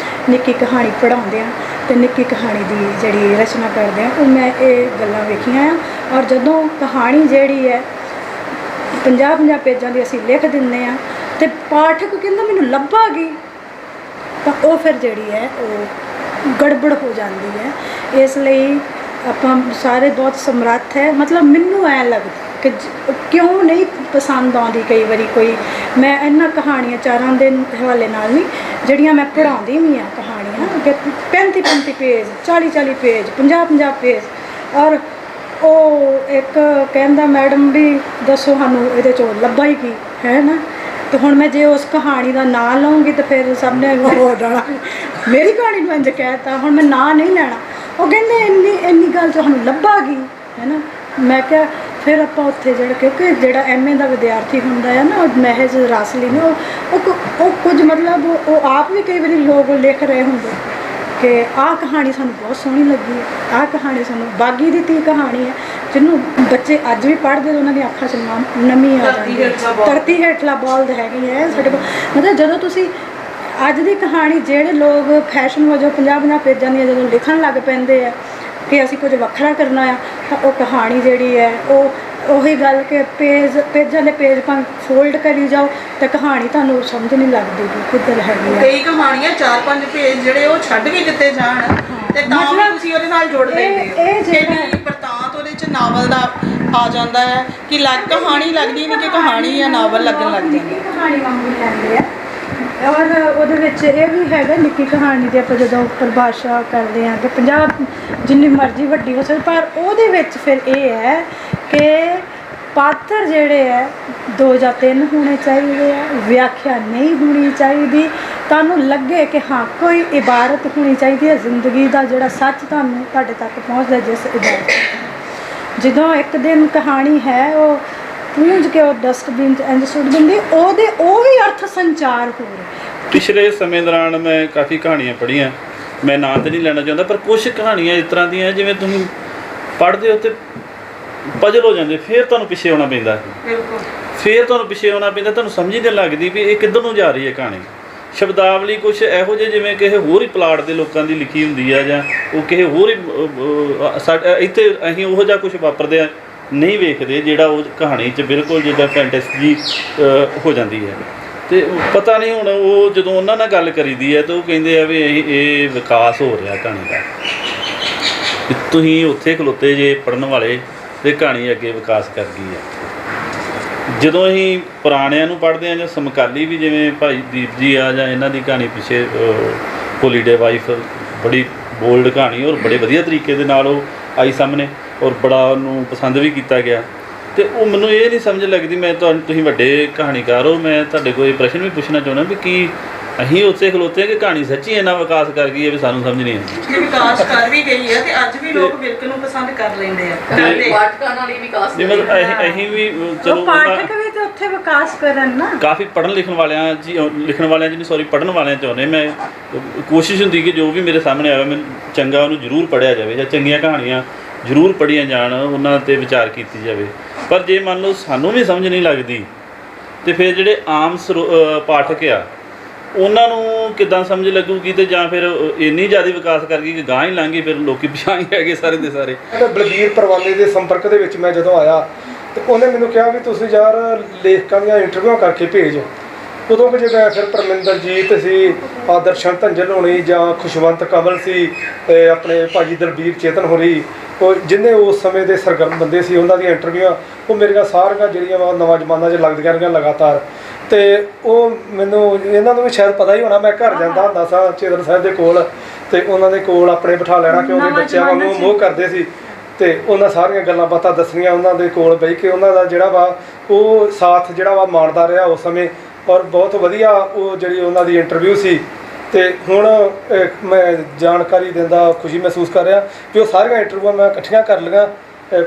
B: ਨਿੱਕੀ ਕਹਾਣੀ ਪੜ੍ਹਾਉਂਦਿਆਂ, ਤੇ ਨਿੱਕੀ ਕਹਾਣੀ ਦੀ ਜਿਹੜੀ ਰਚਨਾ ਕਰਦੇ ਆ, ਉਹ ਮੈਂ ਇਹ ਗੱਲਾਂ ਵੇਖੀਆਂ ਆ। ਔਰ ਜਦੋਂ ਕਹਾਣੀ ਜਿਹੜੀ ਹੈ 50-50 ਪੇਜਾਂ ਦੀ ਅਸੀਂ ਲਿਖ ਦਿੰਦੇ ਆ ਤੇ ਪਾਠਕ ਕਹਿੰਦਾ ਮੈਨੂੰ ਲੱਭਾਗੀ, ਤਾਂ ਉਹ ਫਿਰ ਜਿਹੜੀ ਹੈ ਉਹ ਗੜਬੜ ਹੋ ਜਾਂਦੀ ਹੈ। ਇਸ ਲਈ ਆਪਾਂ ਸਾਰੇ ਬਹੁਤ ਸਮਰੱਥ ਹੈ, ਮਤਲਬ ਮੈਨੂੰ ਐਂ ਲੱਗਦਾ ਕਿ ਕਿਉਂ ਨਹੀਂ ਪਸੰਦ ਆਉਂਦੀ ਕਈ ਵਾਰੀ ਕੋਈ। ਮੈਂ ਇਹਨਾਂ ਕਹਾਣੀਆਂ ਚਾਰਾਂ ਦੇ ਹਵਾਲੇ ਨਾਲ ਨਹੀਂ, ਜਿਹੜੀਆਂ ਮੈਂ ਪੜ੍ਹਾਉਂਦੀ ਵੀ ਆ ਕਹਾਣੀਆਂ ਕਿ 35-35 ਪੇਜ, 40-40 ਪੇਜ, 50-50 ਪੇਜ। ਔਰ ਉਹ ਇੱਕ ਕਹਿੰਦਾ ਮੈਡਮ ਵੀ ਦੱਸੋ ਸਾਨੂੰ ਇਹਦੇ 'ਚੋਂ ਲੱਭਾ ਹੀ ਕੀ ਹੈ ਨਾ। ਤੇ ਹੁਣ ਮੈਂ ਜੇ ਉਸ ਕਹਾਣੀ ਦਾ ਨਾਂ ਲਵਾਂਗੀ ਤਾਂ ਫਿਰ ਸਭ ਨੇ ਹੋ ਜਾਣਾ ਮੇਰੀ ਕਹਾਣੀ ਨੂੰ ਇੰਝ ਕਹਿਤਾ, ਹੁਣ ਮੈਂ ਨਾਂ ਨਹੀਂ ਲੈਣਾ। ਉਹ ਕਹਿੰਦੇ ਇੰਨੀ ਗੱਲ ਤੁਹਾਨੂੰ ਲੱਭਾਗੀ ਹੈ ਨਾ। ਮੈਂ ਕਿਹਾ ਫਿਰ ਆਪਾਂ ਉੱਥੇ ਜਿਹੜਾ, ਕਿਉਂਕਿ ਜਿਹੜਾ MA ਦਾ ਵਿਦਿਆਰਥੀ ਹੁੰਦਾ ਹੈ ਨਾ, ਉਹ ਮਹਿਜ਼ ਰਸਲੀ ਨੇ ਉਹ ਕੁਝ ਮਤਲਬ ਉਹ ਆਪ ਵੀ ਕਈ ਵਾਰੀ ਲੋਕ ਲਿਖ ਰਹੇ ਹੁੰਦੇ ਕਿ ਆਹ ਕਹਾਣੀ ਸਾਨੂੰ ਬਹੁਤ ਸੋਹਣੀ ਲੱਗੀ ਹੈ, ਆਹ ਕਹਾਣੀ ਸਾਨੂੰ ਬਾਗੀ ਦੀ ਧੀ ਕਹਾਣੀ ਹੈ, ਜਿਹਨੂੰ ਬੱਚੇ ਅੱਜ ਵੀ ਪੜ੍ਹਦੇ ਉਹਨਾਂ ਦੀਆਂ ਅੱਖਾਂ 'ਚ ਨਮੀ ਆ ਜਾਂਦੀ ਹੈ। ਧਰਤੀ ਹੇਠਲਾ ਬੋਲਦ ਹੈਗੀ ਹੈ ਸਾਡੇ ਕੋਲ। ਮਤਲਬ ਜਦੋਂ ਤੁਸੀਂ ਅੱਜ ਦੀ ਕਹਾਣੀ, ਜਿਹੜੇ ਲੋਕ ਫੈਸ਼ਨ ਵਜੋਂ 50-50 ਪੇਜਾਂ ਦੀਆਂ ਜਦੋਂ ਲਿਖਣ ਲੱਗ ਪੈਂਦੇ ਆ ਕਿ ਅਸੀਂ ਕੁਝ ਵੱਖਰਾ ਕਰਨਾ ਆ, ਤਾਂ ਉਹ ਕਹਾਣੀ ਜਿਹੜੀ ਹੈ ਉਹੀ ਗੱਲ ਕਿ ਪੇਜਾਂ ਦੇ ਪੇਜ ਭਾਵੇਂ ਫੋਲਡ ਕਰੀ ਜਾਓ ਤੇ ਕਹਾਣੀ ਤੁਹਾਨੂੰ ਸਮਝ ਨਹੀਂ ਲੱਗਦੀ ਕਿ ਕਿੱਧਰ ਹੈਗੀ ਹੈ।
F: ਕਈ ਕਹਾਣੀਆਂ 4-5 ਪੇਜ ਜਿਹੜੇ ਉਹ ਛੱਡ ਵੀ ਦਿੱਤੇ ਜਾਣ ਤੇ ਤਾਂ ਵੀ ਤੁਸੀਂ ਉਹਦੇ ਨਾਲ ਜੋੜ ਲੈਂਦੇ ਹੋ।
B: ਇਹ ਜਿਹੜਾ
F: ਵਰਤਾਂਤ ਉਹਦੇ 'ਚ ਨਾਵਲ ਦਾ ਆ ਜਾਂਦਾ ਹੈ ਕਿ ਕਹਾਣੀ ਲੱਗਦੀ ਨਹੀਂ ਕਿ ਕਹਾਣੀ ਜਾਂ ਨਾਵਲ ਲੱਗਣ ਲੱਗ ਜਾਂਦੀ ਹੈ।
B: ਕਹਾਣੀ ਵਾਂਗੂ ਲੈਂਦੇ ਆ। ਔਰ ਉਹਦੇ ਵਿੱਚ ਇਹ ਵੀ ਹੈਗਾ ਨਿੱਕੀ ਕਹਾਣੀ ਦੇ ਆਪਾਂ ਜਦੋਂ ਪਰਿਭਾਸ਼ਾ ਕਰਦੇ ਹਾਂ ਕਿ 50 ਜਿੰਨੀ ਮਰਜ਼ੀ ਵੱਡੀ ਹੋ ਸਕਦੀ, ਪਰ ਉਹਦੇ ਵਿੱਚ ਫਿਰ ਇਹ ਹੈ ਕਿ ਪਾਤਰ ਜਿਹੜੇ ਹੈ 2 ਜਾਂ 3 ਹੋਣੇ ਚਾਹੀਦੇ ਆ, ਵਿਆਖਿਆ ਨਹੀਂ ਹੋਣੀ ਚਾਹੀਦੀ, ਤੁਹਾਨੂੰ ਲੱਗੇ ਕਿ ਹਾਂ ਕੋਈ ਇਬਾਰਤ ਹੋਣੀ ਚਾਹੀਦੀ ਹੈ ਜ਼ਿੰਦਗੀ ਦਾ ਜਿਹੜਾ ਸੱਚ ਤੁਹਾਨੂੰ ਤੁਹਾਡੇ ਤੱਕ ਪਹੁੰਚਦਾ। ਜਿਸ ਇਬਾਰਤ ਜਦੋਂ ਇੱਕ ਦਿਨ ਕਹਾਣੀ ਹੈ ਉਹ ਪੂੰਝ ਕੇ ਉਹ ਡਸਟਬਿਨ 'ਚ ਇੰਝ ਸੁੱਟ ਦਿੰਦੀ, ਉਹ ਵੀ ਅਰਥ ਸੰਚਾਰ ਹੋ ਰਿਹਾ।
G: ਪਿਛਲੇ ਸਮੇਂ ਦੌਰਾਨ ਮੈਂ ਕਾਫੀ ਕਹਾਣੀਆਂ ਪੜ੍ਹੀਆਂ, ਮੈਂ ਨਾਂ ਤਾਂ ਨਹੀਂ ਲੈਣਾ ਚਾਹੁੰਦਾ, ਪਰ ਕੁਝ ਕਹਾਣੀਆਂ ਇਸ ਤਰ੍ਹਾਂ ਦੀਆਂ ਜਿਵੇਂ ਤੁਸੀਂ ਪੜ੍ਹਦੇ ਹੋ ਤੇ ਪਜ਼ਲ ਹੋ ਜਾਂਦੇ, ਫਿਰ ਤੁਹਾਨੂੰ ਪਿੱਛੇ ਆਉਣਾ ਪੈਂਦਾ, ਤੁਹਾਨੂੰ ਸਮਝ ਹੀ ਨਹੀਂ ਲੱਗਦੀ ਵੀ ਇਹ ਕਿੱਧਰ ਨੂੰ ਜਾ ਰਹੀ ਹੈ ਕਹਾਣੀ। ਸ਼ਬਦਾਵਲੀ ਕੁਝ ਇਹੋ ਜਿਹੇ ਜਿਵੇਂ ਕਿਸੇ ਹੋਰ ਹੀ ਪਲਾਟ ਦੇ ਲੋਕਾਂ ਦੀ ਲਿਖੀ ਹੁੰਦੀ ਆ, ਜਾਂ ਉਹ ਕਿਸੇ ਹੋਰ ਹੀ ਇੱਥੇ ਅਸੀਂ ਉਹੋ ਜਿਹਾ ਕੁਝ ਵਾਪਰਦੇ ਆ ਨਹੀਂ ਵੇਖਦੇ ਜਿਹੜਾ ਉਹ ਕਹਾਣੀ 'ਚ ਬਿਲਕੁਲ ਜਿੱਦਾਂ ਫੈਂਟੈਸੀ ਹੋ ਜਾਂਦੀ ਹੈ। ਤੇ ਪਤਾ ਨਹੀਂ ਹੁਣ ਉਹ ਜਦੋਂ ਉਹਨਾਂ ਨਾਲ ਗੱਲ ਕਰੀਦੀ ਹੈ ਤਾਂ ਉਹ ਕਹਿੰਦੇ ਆ ਵੀ ਇਹ ਵਿਕਾਸ ਹੋ ਰਿਹਾ ਕਹਾਣੀ ਦਾ। ਤੁਸੀਂ ਉੱਥੇ ਖਲੋਤੇ ਜੇ ਪੜ੍ਹਨ ਵਾਲੇ ਤੇ ਕਹਾਣੀ ਅੱਗੇ ਵਿਕਾਸ ਕਰ ਗਈ ਹੈ। ਜਦੋਂ ਅਸੀਂ ਪੁਰਾਣਿਆਂ ਨੂੰ ਪੜ੍ਹਦੇ ਹਾਂ ਜਾਂ ਸਮਕਾਲੀ ਵੀ, ਜਿਵੇਂ ਭਾਈ ਦੀਪ ਜੀ ਆ ਜਾਂ ਇਹਨਾਂ ਦੀ ਕਹਾਣੀ ਪਿੱਛੇ ਹੋਲੀਡੇ ਵਾਈਫ, ਬੜੀ ਬੋਲਡ ਕਹਾਣੀ ਔਰ ਬੜੇ ਵਧੀਆ ਤਰੀਕੇ ਦੇ ਨਾਲ ਉਹ ਆਈ ਸਾਹਮਣੇ ਔਰ ਬੜਾ ਉਹਨੂੰ ਪਸੰਦ ਵੀ ਕੀਤਾ ਗਿਆ। ਤੇ ਉਹ ਮੈਨੂੰ ਇਹ ਨਹੀਂ ਸਮਝ ਲੱਗਦੀ, ਮੈਂ ਤੁਸੀਂ ਵੱਡੇ ਕਹਾਣੀਕਾਰ ਹੋ, ਮੈਂ ਤੁਹਾਡੇ ਕੋਲ ਇਹ ਪ੍ਰਸ਼ਨ ਵੀ ਪੁੱਛਣਾ ਚਾਹੁੰਦਾ ਵੀ ਕੀ ਅਸੀਂ ਉੱਥੇ ਖਲੋਤੇ ਕਿ ਕਹਾਣੀ ਸੱਚੀ ਇੰਨਾ ਵਿਕਾਸ ਕਰ ਗਈ ਹੈ ਵੀ ਸਾਨੂੰ ਸਮਝ ਨਹੀਂ ਆਉਂਦੀ।
F: ਵਿਕਾਸ ਕਰ ਵੀ ਗਈ ਹੈ ਤੇ ਅੱਜ ਵੀ ਲੋਕ ਵਿਰਕ ਨੂੰ ਪਸੰਦ ਕਰ ਲੈਂਦੇ ਆ।
E: ਪਾਠਕਾਂ ਨਾਲ ਹੀ ਵਿਕਾਸ
G: ਨਹੀਂ ਮਤਲਬ ਅਸੀਂ ਵੀ ਚਲੋ
B: ਪਾਠਕ ਵੀ ਤੇ ਉੱਥੇ ਵਿਕਾਸ ਕਰਨ ਨਾ,
G: ਕਾਫੀ ਪੜ੍ਹਨ ਲਿਖਣ ਵਾਲਿਆਂ ਜੀ ਨਹੀਂ ਸੌਰੀ ਪੜ੍ਹਨ ਵਾਲਿਆਂ ਚਾਹੁੰਦੇ, ਮੈਂ ਕੋਸ਼ਿਸ਼ ਹੁੰਦੀ ਕਿ ਜੋ ਵੀ ਮੇਰੇ ਸਾਹਮਣੇ ਆਵੇ ਮੈਨੂੰ ਚੰਗਾ ਉਹਨੂੰ ਜ਼ਰੂਰ ਪੜ੍ਹਿਆ ਜਾਵੇ ਜਾਂ ਚੰਗੀਆਂ ਕਹਾਣੀਆਂ ਜ਼ਰੂਰ ਪੜ੍ਹੀਆਂ ਜਾਣ, ਉਹਨਾਂ 'ਤੇ ਵਿਚਾਰ ਕੀਤੀ ਜਾਵੇ। ਪਰ ਜੇ ਮੰਨ ਲਓ ਸਾਨੂੰ ਵੀ ਸਮਝ ਨਹੀਂ ਲੱਗਦੀ ਤੇ ਫਿਰ ਜਿਹੜੇ ਆਮ ਪਾਠਕ ਆ ਉਹਨਾਂ ਨੂੰ ਕਿੱਦਾਂ ਸਮਝ ਲੱਗੂਗੀ, ਤੇ ਜਾਂ ਫਿਰ ਇੰਨੀ ਜ਼ਿਆਦਾ ਵਿਕਾਸ ਕਰ ਗਈ ਕਿ ਗਾਂ ਹੀ ਲੰਘ ਗਈ, ਫਿਰ ਲੋਕੀ ਪਛਾਣ ਹੀ ਹੈਗੇ ਸਾਰੇ ਦੇ ਸਾਰੇ।
H: ਬਲਬੀਰ ਪਰਵਾਨੇ ਦੇ ਸੰਪਰਕ ਦੇ ਵਿੱਚ ਮੈਂ ਜਦੋਂ ਆਇਆ ਤੇ ਉਹਨੇ ਮੈਨੂੰ ਕਿਹਾ ਵੀ ਤੁਸੀਂ ਯਾਰ ਲੇਖਕਾਂ ਦੀਆਂ ਇੰਟਰਵਿਊਆਂ ਕਰਕੇ ਭੇਜ। ਉਦੋਂ ਕਿ ਜਿਵੇਂ ਫਿਰ ਪਰਮਿੰਦਰਜੀਤ ਸੀ, ਆਦਰਸ਼ਨ ਧੰਜਲ ਹੋਣੀ ਜਾਂ ਖੁਸ਼ਵੰਤ ਕਮਲ ਸੀ, ਆਪਣੇ ਭਾਜੀ ਦਲਬੀਰ ਚੇਤਨ ਹੋਰੀ, ਉਹ ਜਿੰਨੇ ਉਸ ਸਮੇਂ ਦੇ ਸਰਗਰਮ ਬੰਦੇ ਸੀ, ਉਹਨਾਂ ਦੀਆਂ ਇੰਟਰਵਿਊਆਂ ਉਹ ਮੇਰੀਆਂ ਸਾਰੀਆਂ ਜਿਹੜੀਆਂ ਵਾ ਨਵਾਂ ਜ਼ਮਾਨਾ 'ਚ ਲੱਗਦੀਆਂ ਰਹੀਆਂ ਲਗਾਤਾਰ। ਤੇ ਉਹ ਮੈਨੂੰ ਇਹਨਾਂ ਨੂੰ ਵੀ ਸ਼ਾਇਦ ਪਤਾ ਹੀ ਹੋਣਾ, ਮੈਂ ਘਰ ਜਾਂਦਾ ਹੁੰਦਾ ਸਾਂ ਚੇਤਨ ਸਾਹਿਬ ਦੇ ਕੋਲ, ਤੇ ਉਹਨਾਂ ਦੇ ਕੋਲ ਆਪਣੇ ਬਿਠਾ ਲੈਣਾ ਕਿਉਂਕਿ ਬੱਚਿਆਂ ਵਾਂਗੂ ਮੋਹ ਕਰਦੇ ਸੀ, ਤੇ ਉਹਨਾਂ ਸਾਰੀਆਂ ਗੱਲਾਂ ਬਾਤਾਂ ਦੱਸਣੀਆਂ, ਉਹਨਾਂ ਦੇ ਕੋਲ ਬਹਿ ਕੇ ਉਹਨਾਂ ਦਾ ਜਿਹੜਾ ਵਾ ਉਹ ਸਾਥ ਜਿਹੜਾ ਵਾ ਮਾਣਦਾ ਰਿਹਾ ਉਸ ਸਮੇਂ, ਔਰ ਬਹੁਤ ਵਧੀਆ ਉਹ ਜਿਹੜੀ ਉਹਨਾਂ ਦੀ ਇੰਟਰਵਿਊ ਸੀ। ਤੇ ਹੁਣ ਮੈਂ ਜਾਣਕਾਰੀ ਦਿੰਦਾ ਖੁਸ਼ੀ ਮਹਿਸੂਸ ਕਰ ਰਿਹਾ ਕਿ ਉਹ ਸਾਰੀਆਂ ਇੰਟਰਵਿਊਆਂ ਮੈਂ ਇਕੱਠੀਆਂ ਕਰ ਲਈਆਂ,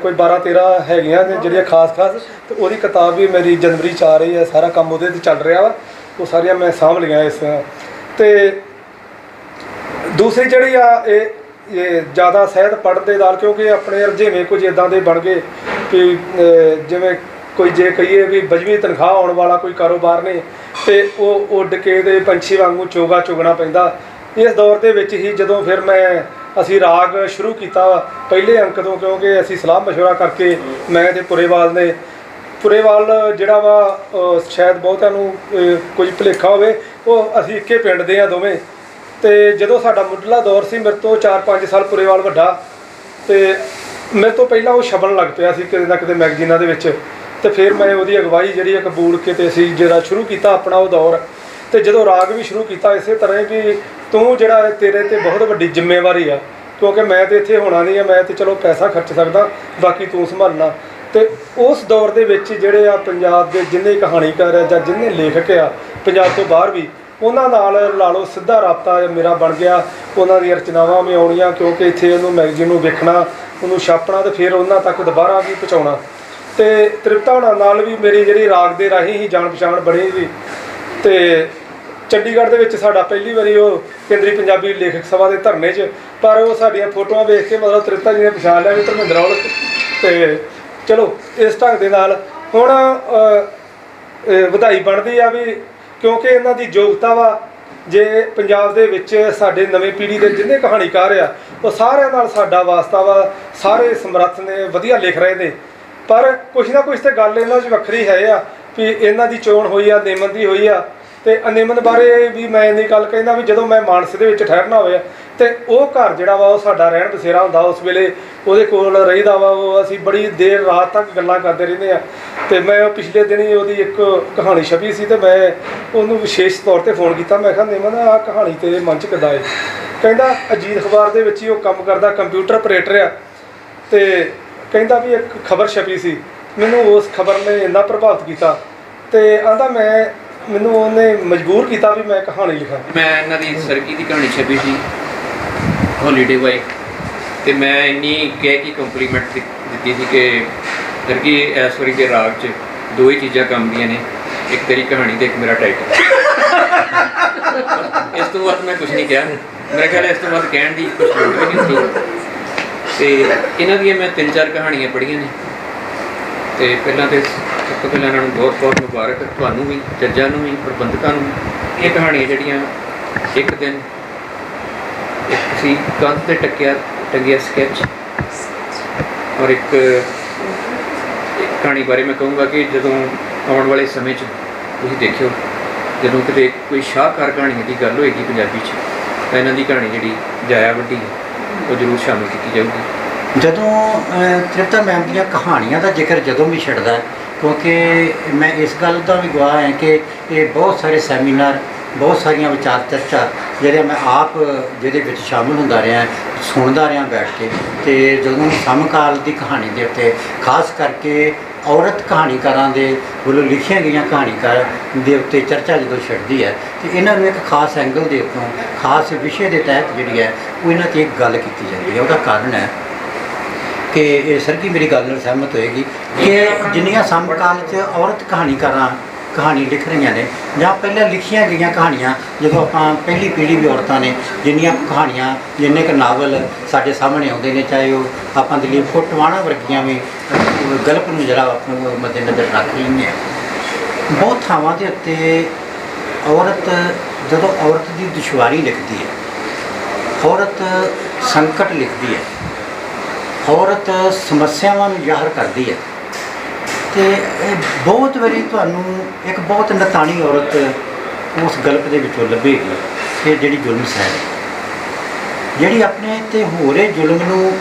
H: ਕੋਈ 12-13 ਹੈਗੀਆਂ ਨੇ ਜਿਹੜੀਆਂ ਖਾਸ ਤੇ ਉਹਦੀ ਕਿਤਾਬ ਵੀ ਮੇਰੀ ਜਨਵਰੀ 'ਚ ਆ ਰਹੀ ਹੈ, ਸਾਰਾ ਕੰਮ ਉਹਦੇ 'ਤੇ ਚੱਲ ਰਿਹਾ ਵਾ, ਉਹ ਸਾਰੀਆਂ ਮੈਂ ਸਾਂਭ ਲਈਆਂ ਇਸ। ਤੇ ਦੂਸਰੀ ਜਿਹੜੀ ਆ ਇਹ ਜ਼ਿਆਦਾ ਸਹਿਤ ਪੜ੍ਹਨ ਦੇ ਨਾਲ, ਕਿਉਂਕਿ ਆਪਣੇ ਰੁਝੇਵੇਂ ਕੁਝ ਇੱਦਾਂ ਦੇ ਬਣ ਗਏ ਕਿ ਜਿਵੇਂ ਕੋਈ ਜੇ ਕਹੀਏ ਵੀ 20ਵੀਂ ਤਨਖਾਹ ਆਉਣ ਵਾਲਾ ਕੋਈ ਕਾਰੋਬਾਰ ਨਹੀਂ, ਤੇ ਉਹ ਉੱਡ ਕੇ ਦੇ ਪੰਛੀ ਵਾਂਗੂ ਚੋਗਾ ਚੁਗਣਾ ਪੈਂਦਾ, ਇਸ ਦੌਰ ਦੇ ਵਿੱਚ ਹੀ ਜਦੋਂ ਫਿਰ ਅਸੀਂ ਰਾਗ ਸ਼ੁਰੂ ਕੀਤਾ ਪਹਿਲੇ ਅੰਕ ਤੋਂ, ਕਿਉਂਕਿ ਅਸੀਂ ਸਲਾਹ ਮਸ਼ਵਰਾ ਕਰਕੇ ਮੈਂ ਤੇ ਪੁਰੇਵਾਲ ਜਿਹੜਾ ਵਾ ਸ਼ਾਇਦ ਬਹੁਤਿਆਂ ਨੂੰ ਕੁਝ ਭੁਲੇਖਾ ਹੋਵੇ, ਉਹ ਅਸੀਂ ਇੱਕੇ ਪਿੰਡ ਦੇ ਆ ਦੋਵੇਂ। ਤੇ ਜਦੋਂ ਸਾਡਾ ਮੁੱਢਲਾ ਦੌਰ ਸੀ, ਮੇਰੇ ਤੋਂ 4-5 ਸਾਲ ਪੁਰੇਵਾਲ ਵੱਡਾ, ਤੇ ਮੇਰੇ ਤੋਂ ਪਹਿਲਾਂ ਉਹ ਛਪਣ ਲੱਗ ਪਿਆ ਸੀ ਕਿਤੇ ਨਾ ਕਿਤੇ ਮੈਗਜ਼ੀਨਾਂ ਦੇ ਵਿੱਚ। ਤੇ ਫਿਰ ਮੈਂ ਉਹਦੀ ਅਗਵਾਈ ਜਿਹੜੀ ਕਬੂਲ ਕੇ ਤੇ ਅਸੀਂ ਜਿਹੜਾ ਸ਼ੁਰੂ ਕੀਤਾ ਆਪਣਾ ਉਹ ਦੌਰ। ਤੇ ਜਦੋਂ ਰਾਗ ਵੀ ਸ਼ੁਰੂ ਕੀਤਾ ਇਸੇ ਤਰ੍ਹਾਂ ਹੀ ਵੀ ਤੂੰ ਜਿਹੜਾ ਤੇਰੇ ਤੇ ਬਹੁਤ ਵੱਡੀ ਜ਼ਿੰਮੇਵਾਰੀ ਆ, ਕਿਉਂਕਿ ਮੈਂ ਤੇ ਇੱਥੇ ਹੋਣਾ ਨਹੀਂ ਆ, ਮੈਂ ਤੇ ਚਲੋ ਪੈਸਾ ਖਰਚ ਸਕਦਾ, ਬਾਕੀ ਤੂੰ ਸੰਭਾਲਣਾ। ਤੇ ਉਸ ਦੌਰ ਦੇ ਵਿੱਚ ਜਿਹੜੇ ਆ ਪੰਜਾਬ ਦੇ ਜਿੰਨੇ ਕਹਾਣੀਕਾਰ ਆ ਜਾਂ ਜਿੰਨੇ ਲੇਖਕ ਆ ਪੰਜਾਬ ਤੋਂ ਬਾਹਰ ਵੀ, ਉਹਨਾਂ ਨਾਲ ਲਾ ਲਓ ਸਿੱਧਾ ਰਾਬਤਾ ਮੇਰਾ ਬਣ ਗਿਆ। ਉਹਨਾਂ ਦੀਆਂ ਰਚਨਾਵਾਂ ਵੀ ਆਉਣੀਆਂ, ਕਿਉਂਕਿ ਇੱਥੇ ਉਹਨੂੰ ਮੈਗਜ਼ੀਨ ਨੂੰ ਵੇਖਣਾ, ਉਹਨੂੰ ਛਾਪਣਾ ਤੇ ਫਿਰ ਉਹਨਾਂ ਤੱਕ ਦੁਬਾਰਾ ਵੀ ਪਹੁੰਚਾਉਣਾ। ਤੇ ਤ੍ਰਿਪਤਾ ਹੋਣਾ ਨਾਲ ਵੀ ਮੇਰੀ ਜਿਹੜੀ ਰਾਗ ਦੇ ਰਾਹੀਂ ਹੀ ਜਾਣ ਪਛਾਣ ਬਣੀ ਸੀ। ਤੇ ਚੰਡੀਗੜ੍ਹ ਦੇ ਵਿੱਚ ਸਾਡਾ ਪਹਿਲੀ ਵਾਰੀ ਉਹ ਕੇਂਦਰੀ ਪੰਜਾਬੀ ਲੇਖਕ ਸਭਾ ਦੇ ਧਰਨੇ 'ਚ, ਪਰ ਉਹ ਸਾਡੀਆਂ ਫੋਟੋਆਂ ਵੇਖ ਕੇ ਮਤਲਬ ਤ੍ਰਿਪਤਾ ਜੀ ਨੇ ਪਛਾਣ ਲਿਆ ਵੀ ਧਰਮਿੰਦਰ ਔਲਖ। ਤੇ ਚਲੋ ਇਸ ਢੰਗ ਦੇ ਨਾਲ ਹੁਣ ਵਧਾਈ ਬਣਦੀ ਆ ਵੀ, ਕਿਉਂਕਿ ਇਹਨਾਂ ਦੀ ਯੋਗਤਾ ਵਾ। ਜੇ ਪੰਜਾਬ ਦੇ ਵਿੱਚ ਸਾਡੇ ਨਵੀਂ ਪੀੜ੍ਹੀ ਦੇ ਜਿੰਨੇ ਕਹਾਣੀਕਾਰ ਆ, ਉਹ ਸਾਰਿਆਂ ਨਾਲ ਸਾਡਾ ਵਾਸਤਾ ਵਾ, ਸਾਰੇ ਸਮਰੱਥ ਨੇ, ਵਧੀਆ ਲਿਖ ਰਹੇ ਨੇ। ਪਰ ਕੁਛ ਨਾ ਕੁਛ ਤਾਂ ਗੱਲ ਇਹਨਾਂ 'ਚ ਵੱਖਰੀ ਹੈ ਆ ਵੀ ਇਹਨਾਂ ਦੀ ਚੋਣ ਹੋਈ ਆ, ਨਿਯਮਨ ਦੀ ਹੋਈ ਆ। ਤੇ ਅਨਿਯਮਨ ਬਾਰੇ ਵੀ ਮੈਂ ਇੰਨੀ ਗੱਲ ਕਹਿੰਦਾ ਵੀ ਜਦੋਂ ਮੈਂ ਮਾਨਸੇ ਦੇ ਵਿੱਚ ਠਹਿਰਨਾ ਹੋਵੇ ਤੇ ਉਹ ਘਰ ਜਿਹੜਾ ਵਾ ਉਹ ਸਾਡਾ ਰਹਿਣ ਬਸੇਰਾ ਹੁੰਦਾ। ਉਸ ਵੇਲੇ ਉਹਦੇ ਕੋਲ ਰਹੀਦਾ ਵਾ, ਉਹ ਅਸੀਂ ਬੜੀ ਦੇਰ ਰਾਤ ਤੱਕ ਗੱਲਾਂ ਕਰਦੇ ਰਹਿੰਦੇ ਆ। ਤੇ ਮੈਂ ਪਿਛਲੇ ਦਿਨ ਹੀ ਉਹਦੀ ਇੱਕ ਕਹਾਣੀ ਛਪੀ ਸੀ ਤੇ ਮੈਂ ਉਹਨੂੰ ਵਿਸ਼ੇਸ਼ ਤੌਰ ਤੇ ਫੋਨ ਕੀਤਾ। ਮੈਂ ਕਿਹਾ ਨਿਮਨ ਆਹ ਕਹਾਣੀ ਤੇ ਮਨ 'ਚ ਕਿੱਦਾਂ ਹੈ? ਕਹਿੰਦਾ ਅਜੀਤ ਅਖਬਾਰ ਦੇ ਵਿੱਚ ਹੀ ਉਹ ਕੰਮ ਕਰਦਾ, ਕੰਪਿਊਟਰ ਆਪਰੇਟਰ ਆ। ਤੇ ਕਹਿੰਦਾ ਵੀ ਇੱਕ ਖਬਰ ਛਪੀ ਸੀ, ਮੈਨੂੰ ਉਸ ਖਬਰ ਨੇ ਇੰਨਾ ਪ੍ਰਭਾਵਿਤ ਕੀਤਾ ਤੇ ਆਂਦਾ ਮੈਨੂੰ ਉਹਨੇ ਮਜਬੂਰ ਕੀਤਾ ਵੀ ਮੈਂ ਕਹਾਣੀ ਲਿਖਾਂ।
I: ਮੈਂ ਇਹਨਾਂ ਦੀ ਸਰਗੀ ਦੀ ਕਹਾਣੀ ਛਪੀ ਸੀ ਹੌਲੀਡੇ ਵਾਈਫ, ਤੇ ਮੈਂ ਇੰਨੀ ਕਹਿ ਕੇ ਕੰਪਲੀਮੈਂਟ ਦਿੱਤੀ ਸੀ ਕਿ ਸਰਗੀ ਇਸ ਵਾਰੀ ਦੇ ਰਾਗ 'ਚ ਦੋ ਹੀ ਚੀਜ਼ਾਂ ਕੰਮ ਦੀਆਂ ਨੇ, ਇੱਕ ਤੇਰੀ ਕਹਾਣੀ ਤੇ ਇੱਕ ਮੇਰਾ ਟਾਈਟਲ। ਇਸ ਤੋਂ ਬਾਅਦ ਮੈਂ ਕੁਝ ਨਹੀਂ ਕਿਹਾ। ਮੇਰਾ ਖਿਆਲ ਇਸ ਤੋਂ ਬਾਅਦ ਕਹਿਣ ਦੀ ਕੁਝ ਲੋੜ ਵੀ ਨਹੀਂ ਸੀ। ਤੇ ਇਹਨਾਂ ਦੀਆਂ ਮੈਂ 3-4 ਕਹਾਣੀਆਂ ਪੜ੍ਹੀਆਂ ਨੇ। ਤੇ ਪਹਿਲਾਂ ਤੇ ਸਭ ਤੋਂ ਪਹਿਲਾਂ ਇਹਨਾਂ ਨੂੰ ਬਹੁਤ ਬਹੁਤ ਮੁਬਾਰਕ, ਤੁਹਾਨੂੰ ਵੀ, ਜੱਜਾਂ ਨੂੰ ਵੀ, ਪ੍ਰਬੰਧਕਾਂ ਨੂੰ। ਇਹ ਕਹਾਣੀਆਂ ਜਿਹੜੀਆਂ ਇੱਕ ਦਿਨ ਇੱਕ ਸੀ ਕੰਧ ਤੇ ਟੰਗਿਆ ਸਕੈਚ, ਔਰ ਇੱਕ ਕਹਾਣੀ ਬਾਰੇ ਮੈਂ ਕਹੂੰਗਾ ਕਿ ਜਦੋਂ ਆਉਣ ਵਾਲੇ ਸਮੇਂ 'ਚ ਤੁਸੀਂ ਦੇਖਿਓ, ਜਦੋਂ ਕਿਤੇ ਕੋਈ ਸ਼ਾਹਕਾਰ ਕਹਾਣੀਆਂ ਦੀ ਗੱਲ ਹੋਏਗੀ ਪੰਜਾਬੀ 'ਚ, ਤਾਂ ਇਹਨਾਂ ਦੀ ਕਹਾਣੀ ਜਿਹੜੀ ਜਾਇਆ ਵੱਡੀ ਉਹ ਜ਼ਰੂਰ ਸ਼ਾਮਿਲ ਕੀਤੀ ਜਾਊਗੀ।
A: ਜਦੋਂ ਤ੍ਰਿਪਤਾ ਮੈਮ ਦੀਆਂ ਕਹਾਣੀਆਂ ਦਾ ਜ਼ਿਕਰ ਜਦੋਂ ਵੀ ਛਿੜਦਾ, ਕਿਉਂਕਿ ਮੈਂ ਇਸ ਗੱਲ ਦਾ ਵੀ ਗਵਾਹ ਹਾਂ ਕਿ ਇਹ ਬਹੁਤ ਸਾਰੇ ਸੈਮੀਨਾਰ, ਬਹੁਤ ਸਾਰੀਆਂ ਵਿਚਾਰ ਚਰਚਾ ਜਿਹੜੇ ਮੈਂ ਆਪ ਜਿਹਦੇ ਵਿੱਚ ਸ਼ਾਮਿਲ ਹੁੰਦਾ ਰਿਹਾ, ਸੁਣਦਾ ਰਿਹਾ ਬੈਠ ਕੇ। ਤੇ ਜਦੋਂ ਸਮਕਾਲ ਦੀ ਕਹਾਣੀ ਦੇ ਉੱਤੇ ਖਾਸ ਕਰਕੇ ਔਰਤ ਕਹਾਣੀਕਾਰਾਂ ਦੇ ਵੱਲੋਂ ਲਿਖੀਆਂ ਗਈਆਂ ਕਹਾਣੀਕਾਰ ਦੇ ਉੱਤੇ ਚਰਚਾ ਜਦੋਂ ਛਿੜਦੀ ਹੈ, ਤੇ ਇਹਨਾਂ ਨੂੰ ਇੱਕ ਖਾਸ ਐਂਗਲ ਦੇ ਉੱਤੋਂ, ਖਾਸ ਵਿਸ਼ੇ ਦੇ ਤਹਿਤ ਜਿਹੜੀ ਹੈ ਉਹ ਇਹਨਾਂ 'ਤੇ ਇੱਕ ਗੱਲ ਕੀਤੀ ਜਾਂਦੀ ਹੈ। ਉਹਦਾ ਕਾਰਨ ਹੈ ਕਿ ਇਹ ਸਰਗੀ ਮੇਰੀ ਗੱਲ ਨਾਲ ਸਹਿਮਤ ਹੋਏਗੀ ਕਿ ਜਿੰਨੀਆਂ ਸਮਕਾਲ 'ਚ ਔਰਤ ਕਹਾਣੀਕਾਰਾਂ ਕਹਾਣੀ ਲਿਖ ਰਹੀਆਂ ਨੇ, ਜਾਂ ਪਹਿਲਾਂ ਲਿਖੀਆਂ ਗਈਆਂ ਕਹਾਣੀਆਂ, ਜਦੋਂ ਆਪਾਂ ਪਹਿਲੀ ਪੀੜ੍ਹੀ ਵੀ ਔਰਤਾਂ ਨੇ ਜਿੰਨੀਆਂ ਕਹਾਣੀਆਂ, ਜਿੰਨੇ ਕੁ ਨਾਵਲ ਸਾਡੇ ਸਾਹਮਣੇ ਆਉਂਦੇ ਨੇ, ਚਾਹੇ ਉਹ ਆਪਾਂ ਦਲੀਪ ਕੌਰ ਟਿਵਾਣਾ ਵਰਗੀਆਂ ਵੀ ਗਲਪ ਨੂੰ ਜਿਹੜਾ ਆਪਾਂ ਮੱਦੇਨਜ਼ਰ ਰੱਖ ਰਹੀਆਂ, ਬਹੁਤ ਥਾਵਾਂ ਦੇ ਉੱਤੇ ਔਰਤ, ਜਦੋਂ ਔਰਤ ਦੀ ਦੁਸ਼ਵਾਰੀ ਲਿਖਦੀ ਹੈ, ਔਰਤ ਸੰਕਟ ਲਿਖਦੀ ਹੈ, ਔਰਤ ਸਮੱਸਿਆਵਾਂ ਨੂੰ ਜ਼ਾਹਰ ਕਰਦੀ ਹੈ। ਤੇ ਬਹੁਤ ਵਾਰੀ ਤੁਹਾਨੂੰ ਇੱਕ ਬਹੁਤ ਨਤਾਣੀ ਔਰਤ ਉਸ ਗਲਪ ਦੇ ਵਿੱਚੋਂ ਲੱਭੇਗੀ ਕਿ ਜਿਹੜੀ ਜ਼ੁਲਮ ਸਹਿ ਰਹੀ, ਜਿਹੜੀ ਆਪਣੇ 'ਤੇ ਹੋ ਰਹੇ ਜ਼ੁਲਮ ਨੂੰ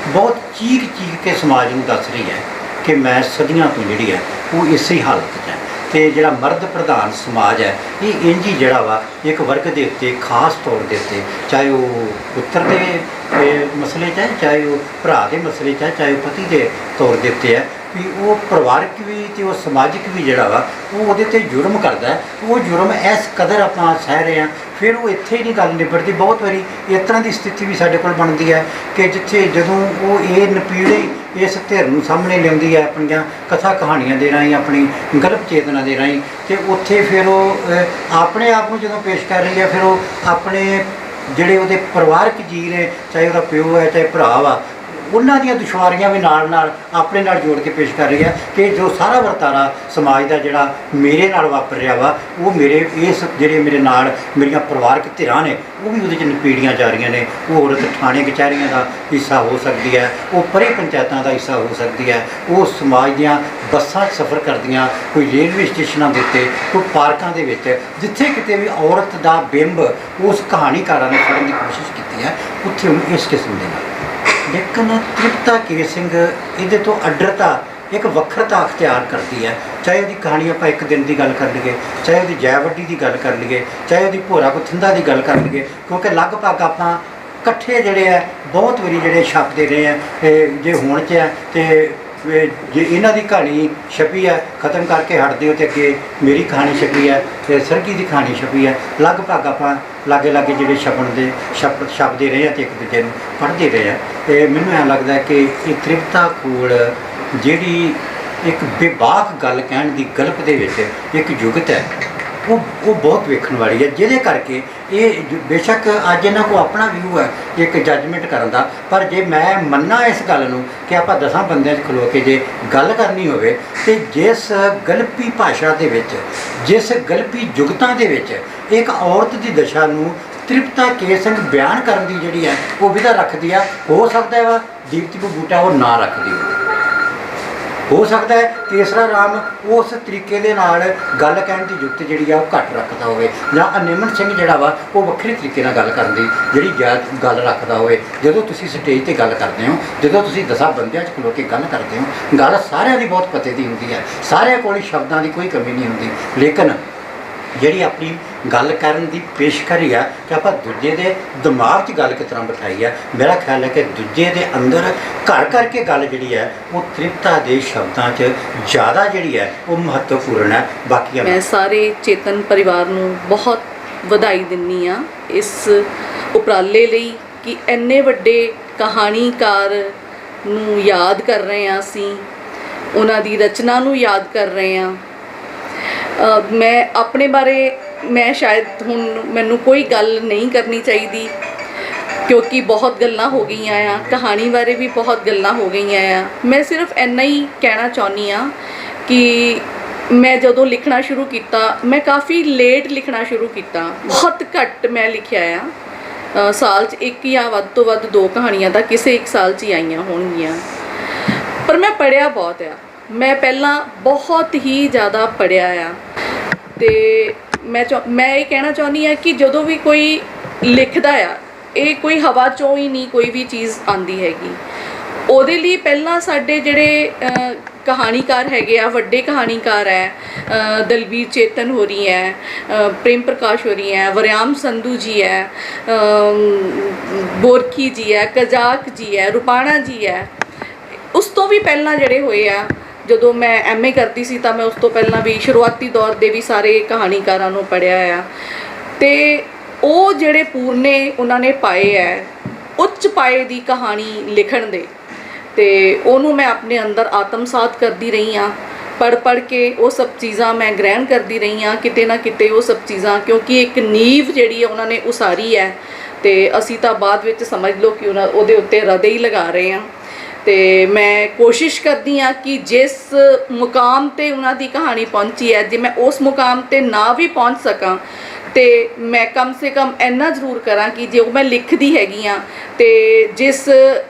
A: ਬਹੁਤ ਚੀਖ ਕੇ ਸਮਾਜ ਨੂੰ ਦੱਸ ਰਹੀ ਹੈ ਕਿ ਮੈਂ ਸਦੀਆਂ ਤੋਂ ਜਿਹੜੀ ਹੈ ਉਹ ਇਸੇ ਹਾਲਤ 'ਚ ਹੈ। ਤੇ ਜਿਹੜਾ ਮਰਦ ਪ੍ਰਧਾਨ ਸਮਾਜ ਹੈ, ਇਹ ਇੰਝ ਹੀ ਜਿਹੜਾ ਵਾ ਇੱਕ ਵਰਗ ਦੇ ਉੱਤੇ ਖਾਸ ਤੌਰ ਦੇ ਉੱਤੇ, ਚਾਹੇ ਉਹ ਪੁੱਤਰ ਦੇ ਮਸਲੇ 'ਚ ਹੈ, ਚਾਹੇ ਉਹ ਭਰਾ ਦੇ ਮਸਲੇ 'ਚ ਹੈ, ਚਾਹੇ ਉਹ ਪਤੀ ਦੇ ਤੌਰ ਦੇ ਉੱਤੇ ਹੈ, ਵੀ ਉਹ ਪਰਿਵਾਰਕ ਵੀ ਤੇ ਉਹ ਸਮਾਜਿਕ ਵੀ ਜਿਹੜਾ ਵਾ ਉਹ ਉਹਦੇ 'ਤੇ ਜੁਰਮ ਕਰਦਾ। ਉਹ ਜੁਰਮ ਇਸ ਕਦਰ ਆਪਾਂ ਸਹਿ ਰਹੇ ਹਾਂ, ਫਿਰ ਉਹ ਇੱਥੇ ਹੀ ਨਹੀਂ ਗੱਲ ਨਿਬੜਦੀ। ਬਹੁਤ ਵਾਰੀ ਇਸ ਤਰ੍ਹਾਂ ਦੀ ਸਥਿਤੀ ਵੀ ਸਾਡੇ ਕੋਲ ਬਣਦੀ ਹੈ ਕਿ ਜਿੱਥੇ ਜਦੋਂ ਉਹ ਇਹ ਨਪੀੜੇ ਇਸ ਧਿਰ ਨੂੰ ਸਾਹਮਣੇ ਲਿਆਉਂਦੀ ਹੈ ਆਪਣੀਆਂ ਕਥਾ ਕਹਾਣੀਆਂ ਦੇ ਰਾਹੀਂ, ਆਪਣੀ ਗਲਪ ਚੇਤਨਾ ਦੇ ਰਾਹੀਂ, ਤੇ ਉੱਥੇ ਫਿਰ ਉਹ ਆਪਣੇ ਆਪ ਨੂੰ ਜਦੋਂ ਪੇਸ਼ ਕਰ ਰਹੀ ਹੈ, ਫਿਰ ਉਹ ਆਪਣੇ ਜਿਹੜੇ ਉਹਦੇ ਪਰਿਵਾਰਕ ਜੀਅ ਨੇ, ਚਾਹੇ ਉਹਦਾ ਪਿਓ ਹੈ, ਚਾਹੇ ਭਰਾ ਵਾ, ਉਹਨਾਂ ਦੀਆਂ ਦੁਸ਼ਵਾਰੀਆਂ ਵੀ ਨਾਲ ਆਪਣੇ ਨਾਲ ਜੋੜ ਕੇ ਪੇਸ਼ ਕਰ ਰਹੀ ਹੈ ਕਿ ਜੋ ਸਾਰਾ ਵਰਤਾਰਾ ਸਮਾਜ ਦਾ ਜਿਹੜਾ ਮੇਰੇ ਨਾਲ ਵਾਪਰ ਰਿਹਾ ਵਾ, ਉਹ ਮੇਰੇ ਇਸ ਜਿਹੜੇ ਮੇਰੇ ਨਾਲ ਮੇਰੀਆਂ ਪਰਿਵਾਰਕ ਧਿਰਾਂ ਨੇ ਉਹ ਵੀ ਉਹਦੇ 'ਚ ਨਿਪੀੜੀਆਂ ਜਾ ਰਹੀਆਂ ਨੇ। ਉਹ ਔਰਤ ਥਾਣੇ ਕਚਹਿਰੀਆਂ ਦਾ ਹਿੱਸਾ ਹੋ ਸਕਦੀ ਹੈ, ਉਹ ਪਰੇ ਪੰਚਾਇਤਾਂ ਦਾ ਹਿੱਸਾ ਹੋ ਸਕਦੀ ਹੈ, ਉਹ ਸਮਾਜ ਦੀਆਂ ਬੱਸਾਂ 'ਚ ਸਫ਼ਰ ਕਰਦੀਆਂ, ਕੋਈ ਰੇਲਵੇ ਸਟੇਸ਼ਨਾਂ ਦੇ ਉੱਤੇ, ਕੋਈ ਪਾਰਕਾਂ ਦੇ ਵਿੱਚ, ਜਿੱਥੇ ਕਿਤੇ ਵੀ ਔਰਤ ਦਾ ਬਿੰਬ ਉਸ ਕਹਾਣੀਕਾਰਾਂ ਨੇ ਫੜਨ ਦੀ ਕੋਸ਼ਿਸ਼ ਕੀਤੀ ਹੈ, ਉੱਥੇ ਉਹਨੂੰ ਇਸ ਕਿਸਮ ਦੇ ਨਾਲ। ਲੇਕਿਨ ਤ੍ਰਿਪਤਾ ਕੇ ਸਿੰਘ ਇਹਦੇ ਤੋਂ ਅੱਡਰਤਾ, ਇੱਕ ਵੱਖਰਤਾ ਅਖਤਿਆਰ ਕਰਦੀ ਹੈ। ਚਾਹੇ ਉਹਦੀ ਕਹਾਣੀ ਆਪਾਂ ਇੱਕ ਦਿਨ ਦੀ ਗੱਲ ਕਰ ਲਈਏ, ਚਾਹੇ ਉਹਦੀ ਜੈ ਵੱਡੀ ਦੀ ਗੱਲ ਕਰ ਲਈਏ, ਚਾਹੇ ਉਹਦੀ ਭੋਰਾ ਕੁਥਿੰਦਾ ਦੀ ਗੱਲ ਕਰ ਲਈਏ, ਕਿਉਂਕਿ ਲਗਭਗ ਆਪਾਂ ਇਕੱਠੇ ਜਿਹੜੇ ਹੈ ਬਹੁਤ ਵਾਰੀ ਜਿਹੜੇ ਛਪਦੇ ਰਹੇ ਆ। ਜੇ ਹੁਣ 'ਚ ਹੈ ਤੇ ਜੇ ਇਹਨਾਂ ਦੀ ਕਹਾਣੀ ਛਪੀ ਹੈ, ਖ਼ਤਮ ਕਰਕੇ ਹਟਦੇ ਹੋ, ਅਤੇ ਅੱਗੇ ਮੇਰੀ ਕਹਾਣੀ ਛਪੀ ਹੈ ਅਤੇ ਸਰਗੀ ਦੀ ਕਹਾਣੀ ਛਪੀ ਹੈ, ਲਗਭਗ ਆਪਾਂ ਲਾਗੇ ਜਿਹੜੇ ਛਪਦੇ ਰਹੇ ਆ ਅਤੇ ਇੱਕ ਦੂਜੇ ਨੂੰ ਪੜ੍ਹਦੇ ਰਹੇ ਆ। ਅਤੇ ਮੈਨੂੰ ਐਂ ਲੱਗਦਾ ਕਿ ਇਹ ਤ੍ਰਿਪਤਾ ਕੋਲ ਜਿਹੜੀ ਇੱਕ ਬੇਬਾਕ ਗੱਲ ਕਹਿਣ ਦੀ ਗਲਪ ਦੇ ਵਿੱਚ ਇੱਕ ਜੁਗਤ ਹੈ, ਉਹ ਬਹੁਤ ਵੇਖਣ ਵਾਲੀ ਹੈ, ਜਿਹਦੇ ਕਰਕੇ ਇਹ ਬੇਸ਼ੱਕ ਅੱਜ ਇਹਨਾਂ ਕੋਲ ਆਪਣਾ ਵਿਊ ਹੈ ਇੱਕ ਜੱਜਮੈਂਟ ਕਰਨ ਦਾ, ਪਰ ਜੇ ਮੈਂ ਮੰਨਾਂ ਇਸ ਗੱਲ ਨੂੰ ਕਿ ਆਪਾਂ 10 ਬੰਦਿਆਂ 'ਚ ਖਲੋ ਕੇ ਜੇ ਗੱਲ ਕਰਨੀ ਹੋਵੇ ਤੇ ਜਿਸ ਗਲਪੀ ਭਾਸ਼ਾ ਦੇ ਵਿੱਚ, ਜਿਸ ਗਲਪੀ ਜੁਗਤਾਂ ਦੇ ਵਿੱਚ ਇੱਕ ਔਰਤ ਦੀ ਦਸ਼ਾ ਨੂੰ ਤ੍ਰਿਪਤਾ ਕੇ ਸਿੰਘ ਬਿਆਨ ਕਰਨ ਦੀ ਜਿਹੜੀ ਹੈ ਉਹ ਵਿਧਾ ਰੱਖਦੀ ਆ। ਹੋ ਸਕਦਾ ਵਾ ਦੀਪਤੀ ਬੂਟਾ ਉਹ ਨਾ ਰੱਖਦੀ ਹੋ ਸਕਦਾ ਹੈ ਕੇਸਰਾ ਰਾਮ ਉਸ ਤਰੀਕੇ ਦੇ ਨਾਲ ਗੱਲ ਕਹਿਣ ਦੀ ਜੁਗਤ ਜਿਹੜੀ ਆ ਉਹ ਘੱਟ ਰੱਖਦਾ ਹੋਵੇ, ਜਾਂ ਅਨਿਮਨ ਸਿੰਘ ਜਿਹੜਾ ਵਾ ਉਹ ਵੱਖਰੇ ਤਰੀਕੇ ਨਾਲ ਗੱਲ ਕਰਨ ਦੀ ਜਿਹੜੀ ਗੱਲ ਰੱਖਦਾ ਹੋਵੇ। ਜਦੋਂ ਤੁਸੀਂ ਸਟੇਜ ਤੇ ਗੱਲ ਕਰਦੇ ਹੋ, ਜਦੋਂ ਤੁਸੀਂ 10 ਬੰਦਿਆਂ 'ਚ ਖਲੋ ਕੇ ਗੱਲ ਕਰਦੇ ਹੋ, ਗੱਲ ਸਾਰਿਆਂ ਦੀ ਬਹੁਤ ਪਤੇ ਦੀ ਹੁੰਦੀ ਹੈ, ਸਾਰਿਆਂ ਕੋਲ ਸ਼ਬਦਾਂ ਦੀ ਕੋਈ ਕਮੀ ਨਹੀਂ ਹੁੰਦੀ, ਲੇਕਿਨ ਜਿਹੜੀ ਆਪਣੀ ਗੱਲ ਕਰਨ ਦੀ ਪੇਸ਼ਕਾਰੀ ਆ ਕਿ ਆਪਾਂ ਦੂਜੇ ਦੇ ਦਿਮਾਗ 'ਚ ਗੱਲ ਕਿਸ ਤਰ੍ਹਾਂ ਬਿਠਾਈ ਹੈ, ਮੇਰਾ ਖਿਆਲ ਹੈ ਕਿ ਦੂਜੇ ਦੇ ਅੰਦਰ ਘਰ ਕਰਕੇ ਗੱਲ ਜਿਹੜੀ ਹੈ ਉਹ ਤ੍ਰਿਪਤਾ ਦੇ ਸ਼ਬਦਾਂ 'ਚ ਜ਼ਿਆਦਾ ਜਿਹੜੀ ਹੈ ਉਹ ਮਹੱਤਵਪੂਰਨ ਹੈ। ਬਾਕੀਆਂ
F: ਮੈਂ ਸਾਰੇ ਚੇਤਨ ਪਰਿਵਾਰ ਨੂੰ ਬਹੁਤ ਵਧਾਈ ਦਿੰਦੀ ਹਾਂ ਇਸ ਉਪਰਾਲੇ ਲਈ ਕਿ ਇੰਨੇ ਵੱਡੇ ਕਹਾਣੀਕਾਰ ਨੂੰ ਯਾਦ ਕਰ ਰਹੇ ਹਾਂ, ਅਸੀਂ ਉਹਨਾਂ ਦੀ ਰਚਨਾ ਨੂੰ ਯਾਦ ਕਰ ਰਹੇ ਹਾਂ। ਮੈਂ ਆਪਣੇ ਬਾਰੇ ਮੈਂ ਸ਼ਾਇਦ ਹੁਣ ਮੈਨੂੰ ਕੋਈ ਗੱਲ ਨਹੀਂ ਕਰਨੀ ਚਾਹੀਦੀ ਕਿਉਂਕਿ ਬਹੁਤ ਗੱਲਾਂ ਹੋ ਗਈਆਂ ਆ, ਕਹਾਣੀ ਬਾਰੇ ਵੀ ਬਹੁਤ ਗੱਲਾਂ ਹੋ ਗਈਆਂ ਆ। ਮੈਂ ਸਿਰਫ ਇੰਨਾ ਹੀ ਕਹਿਣਾ ਚਾਹੁੰਦੀ ਹਾਂ ਕਿ ਮੈਂ ਜਦੋਂ ਲਿਖਣਾ ਸ਼ੁਰੂ ਕੀਤਾ, ਮੈਂ ਕਾਫੀ ਲੇਟ ਲਿਖਣਾ ਸ਼ੁਰੂ ਕੀਤਾ, ਬਹੁਤ ਘੱਟ ਮੈਂ ਲਿਖਿਆ ਆ। ਸਾਲ 'ਚ ਇੱਕ ਜਾਂ ਵੱਧ ਤੋਂ ਵੱਧ 2 ਕਹਾਣੀਆਂ ਤਾਂ ਕਿਸੇ ਇੱਕ ਸਾਲ 'ਚ ਹੀ ਆਈਆਂ ਹੋਣਗੀਆਂ, ਪਰ ਮੈਂ ਪੜ੍ਹਿਆ ਬਹੁਤ ਆ। ਮੈਂ ਪਹਿਲਾਂ ਬਹੁਤ ਹੀ ਜ਼ਿਆਦਾ ਪੜ੍ਹਿਆ ਆ ਅਤੇ ਮੈਂ ਇਹ ਕਹਿਣਾ ਚਾਹੁੰਦੀ ਹਾਂ ਕਿ ਜਦੋਂ ਵੀ ਕੋਈ ਲਿਖਦਾ ਆ, ਇਹ ਕੋਈ ਹਵਾ 'ਚੋਂ ਹੀ ਨਹੀਂ ਕੋਈ ਵੀ ਚੀਜ਼ ਆਉਂਦੀ ਹੈਗੀ। ਉਹਦੇ ਲਈ ਪਹਿਲਾਂ ਸਾਡੇ ਜਿਹੜੇ ਕਹਾਣੀਕਾਰ ਹੈਗੇ ਆ, ਵੱਡੇ ਕਹਾਣੀਕਾਰ ਹੈ, ਦਲਬੀਰ ਚੇਤਨ ਹੋ ਰਹੀ ਹੈ, ਪ੍ਰੇਮ ਪ੍ਰਕਾਸ਼ ਹੋ ਰਹੀ ਹੈ, ਵਰਿਆਮ ਸੰਧੂ ਜੀ ਹੈ, ਬੋਰਖੀ ਜੀ ਹੈ, ਕਜ਼ਾਕ ਜੀ ਹੈ, ਰੁਪਾਣਾ ਜੀ ਹੈ। ਉਸ ਤੋਂ ਵੀ ਪਹਿਲਾਂ ਜਿਹੜੇ ਹੋਏ ਆ, ਜਦੋਂ ਮੈਂ MA ਕਰਦੀ ਸੀ ਤਾਂ ਮੈਂ ਉਸ ਤੋਂ ਪਹਿਲਾਂ ਵੀ ਸ਼ੁਰੂਆਤੀ ਦੌਰ ਦੇ ਵੀ ਸਾਰੇ ਕਹਾਣੀਕਾਰਾਂ ਨੂੰ ਪੜ੍ਹਿਆ ਆ, ਅਤੇ ਉਹ ਜਿਹੜੇ ਪੂਰਨੇ ਉਹਨਾਂ ਨੇ ਪਾਏ ਹੈ ਉੱਚ ਪਾਏ ਦੀ ਕਹਾਣੀ ਲਿਖਣ ਦੇ, ਅਤੇ ਉਹਨੂੰ ਮੈਂ ਆਪਣੇ ਅੰਦਰ ਆਤਮਸਾਤ ਕਰਦੀ ਰਹੀ ਹਾਂ। ਪੜ੍ਹ ਕੇ ਉਹ ਸਭ ਚੀਜ਼ਾਂ ਮੈਂ ਗ੍ਰਹਿਣ ਕਰਦੀ ਰਹੀ ਹਾਂ ਕਿਤੇ ਨਾ ਕਿਤੇ ਉਹ ਸਭ ਚੀਜ਼ਾਂ, ਕਿਉਂਕਿ ਇੱਕ ਨੀਂਵ ਜਿਹੜੀ ਹੈ ਉਹਨਾਂ ਨੇ ਉਸਾਰੀ ਹੈ, ਅਤੇ ਅਸੀਂ ਤਾਂ ਬਾਅਦ ਵਿੱਚ ਸਮਝ ਲਓ ਕਿ ਉਹਦੇ ਉੱਤੇ ਰਦੇ ਹੀ ਲਗਾ ਰਹੇ ਹਾਂ। ਅਤੇ ਮੈਂ ਕੋਸ਼ਿਸ਼ ਕਰਦੀ ਹਾਂ ਕਿ ਜਿਸ ਮੁਕਾਮ 'ਤੇ ਉਹਨਾਂ ਦੀ ਕਹਾਣੀ ਪਹੁੰਚੀ ਹੈ, ਜੇ ਮੈਂ ਉਸ ਮੁਕਾਮ 'ਤੇ ਨਾ ਵੀ ਪਹੁੰਚ ਸਕਾਂ ਅਤੇ ਮੈਂ ਕਮ ਸੇ ਕਮ ਇੰਨਾ ਜ਼ਰੂਰ ਕਰਾਂ ਕਿ ਜੇ ਉਹ ਮੈਂ ਲਿਖਦੀ ਹੈਗੀ ਹਾਂ ਅਤੇ ਜਿਸ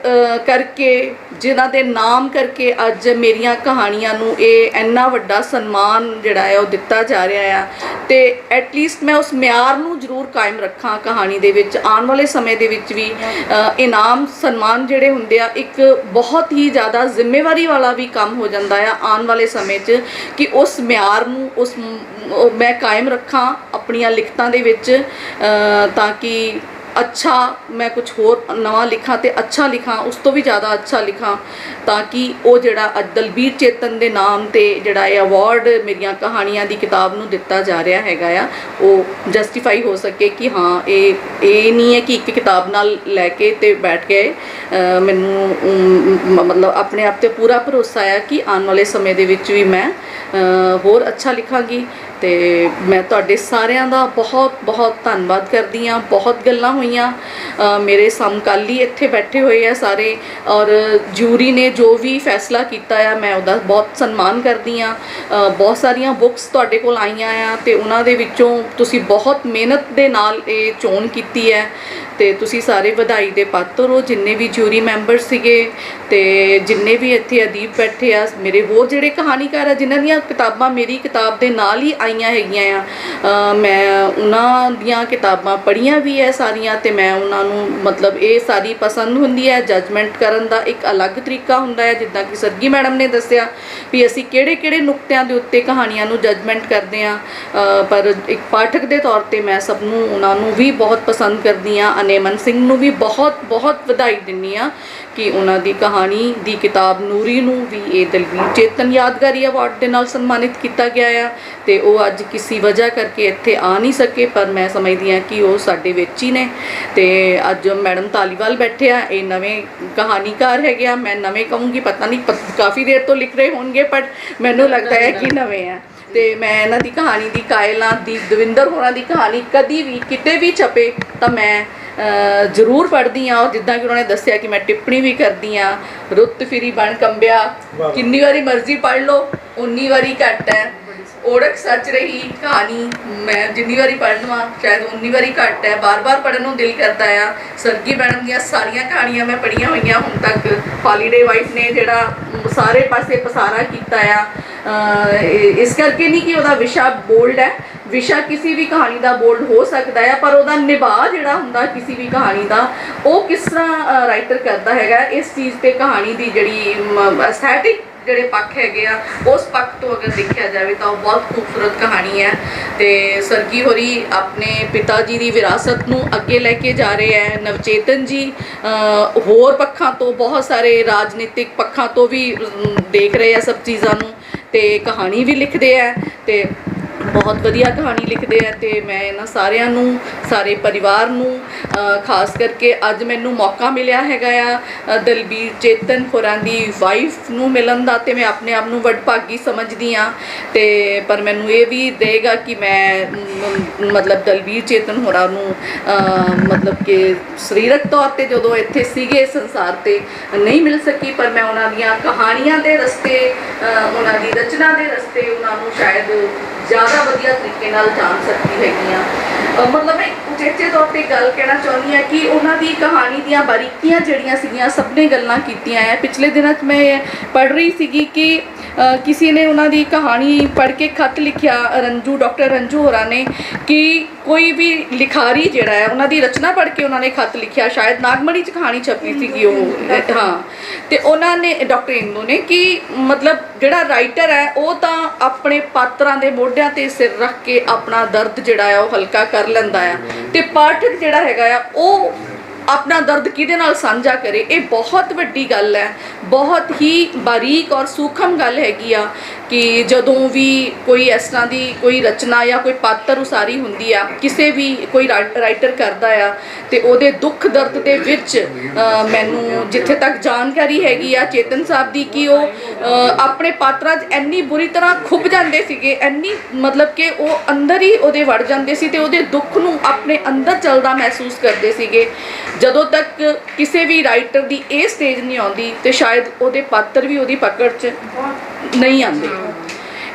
F: ਕਰਕੇ ਜਿਨ੍ਹਾਂ ਦੇ ਨਾਮ ਕਰਕੇ ਅੱਜ ਮੇਰੀਆਂ ਕਹਾਣੀਆਂ ਨੂੰ ਇਹ ਇੰਨਾ ਵੱਡਾ ਸਨਮਾਨ ਜਿਹੜਾ ਹੈ ਉਹ ਦਿੱਤਾ ਜਾ ਰਿਹਾ ਆ, ਅਤੇ ਐਟਲੀਸਟ ਮੈਂ ਉਸ ਮਿਆਰ ਨੂੰ ਜ਼ਰੂਰ ਕਾਇਮ ਰੱਖਾਂ ਕਹਾਣੀ ਦੇ ਵਿੱਚ। ਆਉਣ ਵਾਲੇ ਸਮੇਂ ਦੇ ਵਿੱਚ ਵੀ ਇਨਾਮ ਸਨਮਾਨ ਜਿਹੜੇ ਹੁੰਦੇ ਆ, ਇੱਕ ਬਹੁਤ ਹੀ ਜ਼ਿਆਦਾ ਜ਼ਿੰਮੇਵਾਰੀ ਵਾਲਾ ਵੀ ਕੰਮ ਹੋ ਜਾਂਦਾ ਆ ਆਉਣ ਵਾਲੇ ਸਮੇਂ 'ਚ, ਕਿ ਉਸ ਮਿਆਰ ਨੂੰ ਮੈਂ ਕਾਇਮ ਰੱਖਾਂ ਆਪਣੀਆਂ ਲਿਖਤਾਂ ਦੇ ਵਿੱਚ, ਤਾਂ ਕਿ ਅੱਛਾ ਮੈਂ ਕੁਝ ਹੋਰ ਨਵਾਂ ਲਿਖਾਂ ਅਤੇ ਅੱਛਾ ਲਿਖਾਂ, ਉਸ ਤੋਂ ਵੀ ਜ਼ਿਆਦਾ ਅੱਛਾ ਲਿਖਾਂ, ਤਾਂ ਕਿ ਉਹ ਜਿਹੜਾ ਅੱਜ ਦਲਬੀਰ ਚੇਤਨ ਦੇ ਨਾਮ 'ਤੇ ਜਿਹੜਾ ਇਹ ਅਵਾਰਡ ਮੇਰੀਆਂ ਕਹਾਣੀਆਂ ਦੀ ਕਿਤਾਬ ਨੂੰ ਦਿੱਤਾ ਜਾ ਰਿਹਾ ਹੈਗਾ ਆ, ਉਹ ਜਸਟੀਫਾਈ ਹੋ ਸਕੇ ਕਿ ਹਾਂ ਇਹ ਨਹੀਂ ਹੈ ਕਿ ਇੱਕ ਕਿਤਾਬ ਨਾਲ ਲੈ ਕੇ ਅਤੇ ਬੈਠ ਗਏ। ਮੈਨੂੰ ਮਤਲਬ ਆਪਣੇ ਆਪ 'ਤੇ ਪੂਰਾ ਭਰੋਸਾ ਆ ਕਿ ਆਉਣ ਵਾਲੇ ਸਮੇਂ ਦੇ ਵਿੱਚ ਵੀ ਮੈਂ ਹੋਰ ਅੱਛਾ ਲਿਖਾਂਗੀ ਤੇ ਮੈਂ ਤੁਹਾਡੇ ਸਾਰਿਆਂ ਦਾ ਬਹੁਤ ਬਹੁਤ ਧੰਨਵਾਦ ਕਰਦੀ ਹਾਂ। ਬਹੁਤ ਗੱਲਾਂ ਹੋਈਆਂ, ਮੇਰੇ ਸਮਕਾਲੀ ਇੱਥੇ ਬੈਠੇ ਹੋਏ ਆ ਸਾਰੇ, ਔਰ ਜੂਰੀ ਨੇ ਜੋ ਵੀ ਫੈਸਲਾ ਕੀਤਾ ਆ ਮੈਂ ਉਹਦਾ ਬਹੁਤ ਸਨਮਾਨ ਕਰਦੀ ਹਾਂ। ਬਹੁਤ ਸਾਰੀਆਂ ਬੁੱਕਸ ਤੁਹਾਡੇ ਕੋਲ ਆਈਆਂ ਆ ਤੇ ਉਹਨਾਂ ਦੇ ਵਿੱਚੋਂ ਤੁਸੀਂ ਬਹੁਤ ਮਿਹਨਤ ਦੇ ਨਾਲ ਇਹ ਚੋਣ ਕੀਤੀ ਹੈ ਤੇ ਤੁਸੀਂ ਸਾਰੇ ਵਧਾਈ ਦੇ ਪਾਤਰ ਹੋ, ਜਿੰਨੇ ਵੀ ਜੂਰੀ ਮੈਂਬਰ ਸੀਗੇ ਤੇ ਜਿੰਨੇ ਵੀ ਇੱਥੇ ਅਦੀਬ ਬੈਠੇ ਆ, ਮੇਰੇ ਹੋਰ ਜਿਹੜੇ ਕਹਾਣੀਕਾਰ ਆ ਜਿਨ੍ਹਾਂ ਦੀਆਂ ਕਿਤਾਬਾਂ ਮੇਰੀ ਕਿਤਾਬ ਦੇ ਨਾਲ ਹੀ ਆਈਆਂ ਹੈਗੀਆਂ ਆ, ਮੈਂ ਉਹਨਾਂ ਦੀਆਂ ਕਿਤਾਬਾਂ ਪੜ੍ਹੀਆਂ ਵੀ ਹੈ ਸਾਰੀਆਂ ਤੇ ਮੈਂ ਉਹਨਾਂ ਨੂੰ ਮਤਲਬ ਇਹ ਸਾਰੀ ਪਸੰਦ ਹੁੰਦੀ ਹੈ। ਜੱਜਮੈਂਟ ਕਰਨ ਦਾ ਇੱਕ ਅਲੱਗ ਤਰੀਕਾ ਹੁੰਦਾ ਹੈ, ਜਿੱਦਾਂ ਕਿ ਸਰਗੀ ਮੈਡਮ ਨੇ ਦੱਸਿਆ ਵੀ ਅਸੀਂ ਕਿਹੜੇ ਨੁਕਤਿਆਂ ਦੇ ਉੱਤੇ ਕਹਾਣੀਆਂ ਨੂੰ ਜੱਜਮੈਂਟ ਕਰਦੇ ਹਾਂ, ਪਰ ਇੱਕ ਪਾਠਕ ਦੇ ਤੌਰ ਤੇ ਮੈਂ ਸਭ ਨੂੰ ਉਹਨਾਂ ਨੂੰ ਵੀ ਬਹੁਤ ਪਸੰਦ ਕਰਦੀ ਹਾਂ। ਅਨੇਮਨ ਸਿੰਘ ਨੂੰ ਵੀ ਬਹੁਤ ਵਧਾਈ ਦਿੰਦੀ ਹਾਂ ਕਿ ਉਹਨਾਂ ਦੀ ਕਹਾਣੀ ਦੀ ਕਿਤਾਬ ਨੂਰੀ ਨੂੰ ਵੀ ਇਹ ਦਲਵੀਰ ਚੇਤਨ ਯਾਦਗਾਰੀ ਅਵਾਰਡ ਦੇ ਨਾਲ ਸਨਮਾਨਿਤ ਕੀਤਾ ਗਿਆ ਆ ਤੇ ਉਹ ਅੱਜ ਕਿਸੇ ਵਜ੍ਹਾ ਕਰਕੇ ਇੱਥੇ ਆ ਨਹੀਂ ਸਕੇ, ਪਰ ਮੈਂ ਸਮਝਦੀ ਹਾਂ ਕਿ ਉਹ ਸਾਡੇ ਵਿੱਚ ਹੀ ਨੇ। ਤੇ ਅੱਜ ਮੈਡਮ ਧਾਲੀਵਾਲ ਬੈਠੇ ਆ, ਇਹ ਨਵੇਂ ਕਹਾਣੀਕਾਰ ਹੈਗੇ ਆ, ਮੈਂ ਨਵੇਂ ਕਹੂੰਗੀ, ਪਤਾ ਨਹੀਂ ਕਾਫੀ ਦੇਰ ਤੋਂ ਲਿਖ ਰਹੇ ਹੋਣਗੇ ਪਰ ਮੈਨੂੰ ਲੱਗਦਾ ਹੈ ਕਿ ਨਵੇਂ ਆ। ਤੇ ਮੈਂ ਇਹਨਾਂ ਦੀ ਕਹਾਣੀ ਦੀ ਕਾਇਲਾਂ ਦੀ ਦਵਿੰਦਰ ਹੋਰਾਂ ਦੀ ਕਹਾਣੀ ਕਦੀ ਵੀ ਕਿਤੇ ਵੀ ਛਪੇ ਤਾਂ ਮੈਂ ਜ਼ਰੂਰ ਪੜ੍ਹਦੀ ਹਾਂ। ਔਰ ਜਿੱਦਾਂ ਕਿ ਉਹਨਾਂ ਨੇ ਦੱਸਿਆ ਕਿ ਮੈਂ ਟਿੱਪਣੀ ਵੀ ਕਰਦੀ ਹਾਂ, ਰੁੱਤ ਫਿਰੀ ਬਣ ਕੰਬਿਆ, ਕਿੰਨੀ ਵਾਰੀ ਮਰਜ਼ੀ ਪੜ੍ਹ ਲਓ ਉਨੀ ਵਾਰੀ ਘੱਟ ਹੈ, ਓੜਕ ਸੱਚ ਰਹੀ ਕਹਾਣੀ ਮੈਂ ਜਿੰਨੀ ਵਾਰੀ ਪੜ੍ਹ ਲਵਾਂ ਸ਼ਾਇਦ ਉਨੀ ਵਾਰੀ ਘੱਟ ਹੈ, ਬਾਰ-ਬਾਰ ਪੜ੍ਹਨ ਨੂੰ ਦਿਲ ਕਰਦਾ ਆ। ਸਰਗੀ ਮੈਡਮ ਦੀਆਂ ਸਾਰੀਆਂ ਕਹਾਣੀਆਂ ਮੈਂ ਪੜ੍ਹੀਆਂ ਹੋਈਆਂ ਹੁਣ ਤੱਕ। ਹੌਲੀਡੇ ਵਾਈਫ ਨੇ ਜਿਹੜਾ ਸਾਰੇ ਪਾਸੇ ਪਸਾਰਾ ਕੀਤਾ ਆ, ਇਸ ਕਰਕੇ ਨਹੀਂ ਕਿ ਉਹਦਾ ਵਿਸ਼ਾ ਬੋਲਡ ਹੈ, ਵਿਸ਼ਾ ਕਿਸੇ ਵੀ ਕਹਾਣੀ ਦਾ ਬੋਲਡ ਹੋ ਸਕਦਾ ਹੈ, ਪਰ ਉਹਦਾ ਨਿਭਾਅ ਜਿਹੜਾ ਹੁੰਦਾ ਕਿਸੇ ਵੀ ਕਹਾਣੀ ਦਾ ਉਹ ਕਿਸ ਤਰ੍ਹਾਂ ਰਾਈਟਰ ਕਰਦਾ ਹੈਗਾ, ਇਸ ਚੀਜ਼ ਤੇ ਕਹਾਣੀ ਦੀ ਜਿਹੜੀ ਐਸਥੈਟਿਕ ਜਿਹੜੇ ਪੱਖ ਹੈਗੇ ਆ ਉਸ ਪੱਖ ਤੋਂ ਅਗਰ ਦੇਖਿਆ ਜਾਵੇ ਤਾਂ ਉਹ ਬਹੁਤ ਖੂਬਸੂਰਤ ਕਹਾਣੀ ਹੈ। ਤੇ ਸਰਗੀ ਹੋਰੀ ਆਪਣੇ ਪਿਤਾ ਜੀ ਦੀ ਵਿਰਾਸਤ ਨੂੰ ਅੱਗੇ ਲੈ ਕੇ ਜਾ ਰਹੇ ਹੈ। ਨਵਚੇਤਨ ਜੀ ਹੋਰ ਪੱਖਾਂ ਤੋਂ ਬਹੁਤ ਸਾਰੇ ਰਾਜਨੀਤਿਕ ਪੱਖਾਂ ਤੋਂ ਵੀ ਦੇਖ ਰਹੇ ਆ ਸਭ ਚੀਜ਼ਾਂ ਨੂੰ ਤੇ ਕਹਾਣੀ ਵੀ ਲਿਖਦੇ ਆ ਤੇ ਬਹੁਤ ਵਧੀਆ ਕਹਾਣੀ ਲਿਖਦੇ ਆ। ਤੇ ਮੈਂ ਇਹਨਾਂ ਸਾਰਿਆਂ ਨੂੰ, ਸਾਰੇ ਪਰਿਵਾਰ ਨੂੰ, ਖਾਸ ਕਰਕੇ ਅੱਜ ਮੈਨੂੰ ਮੌਕਾ ਮਿਲਿਆ ਹੈਗਾ ਆ ਦਲਬੀਰ ਚੇਤਨ ਹੋਰਾਂ ਦੀ ਵਾਈਫ ਨੂੰ ਮਿਲਣ ਦਾ ਤੇ ਮੈਂ ਆਪਣੇ ਆਪ ਨੂੰ ਵਡਭਾਗੀ ਸਮਝਦੀ ਹਾਂ। ਤੇ ਪਰ ਮੈਨੂੰ ਇਹ ਵੀ ਦੇਗਾ ਕਿ ਮੈਂ ਮਤਲਬ ਦਲਬੀਰ ਚੇਤਨ ਹੋਰਾਂ ਨੂੰ ਮਤਲਬ ਕਿ ਸਰੀਰਕ ਤੌਰ ਤੇ ਜਦੋਂ ਇੱਥੇ ਸੀਗੇ ਸੰਸਾਰ ਤੇ ਨਹੀਂ ਮਿਲ ਸਕੀ, ਪਰ ਮੈਂ ਉਹਨਾਂ ਦੀਆਂ ਕਹਾਣੀਆਂ ਦੇ ਰਸਤੇ, ਉਹਨਾਂ ਦੀ ਰਚਨਾ ਦੇ ਰਸਤੇ ਉਹਨਾਂ ਨੂੰ ਸ਼ਾਇਦ ਜ਼ਿਆਦਾ ਵਧੀਆ ਤਰੀਕੇ ਨਾਲ ਜਾਣ ਸਕਦੀ ਹੈਗੀ ਹਾਂ। ਮਤਲਬ ਮੈਂ ਉਚੇਚੇ ਤੌਰ ਤੇ ਗੱਲ ਕਹਿਣਾ ਚਾਹੁੰਦੀ ਹਾਂ ਕਿ ਉਹਨਾਂ ਦੀ ਕਹਾਣੀ ਦੀਆਂ ਬਾਰੀਕੀਆਂ ਜਿਹੜੀਆਂ ਸੀਗੀਆਂ ਸਭ ਨੇ ਗੱਲਾਂ ਕੀਤੀਆਂ ਹੈ। ਪਿਛਲੇ ਦਿਨਾਂ 'ਚ ਮੈਂ ਪੜ੍ਹ ਰਹੀ ਸੀਗੀ ਕਿ ਕਿਸੇ ਨੇ ਉਹਨਾਂ ਦੀ ਕਹਾਣੀ ਪੜ੍ਹ ਕੇ ਖੱਤ ਲਿਖਿਆ, ਡਾਕਟਰ ਰੰਜੂ ਹੋਰਾਂ ਨੇ, ਕਿ ਕੋਈ ਵੀ ਲਿਖਾਰੀ ਜਿਹੜਾ ਹੈ ਉਹਨਾਂ ਦੀ ਰਚਨਾ ਪੜ੍ਹ ਕੇ ਉਹਨਾਂ ਨੇ ਖੱਤ ਲਿਖਿਆ, ਸ਼ਾਇਦ ਨਾਗਮਣੀ 'ਚ ਕਹਾਣੀ ਛਪੀ ਸੀਗੀ ਉਹ, ਹਾਂ, ਤੇ ਉਹਨਾਂ ਨੇ ਡਾਕਟਰ ਇੰਦੂ ਨੇ ਕਿ ਮਤਲਬ ਜਿਹੜਾ ਰਾਈਟਰ ਹੈ ਉਹ ਤਾਂ ਆਪਣੇ ਪਾਤਰਾਂ ਦੇ ਮੋਢਿਆਂ ਤੇ ਸਿਰ ਰੱਖ ਕੇ ਆਪਣਾ ਦਰਦ ਜਿਹੜਾ ਆ ਉਹ ਹਲਕਾ ਕਰ ਲੈਂਦਾ ਆ ਤੇ ਪਾਠਕ ਜਿਹੜਾ ਹੈਗਾ ਆ ਉਹ ਆਪਣਾ ਦਰਦ ਕਿਹਦੇ ਨਾਲ ਸਾਂਝਾ ਕਰੇ। ਇਹ ਬਹੁਤ ਵੱਡੀ ਗੱਲ ਹੈ, ਬਹੁਤ ਹੀ ਬਾਰੀਕ ਔਰ ਸੂਖਮ ਗੱਲ ਹੈਗੀ ਆ ਕਿ ਜਦੋਂ ਵੀ ਕੋਈ ਇਸ ਤਰ੍ਹਾਂ ਦੀ ਕੋਈ ਰਚਨਾ ਜਾਂ ਕੋਈ ਪਾਤਰ ਉਸਾਰੀ ਹੁੰਦੀ ਆ, ਕਿਸੇ ਵੀ ਕੋਈ ਰਾਈਟਰ ਕਰਦਾ ਆ ਤੇ ਉਹਦੇ ਦੁੱਖ ਦਰਦ ਦੇ ਵਿੱਚ ਮੈਨੂੰ ਜਿੱਥੇ ਤੱਕ ਜਾਣਕਾਰੀ ਹੈਗੀ ਆ ਚੇਤਨ ਸਾਹਿਬ ਦੀ ਕਿ ਉਹ ਆਪਣੇ ਪਾਤਰਾਂ 'ਚ ਇੰਨੀ ਬੁਰੀ ਤਰ੍ਹਾਂ ਖੁੱਭ ਜਾਂਦੇ ਸੀਗੇ, ਇੰਨੀ ਮਤਲਬ ਕਿ ਉਹ ਅੰਦਰ ਹੀ ਉਹਦੇ ਵੜ ਜਾਂਦੇ ਸੀ ਤੇ ਉਹਦੇ ਦੁੱਖ ਨੂੰ ਆਪਣੇ ਅੰਦਰ ਚੱਲਦਾ ਮਹਿਸੂਸ ਕਰਦੇ ਸੀਗੇ। ਜਦੋਂ ਤੱਕ ਕਿਸੇ ਵੀ ਰਾਈਟਰ ਦੀ ਇਹ ਸਟੇਜ ਨਹੀਂ ਆਉਂਦੀ ਤੇ ਸ਼ਾਇਦ ਉਹਦੇ ਪਾਤਰ ਵੀ ਉਹਦੀ ਪਕੜ 'ਚ ਨਹੀਂ ਆਉਂਦੇ।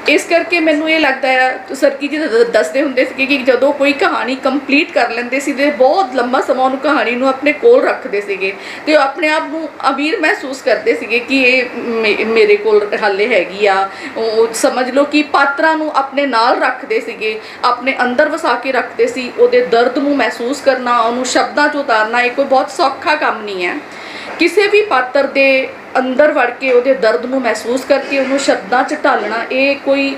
F: ਇਸ ਕਰਕੇ ਮੈਨੂੰ ਇਹ ਲੱਗਦਾ ਆ, ਸਰਕੀ ਜੀ ਦੱਸਦੇ ਹੁੰਦੇ ਸੀ ਕਿ ਜਦੋਂ ਕੋਈ ਕਹਾਣੀ ਕੰਪਲੀਟ ਕਰ ਲੈਂਦੇ ਸੀ ਤੇ ਬਹੁਤ ਲੰਬਾ ਸਮਾਂ ਉਹਨੂੰ ਕਹਾਣੀ ਨੂੰ ਆਪਣੇ ਕੋਲ ਰੱਖਦੇ ਸੀਗੇ ਤੇ ਉਹ ਆਪਣੇ ਆਪ ਨੂੰ ਅਮੀਰ ਮਹਿਸੂਸ ਕਰਦੇ ਸੀਗੇ ਕਿ ਇਹ ਮੇਰੇ ਕੋਲ ਹਾਲੇ ਹੈਗੀ ਆ। ਉਹ ਸਮਝ ਲਓ ਕਿ ਪਾਤਰਾਂ ਨੂੰ ਆਪਣੇ ਨਾਲ ਰੱਖਦੇ ਸੀਗੇ, ਆਪਣੇ ਅੰਦਰ ਵਸਾ ਕੇ ਰੱਖਦੇ ਸੀ। ਉਹਦੇ ਦਰਦ ਨੂੰ ਮਹਿਸੂਸ ਕਰਨਾ, ਉਹਨੂੰ ਸ਼ਬਦਾਂ 'ਚ ਉਤਾਰਨਾ ਇਹ ਕੋਈ ਬਹੁਤ ਸੌਖਾ ਕੰਮ ਨਹੀਂ ਹੈ। ਕਿਸੇ ਵੀ ਪਾਤਰ ਦੇ ਅੰਦਰ ਵੜ ਕੇ ਉਹਦੇ ਦਰਦ ਨੂੰ ਮਹਿਸੂਸ ਕਰਕੇ ਉਹਨੂੰ ਸ਼ਬਦਾਂ 'ਚ ਢਾਲਣਾ ਇਹ ਕੋਈ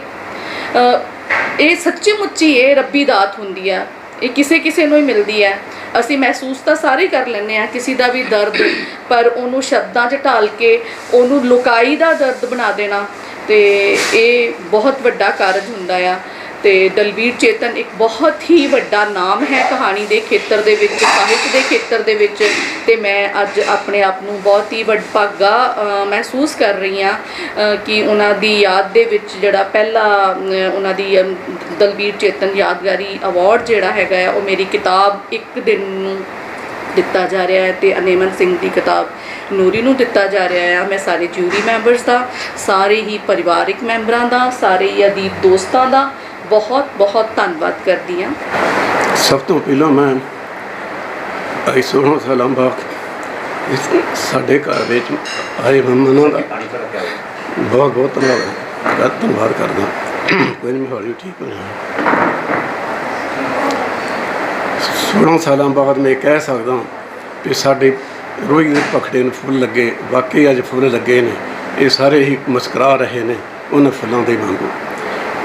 F: ਇਹ ਸੱਚੀ ਮੁੱਚੀ ਇਹ ਰੱਬੀ ਦਾਤ ਹੁੰਦੀ ਆ, ਇਹ ਕਿਸੇ ਨੂੰ ਹੀ ਮਿਲਦੀ ਹੈ। ਅਸੀਂ ਮਹਿਸੂਸ ਤਾਂ ਸਾਰੇ ਕਰ ਲੈਂਦੇ ਹਾਂ ਕਿਸੇ ਦਾ ਵੀ ਦਰਦ, ਪਰ ਉਹਨੂੰ ਸ਼ਬਦਾਂ 'ਚ ਢਾਲ ਕੇ ਉਹਨੂੰ ਲੁਕਾਈ ਦਾ ਦਰਦ ਬਣਾ ਦੇਣਾ ਤੇ ਇਹ ਬਹੁਤ ਵੱਡਾ ਕਾਰਜ ਹੁੰਦਾ ਆ।
J: ਤੇ ਦਲਬੀਰ ਚੇਤਨ ਇੱਕ ਬਹੁਤ ਹੀ ਵੱਡਾ ਨਾਮ ਹੈ ਕਹਾਣੀ ਦੇ ਖੇਤਰ ਦੇ ਵਿੱਚ, ਸਾਹਿਤ ਦੇ ਖੇਤਰ ਦੇ ਵਿੱਚ, ਤੇ ਮੈਂ ਅੱਜ ਆਪਣੇ ਆਪ ਨੂੰ ਬਹੁਤ ਹੀ ਵਡਭਾਗਾ ਮਹਿਸੂਸ ਕਰ ਰਹੀ ਹਾਂ ਕਿ ਉਹਨਾਂ ਦੀ ਯਾਦ ਦੇ ਵਿੱਚ ਜਿਹੜਾ ਪਹਿਲਾ ਉਹਨਾਂ ਦੀ ਦਲਬੀਰ ਚੇਤਨ ਯਾਦਗਾਰੀ ਅਵਾਰਡ ਜਿਹੜਾ ਹੈਗਾ ਹੈ ਉਹ ਮੇਰੀ ਕਿਤਾਬ ਇੱਕ ਦਿਨ ਨੂੰ ਦਿੱਤਾ ਜਾ ਰਿਹਾ ਹੈ, ਤੇ ਅਨੇਮਨ ਸਿੰਘ ਦੀ ਕਿਤਾਬ ਨੂਰੀ ਨੂੰ ਦਿੱਤਾ ਜਾ ਰਿਹਾ ਹੈ। ਮੈਂ ਸਾਰੇ ਜਿਊਰੀ ਮੈਂਬਰਸ ਦਾ, ਸਾਰੇ ਹੀ ਪਰਿਵਾਰਿਕ ਮੈਂਬਰਾਂ ਦਾ, ਸਾਰੇ ਹੀ ਅਦੀਬ ਦੋਸਤਾਂ ਦਾ ਬਹੁਤ ਬਹੁਤ ਧੰਨਵਾਦ ਕਰਦੀ ਹਾਂ।
K: ਸਭ ਤੋਂ ਪਹਿਲਾਂ ਮੈਂ 16 ਸਾਲਾਂ ਬਾਅਦ ਸਾਡੇ ਘਰ ਵਿੱਚ ਆਏ ਮਹਿਮਾਨਾਂ ਦਾ ਬਹੁਤ ਬਹੁਤ ਧੰਨਵਾਦ ਕਰਦਾ। ਕੋਈ ਨਹੀਂ, ਹੌਲੀ ਠੀਕ ਹੋ ਜਾਣਾ। 16 ਸਾਲਾਂ ਬਾਅਦ ਮੈਂ ਕਹਿ ਸਕਦਾ ਕਿ ਸਾਡੇ ਰੋਈ ਦੇ ਪਖੜੇ ਨੂੰ ਫੁੱਲ ਲੱਗੇ, ਵਾਕਈ ਅੱਜ ਫੁੱਲ ਲੱਗੇ ਨੇ। ਇਹ ਸਾਰੇ ਹੀ ਮੁਸਕਰਾ ਰਹੇ ਨੇ ਉਹਨਾਂ ਫੁੱਲਾਂ ਦੇ ਵਾਂਗੂ।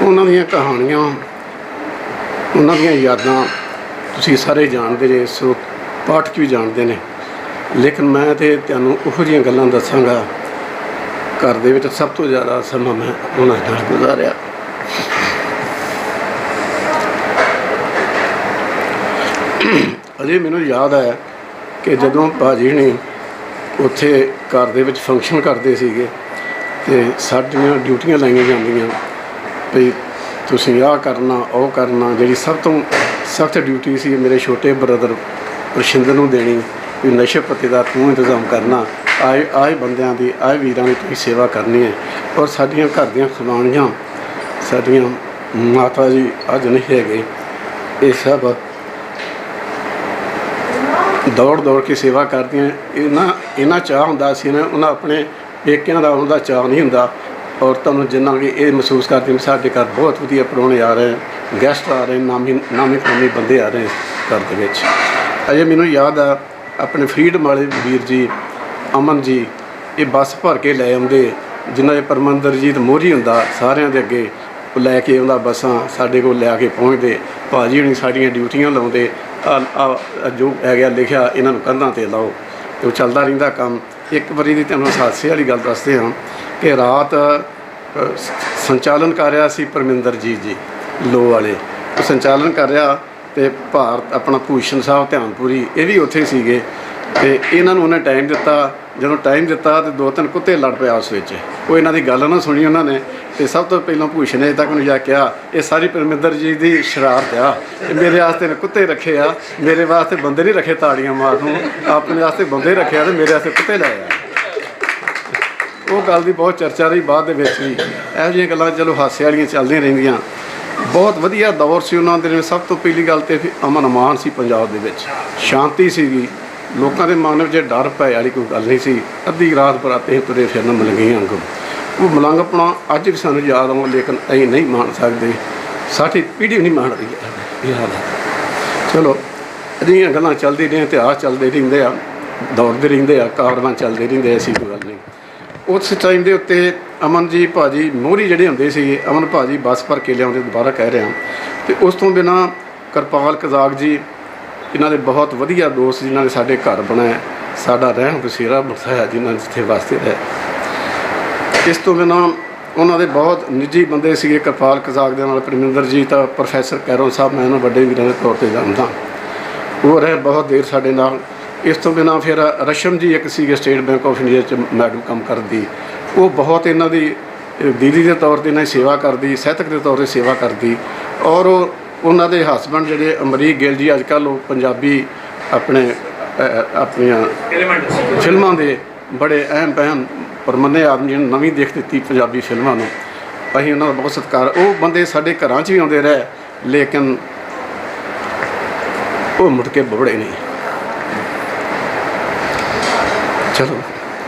K: ਉਹਨਾਂ ਦੀਆਂ ਕਹਾਣੀਆਂ, ਉਹਨਾਂ ਦੀਆਂ ਯਾਦਾਂ ਤੁਸੀਂ ਸਾਰੇ ਜਾਣਦੇ ਜੇ, ਸੋ ਪਾਠਕ ਵੀ ਜਾਣਦੇ ਨੇ, ਲੇਕਿਨ ਮੈਂ ਤਾਂ ਤੁਹਾਨੂੰ ਉਹੋ ਜਿਹੀਆਂ ਗੱਲਾਂ ਦੱਸਾਂਗਾ। ਘਰ ਦੇ ਵਿੱਚ ਸਭ ਤੋਂ ਜ਼ਿਆਦਾ ਸਮਾਂ ਮੈਂ ਉਹਨਾਂ ਨਾਲ ਗੁਜ਼ਾਰਿਆ। ਅਜੇ ਮੈਨੂੰ ਯਾਦ ਹੈ ਕਿ ਜਦੋਂ ਭਾਜੀ ਨੇ ਉੱਥੇ ਘਰ ਦੇ ਵਿੱਚ ਫੰਕਸ਼ਨ ਕਰਦੇ ਸੀਗੇ ਅਤੇ ਸਾਡੀਆਂ ਡਿਊਟੀਆਂ ਲਾਈਆਂ ਜਾਂਦੀਆਂ ਵੀ ਤੁਸੀਂ ਆਹ ਕਰਨਾ, ਉਹ ਕਰਨਾ। ਜਿਹੜੀ ਸਭ ਤੋਂ ਸਖਤ ਡਿਊਟੀ ਸੀ ਮੇਰੇ ਛੋਟੇ ਬ੍ਰਦਰ ਪ੍ਰਸ਼ਿੰਦਰ ਨੂੰ ਦੇਣੀ ਵੀ ਨਸ਼ੇ ਪੱਤੇ ਦਾ ਤੂੰ ਇੰਤਜ਼ਾਮ ਕਰਨਾ, ਆਏ ਬੰਦਿਆਂ ਦੀ, ਆਏ ਵੀਰਾਂ ਦੀ ਤੁਸੀਂ ਸੇਵਾ ਕਰਨੀ ਹੈ। ਔਰ ਸਾਡੀਆਂ ਘਰ ਦੀਆਂ ਖਵਾਣੀਆਂ, ਸਾਡੀਆਂ ਮਾਤਾ ਜੀ ਅੱਜ ਨਹੀਂ ਹੈਗੇ, ਇਹ ਸਭ ਦੌੜ ਦੌੜ ਕੇ ਸੇਵਾ ਕਰਦੀਆਂ। ਇਹਨਾਂ ਚਾਹ ਹੁੰਦਾ ਸੀ ਨਾ, ਉਹਨਾਂ ਆਪਣੇ ਪੇਕਿਆਂ ਦਾ ਉਹਨਾਂ ਦਾ ਚਾਹ ਨਹੀਂ ਹੁੰਦਾ। ਔਰਤਾਂ ਨੂੰ ਜਿੰਨਾ ਕਿ ਇਹ ਮਹਿਸੂਸ ਕਰਦੇ ਵੀ ਸਾਡੇ ਘਰ ਬਹੁਤ ਵਧੀਆ ਪ੍ਰਾਹੁਣੇ ਆ ਰਹੇ, ਗੈਸਟ ਆ ਰਹੇ, ਨਾਮੀ ਬੰਦੇ ਆ ਰਹੇ ਘਰ ਦੇ ਵਿੱਚ। ਅਜੇ ਮੈਨੂੰ ਯਾਦ ਆ ਆਪਣੇ ਫਰੀਡਮ ਵਾਲੇ ਵੀਰ ਜੀ, ਅਮਨ ਜੀ, ਇਹ ਬੱਸ ਭਰ ਕੇ ਲੈ ਆਉਂਦੇ, ਜਿਨ੍ਹਾਂ ਦੇ ਪਰਮੰਦਰਜੀਤ ਮੋਹਰੀ ਹੁੰਦਾ ਸਾਰਿਆਂ ਦੇ ਅੱਗੇ, ਉਹ ਲੈ ਕੇ ਆਉਂਦਾ ਬੱਸਾਂ ਸਾਡੇ ਕੋਲ ਲਿਆ ਕੇ ਪਹੁੰਚਦੇ। ਭਾਜੀ ਹੁਣੀ ਸਾਡੀਆਂ ਡਿਊਟੀਆਂ ਲਾਉਂਦੇ, ਜੋ ਹੈਗਾ ਲਿਖਿਆ ਇਹਨਾਂ ਨੂੰ ਕੰਧਾਂ 'ਤੇ ਲਾਓ, ਅਤੇ ਉਹ ਚੱਲਦਾ ਰਹਿੰਦਾ ਕੰਮ। ਇੱਕ ਵਾਰੀ ਦੀ ਤੁਹਾਨੂੰ ਹਾਦਸੇ ਵਾਲੀ ਗੱਲ ਦੱਸਦੇ ਹਾਂ ਕਿ ਰਾਤ ਸੰਚਾਲਨ ਕਰ ਰਿਹਾ ਸੀ ਪਰਮਿੰਦਰਜੀਤ ਜੀ ਲੋ ਵਾਲੇ, ਉਹ ਸੰਚਾਲਨ ਕਰ ਰਿਹਾ, ਅਤੇ ਭਾਰਤ ਆਪਣਾ ਭੂਸ਼ਣ ਸਾਹਿਬ ਧਿਆਨਪੁਰੀ ਇਹ ਵੀ ਉੱਥੇ ਸੀਗੇ, ਅਤੇ ਇਹਨਾਂ ਨੂੰ ਉਹਨੇ ਟਾਈਮ ਦਿੱਤਾ। ਜਦੋਂ ਟਾਈਮ ਦਿੱਤਾ ਤਾਂ 2-3 ਕੁੱਤੇ ਲੜ ਪਿਆ ਉਸ ਵਿੱਚ। ਉਹ ਇਹਨਾਂ ਦੀ ਗੱਲ ਨਾ ਸੁਣੀ ਉਹਨਾਂ ਨੇ, ਅਤੇ ਸਭ ਤੋਂ ਪਹਿਲਾਂ ਭੂਸ਼ਣ ਨੇ ਤੱਕ ਨੂੰ ਜਾ ਕਿਹਾ ਇਹ ਸਾਰੀ ਪਰਮਿੰਦਰ ਜੀ ਦੀ ਸ਼ਰਾਰਤ ਆ, ਮੇਰੇ ਵਾਸਤੇ ਕੁੱਤੇ ਰੱਖੇ ਆ, ਮੇਰੇ ਵਾਸਤੇ ਬੰਦੇ ਨਹੀਂ ਰੱਖੇ ਤਾੜੀਆਂ ਮਾਰਨ ਨੂੰ, ਆਪਣੇ ਵਾਸਤੇ ਬੰਦੇ ਰੱਖਿਆ ਅਤੇ ਮੇਰੇ ਵਾਸਤੇ ਕੁੱਤੇ ਲਾਏ ਆ। ਉਹ ਗੱਲ ਦੀ ਬਹੁਤ ਚਰਚਾ ਰਹੀ ਬਾਅਦ ਦੇ ਵਿੱਚ ਵੀ। ਇਹੋ ਜਿਹੀਆਂ ਗੱਲਾਂ ਚਲੋ ਹਾਸੇ ਵਾਲੀਆਂ ਚੱਲਦੀਆਂ ਰਹਿੰਦੀਆਂ। ਬਹੁਤ ਵਧੀਆ ਦੌਰ ਸੀ ਉਹਨਾਂ ਦੇ। ਸਭ ਤੋਂ ਪਹਿਲੀ ਗੱਲ ਤਾਂ ਅਮਨ ਅਮਾਨ ਸੀ ਪੰਜਾਬ ਦੇ ਵਿੱਚ, ਸ਼ਾਂਤੀ ਸੀਗੀ, ਲੋਕਾਂ ਦੇ ਮਨ ਵਿੱਚ ਡਰ ਭੈ ਵਾਲੀ ਕੋਈ ਗੱਲ ਨਹੀਂ ਸੀ। ਅੱਧੀ ਰਾਤ ਬਰਾਤੇ ਤੁਰੇ ਫਿਰਨ ਮਲੰਗੀਆਂ ਵਾਂਗੂ। ਉਹ ਮਲੰਗਪਣਾ ਅੱਜ ਵੀ ਸਾਨੂੰ ਯਾਦ ਆਉਂ, ਲੇਕਿਨ ਅਸੀਂ ਨਹੀਂ ਮੰਨ ਸਕਦੇ, ਸਾਡੀ ਪੀੜ੍ਹੀ ਨਹੀਂ ਮੰਨ ਰਹੀ ਹੈ ਯਾਦ। ਚਲੋ ਅਜਿਹੀਆਂ ਗੱਲਾਂ ਚੱਲਦੀ ਰਹੀਆਂ, ਇਤਿਹਾਸ ਚੱਲਦੇ ਰਹਿੰਦੇ ਆ, ਦੌੜਦੇ ਰਹਿੰਦੇ ਆ, ਕਾਰਵਾਂ ਚੱਲਦੇ ਰਹਿੰਦੇ, ਐਸੀ ਕੋਈ ਗੱਲ ਨਹੀਂ। ਉਸ ਟਾਈਮ ਦੇ ਉੱਤੇ ਅਮਨ ਜੀ ਭਾਜੀ ਮੋਹਰੀ ਜਿਹੜੇ ਹੁੰਦੇ ਸੀਗੇ, ਅਮਨ ਭਾਜੀ ਬੱਸ ਭਰ ਕੇ ਲਿਆਉਂਦੇ, ਦੁਬਾਰਾ ਕਹਿ ਰਿਹਾ। ਅਤੇ ਉਸ ਤੋਂ ਬਿਨਾਂ ਕਿਰਪਾਲ ਕਜ਼ਾਕ ਜੀ, ਇਹਨਾਂ ਦੇ ਬਹੁਤ ਵਧੀਆ ਦੋਸਤ ਜਿਨ੍ਹਾਂ ਨੇ ਸਾਡੇ ਘਰ ਬਣਾਇਆ, ਸਾਡਾ ਰਹਿਣ ਬਸੇਰਾ ਬਸਾਇਆ, ਜਿਨ੍ਹਾਂ ਨੇ ਜਿੱਥੇ ਵਾਸਤੇ ਰਹੇ। ਇਸ ਤੋਂ ਬਿਨਾਂ ਉਹਨਾਂ ਦੇ ਬਹੁਤ ਨਿੱਜੀ ਬੰਦੇ ਸੀਗੇ ਕਿਰਪਾਲ ਕਜ਼ਾਕ ਦੇ ਨਾਲ ਪਰਮਿੰਦਰਜੀਤ, ਪ੍ਰੋਫੈਸਰ ਕੈਰੋਂ ਸਾਹਿਬ, ਮੈਂ ਉਹਨਾਂ ਵੱਡੇ ਵੀਰਾਂ ਦੇ ਤੌਰ 'ਤੇ ਜਾਣਦਾ, ਉਹ ਰਹੇ ਬਹੁਤ ਦੇਰ ਸਾਡੇ ਨਾਲ। ਇਸ ਤੋਂ ਬਿਨਾਂ ਫਿਰ ਰਸ਼ਮ ਜੀ ਇੱਕ ਸੀਗੇ ਸਟੇਟ ਬੈਂਕ ਆਫ ਇੰਡੀਆ 'ਚ ਮੈਡਮ ਕੰਮ ਕਰਦੀ, ਉਹ ਬਹੁਤ ਇਹਨਾਂ ਦੀ ਦੀਦੀ ਦੇ ਤੌਰ 'ਤੇ ਇਹਨਾਂ ਦੀ ਸੇਵਾ ਕਰਦੀ, ਸਾਹਿਤਕ ਦੇ ਤੌਰ 'ਤੇ ਸੇਵਾ ਕਰਦੀ। ਔਰ ਉਹਨਾਂ ਦੇ ਹਸਬੈਂਡ ਜਿਹੜੇ ਅਮਰੀਕ ਗਿੱਲ ਜੀ, ਅੱਜ ਕੱਲ੍ਹ ਉਹ ਪੰਜਾਬੀ ਆਪਣੀਆਂ ਫਿਲਮਾਂ ਦੇ ਬੜੇ ਅਹਿਮ ਪਰਮੰਨੇ ਆਦਮੀ, ਜਿਹਨੂੰ ਨਵੀਂ ਦੇਖ ਦਿੱਤੀ ਪੰਜਾਬੀ ਫਿਲਮਾਂ ਨੂੰ। ਅਸੀਂ ਉਹਨਾਂ ਦਾ ਬਹੁਤ ਸਤਿਕਾਰ। ਉਹ ਬੰਦੇ ਸਾਡੇ ਘਰਾਂ 'ਚ ਵੀ ਆਉਂਦੇ ਰਹੇ, ਲੇਕਿਨ ਉਹ ਮੁੜ ਕੇ ਬਵੜੇ ਨਹੀਂ। ਚਲੋ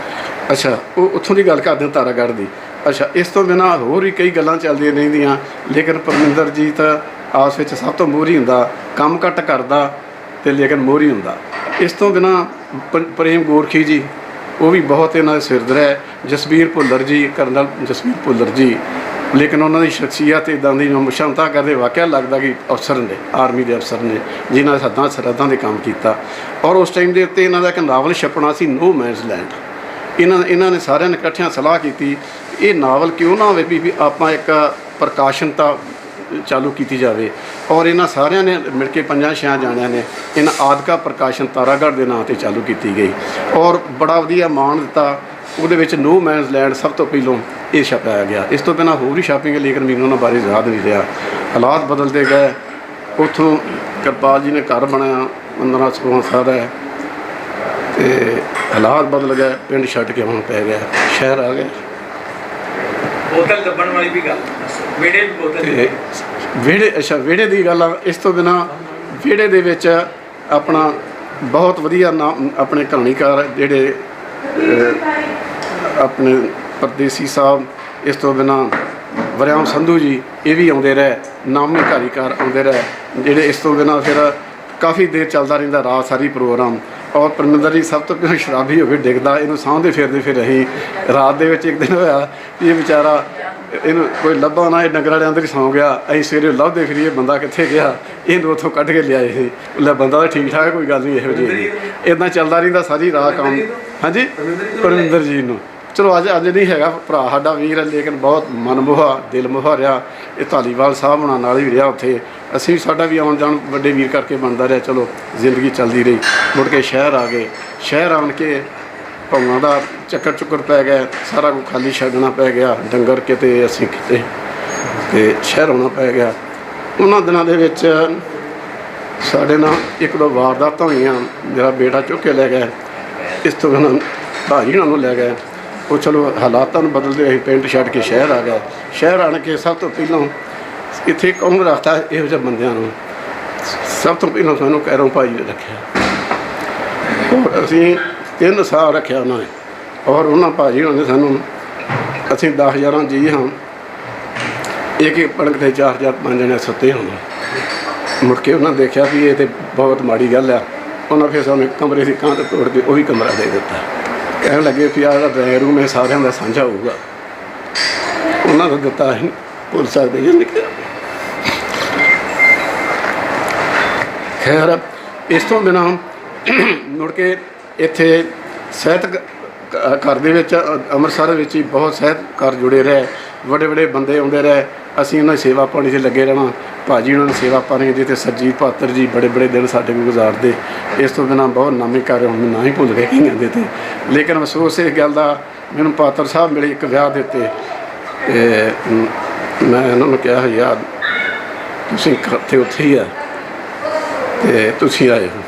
K: ਅੱਛਾ, ਉਹ ਉੱਥੋਂ ਦੀ ਗੱਲ ਕਰਦੇ ਤਾਰਾਗੜ੍ਹ ਦੀ। ਅੱਛਾ, ਇਸ ਤੋਂ ਬਿਨਾਂ ਹੋਰ ਵੀ ਕਈ ਗੱਲਾਂ ਚੱਲਦੀਆਂ ਰਹਿੰਦੀਆਂ, ਲੇਕਿਨ ਪਰਮਿੰਦਰਜੀਤ ਆਪਸ ਵਿੱਚ ਸਭ ਤੋਂ ਮੋਹਰੀ ਹੁੰਦਾ, ਕੰਮ ਘੱਟ ਕਰਦਾ ਅਤੇ ਲੇਕਿਨ ਮੋਹਰੀ ਹੁੰਦਾ। ਇਸ ਤੋਂ ਬਿਨਾਂ ਪ੍ਰੇਮ ਗੋਰਖੀ ਜੀ, ਉਹ ਵੀ ਬਹੁਤ ਇਹਨਾਂ ਦੇ ਸਿਰਦਰ ਹੈ। ਜਸਬੀਰ ਭੁੱਲਰ ਜੀ, ਕਰਨਲ ਜਸਬੀਰ ਭੁੱਲਰ ਜੀ, ਲੇਕਿਨ ਉਹਨਾਂ ਦੀ ਸ਼ਖਸੀਅਤ ਇੱਦਾਂ ਦੀ ਮੁਸ਼ਾਹਤਾ ਕਰਦੇ, ਵਾਕਿਆ ਲੱਗਦਾ ਕਿ ਅਫਸਰ ਨੇ, ਆਰਮੀ ਦੇ ਅਫਸਰ ਨੇ, ਜਿਨ੍ਹਾਂ ਨੇ ਹੱਦਾਂ ਸਰਹੱਦਾਂ ਦੇ ਕੰਮ ਕੀਤਾ। ਔਰ ਉਸ ਟਾਈਮ ਦੇ ਉੱਤੇ ਇਹਨਾਂ ਦਾ ਇੱਕ ਨਾਵਲ ਛਪਣਾ ਸੀ, ਨੋ ਮੈਨਸ ਲੈਂਡ। ਇਹਨਾਂ ਨੇ ਸਾਰਿਆਂ ਨੇ ਇਕੱਠਿਆਂ ਸਲਾਹ ਕੀਤੀ, ਇਹ ਨਾਵਲ ਕਿਉਂ ਨਾ ਹੋਵੇ ਵੀ ਆਪਾਂ ਇੱਕ ਪ੍ਰਕਾਸ਼ਨਤਾ ਚਾਲੂ ਕੀਤੀ ਜਾਵੇ। ਔਰ ਇਹਨਾਂ ਸਾਰਿਆਂ ਨੇ ਮਿਲ ਕੇ 5-6 ਜਾਣਿਆਂ ਨੇ ਇਹਨਾਂ ਆਦਿਕਾ ਪ੍ਰਕਾਸ਼ਨ ਤਾਰਾਗੜ੍ਹ ਦੇ ਨਾਂ ਤੇ ਚਾਲੂ ਕੀਤੀ ਗਈ ਔਰ ਬੜਾ ਵਧੀਆ ਮਾਣ ਦਿੱਤਾ। ਉਹਦੇ ਵਿੱਚ ਨੋ ਮੈਨਸ ਲੈਂਡ ਸਭ ਤੋਂ ਪਹਿਲੋਂ ਇਹ ਛਪਾਇਆ ਗਿਆ। ਇਸ ਤੋਂ ਬਿਨਾਂ ਹੋਰ ਵੀ ਛਾਪਿੰਗ, ਲੇਕਿਨ ਮੈਨੂੰ ਉਹਨਾਂ ਬਾਰੇ ਯਾਦ ਨਹੀਂ ਰਿਹਾ। ਹਾਲਾਤ ਬਦਲਦੇ ਗਏ। ਉੱਥੋਂ ਕਿਰਪਾਲ ਜੀ ਨੇ ਘਰ ਬਣਾਇਆ 1500 ਸਾਲ ਹੈ ਅਤੇ ਹਾਲਾਤ ਬਦਲ ਗਏ। ਪਿੰਡ ਛੱਡ ਕੇ ਹੁਣ ਪੈ ਗਿਆ, ਸ਼ਹਿਰ ਆ ਗਏ।
C: ਬੋਤਲ ਦੱਬਣ ਵਾਲੀ ਵੀ ਗੱਲ, ਵਿਹੜੇ ਵੀ ਬੋਤਲ
K: ਅਤੇ ਵਿਹੜੇ ਦੀ ਗੱਲ ਆ। ਇਸ ਤੋਂ ਬਿਨਾਂ ਵਿਹੜੇ ਦੇ ਵਿੱਚ ਆਪਣਾ ਬਹੁਤ ਵਧੀਆ ਨਾਮ ਆਪਣੇ ਕਹਾਣੀਕਾਰ ਜਿਹੜੇ ਆਪਣੇ ਪਰਦੇਸੀ ਸਾਹਿਬ, ਇਸ ਤੋਂ ਬਿਨਾਂ ਵਰਿਆਮ ਸੰਧੂ ਜੀ, ਇਹ ਵੀ ਆਉਂਦੇ ਰਹੇ, ਨਾਮੀ ਕਹਾਣੀਕਾਰ ਆਉਂਦੇ ਰਹੇ ਜਿਹੜੇ। ਇਸ ਤੋਂ ਬਿਨਾਂ ਫਿਰ ਕਾਫੀ ਦੇਰ ਚੱਲਦਾ ਰਹਿੰਦਾ ਰਾਤ ਸਾਰੀ ਪ੍ਰੋਗਰਾਮ। ਔਰ ਪਰਮਿੰਦਰ ਜੀ ਸਭ ਤੋਂ ਪਹਿਲਾਂ ਸ਼ਰਾਬੀ ਹੋ ਕੇ ਡਿੱਗਦਾ, ਇਹਨੂੰ ਸਾਂਭਦੇ ਫਿਰਦੇ ਫਿਰ ਅਸੀਂ ਰਾਤ ਦੇ ਵਿੱਚ ਇੱਕ ਦਿਨ ਹੋਇਆ ਇਹ ਵਿਚਾਰਾ, ਇਹਨੂੰ ਕੋਈ ਲੱਭਾ ਨਾ, ਇਹ ਡੰਗਰਾਂ ਦੇ ਅੰਦਰ ਹੀ ਸੌਂ ਗਿਆ। ਅਸੀਂ ਸਵੇਰੇ ਲੱਭਦੇ ਫਿਰੀਏ ਬੰਦਾ ਕਿੱਥੇ ਗਿਆ, ਇਹਨੂੰ ਉੱਥੋਂ ਕੱਢ ਕੇ ਲਿਆਏ ਸੀ। ਲੈ ਬੰਦਾ ਤਾਂ ਠੀਕ ਠਾਕ, ਕੋਈ ਗੱਲ ਨਹੀਂ ਇਹੋ ਜਿਹੀ। ਇੱਦਾਂ ਚੱਲਦਾ ਰਹਿੰਦਾ ਸਾਰੀ ਰਾਤ ਕੰਮ। ਹਾਂਜੀ, ਪਰਮਿੰਦਰ ਜੀ ਨੂੰ ਚਲੋ ਅੱਜ ਨਹੀਂ ਹੈਗਾ ਭਰਾ ਸਾਡਾ ਵੀਰ, ਲੇਕਿਨ ਬਹੁਤ ਮਨਮੋਹਾ ਦਿਲ ਮੋਹਾ ਰਿਹਾ। ਇਹ ਧਾਲੀਵਾਲ ਸਾਹਿਬ ਹੋਣਾ ਨਾਲ ਹੀ ਰਿਹਾ ਉੱਥੇ। ਅਸੀਂ ਸਾਡਾ ਵੀ ਆਉਣ ਜਾਣ ਵੱਡੇ ਵੀਰ ਕਰਕੇ ਬਣਦਾ ਰਿਹਾ। ਚਲੋ ਜ਼ਿੰਦਗੀ ਚੱਲਦੀ ਰਹੀ। ਮੁੜ ਕੇ ਸ਼ਹਿਰ ਆ ਗਏ। ਸ਼ਹਿਰ ਆਣ ਕੇ ਭਾਵਾਂ ਦਾ ਚੱਕਰ ਪੈ ਗਿਆ, ਸਾਰਾ ਕੁਝ ਖਾਲੀ ਛੱਡਣਾ ਪੈ ਗਿਆ, ਡੰਗਰ ਕਿਤੇ ਅਸੀਂ ਕਿਤੇ, ਅਤੇ ਸ਼ਹਿਰ ਆਉਣਾ ਪੈ ਗਿਆ। ਉਹਨਾਂ ਦਿਨਾਂ ਦੇ ਵਿੱਚ ਸਾਡੇ ਨਾਲ 1-2 ਵਾਰਦਾਤਾਂ ਹੋਈਆਂ। ਮੇਰਾ ਬੇਟਾ ਚੁੱਕ ਕੇ ਲੈ ਗਿਆ। ਇਸ ਤੋਂ ਬਿਨਾਂ ਭਾਜੀ ਉਹਨਾਂ ਨੂੰ ਲੈ ਗਏ। ਉਹ ਚਲੋ ਹਾਲਾਤਾਂ ਨੂੰ ਬਦਲਦੇ ਅਸੀਂ ਪਿੰਡ ਛੱਡ ਕੇ ਸ਼ਹਿਰ ਆ ਗਏ। ਸ਼ਹਿਰ ਆਣ ਕੇ ਸਭ ਤੋਂ ਪਹਿਲਾਂ ਇੱਥੇ ਕੌਣ ਰੱਖਦਾ ਇਹੋ ਜਿਹੇ ਬੰਦਿਆਂ ਨੂੰ? ਸਭ ਤੋਂ ਪਹਿਲਾਂ ਸਾਨੂੰ ਕੈਰੋਂ ਭਾਈ ਨੇ ਰੱਖਿਆ। ਔਰ ਅਸੀਂ 3 ਸਾਲ ਰੱਖਿਆ ਉਹਨਾਂ ਨੇ। ਔਰ ਉਹਨਾਂ ਭਾਜੀ ਹੋਣੇ ਸਾਨੂੰ, ਅਸੀਂ 10,000 ਜੀ ਹਾਂ, ਇੱਕ ਪੜਕ 'ਤੇ 4-4 5 ਜਣੇ ਸੁੱਤੇ ਹੋਣੇ। ਮੁੜ ਕੇ ਉਹਨਾਂ ਦੇਖਿਆ ਵੀ ਇਹ ਤਾਂ ਬਹੁਤ ਮਾੜੀ ਗੱਲ ਆ। ਉਹਨਾਂ ਫਿਰ ਸਾਨੂੰ ਕਮਰੇ ਦੀ ਕੰਧ ਤੋੜ ਕੇ ਉਹ ਵੀ ਕਮਰਾ ਦੇ ਦਿੱਤਾ। ਕਹਿਣ ਲੱਗੇ ਵੀ ਆਹ ਜਿਹੜਾ ਡਰਾਇੰਗ ਰੂਮ ਇਹ ਸਾਰਿਆਂ ਦਾ ਸਾਂਝਾ ਹੋਊਗਾ। ਉਹਨਾਂ ਦਾ ਦਿੱਤਾ ਅਸੀਂ ਭੁੱਲ ਸਕਦੇ ਜੀ। ਖੈਰ, ਇਸ ਤੋਂ ਬਿਨਾਂ ਮੁੜ ਕੇ ਇੱਥੇ ਸਾਹਿਤਕ ਘਰ ਦੇ ਵਿੱਚ ਅੰਮ੍ਰਿਤਸਰ ਵਿੱਚ ਹੀ ਬਹੁਤ ਸਾਹਿਤਕਾਰ ਜੁੜੇ ਰਹੇ। ਵੱਡੇ ਬੰਦੇ ਆਉਂਦੇ ਰਹੇ। ਅਸੀਂ ਉਹਨਾਂ ਦੀ ਸੇਵਾ ਪਾਣੀ 'ਚ ਲੱਗੇ ਰਹਿਣਾ। ਭਾਜੀ ਉਹਨਾਂ ਨੂੰ ਸੇਵਾ ਪਾਣੀ ਦੀ, ਅਤੇ ਸਰਜੀਤ ਪਾਤਰ ਜੀ ਬੜੇ ਦਿਨ ਸਾਡੇ ਕੋਲ ਗੁਜ਼ਾਰਦੇ। ਇਸ ਤੋਂ ਬਿਨਾਂ ਬਹੁਤ ਨਾਮੀ ਕਾਰਜ ਹੁਣ ਨਾ ਹੀ ਭੁੱਲ ਗਏ ਕਈਆਂ ਦੇ 'ਤੇ। ਲੇਕਿਨ ਅਫਸੋਸ ਇਸ ਗੱਲ ਦਾ, ਮੈਨੂੰ ਪਾਤਰ ਸਾਹਿਬ ਮਿਲੇ ਇੱਕ ਵਿਆਹ ਦੇ ਉੱਤੇ, ਅਤੇ ਮੈਂ ਉਹਨਾਂ ਨੂੰ ਕਿਹਾ ਯਾਰ ਤੁਸੀਂ ਉੱਥੇ ਹੀ ਆ ਅਤੇ ਤੁਸੀਂ ਆਏ ਹੋ।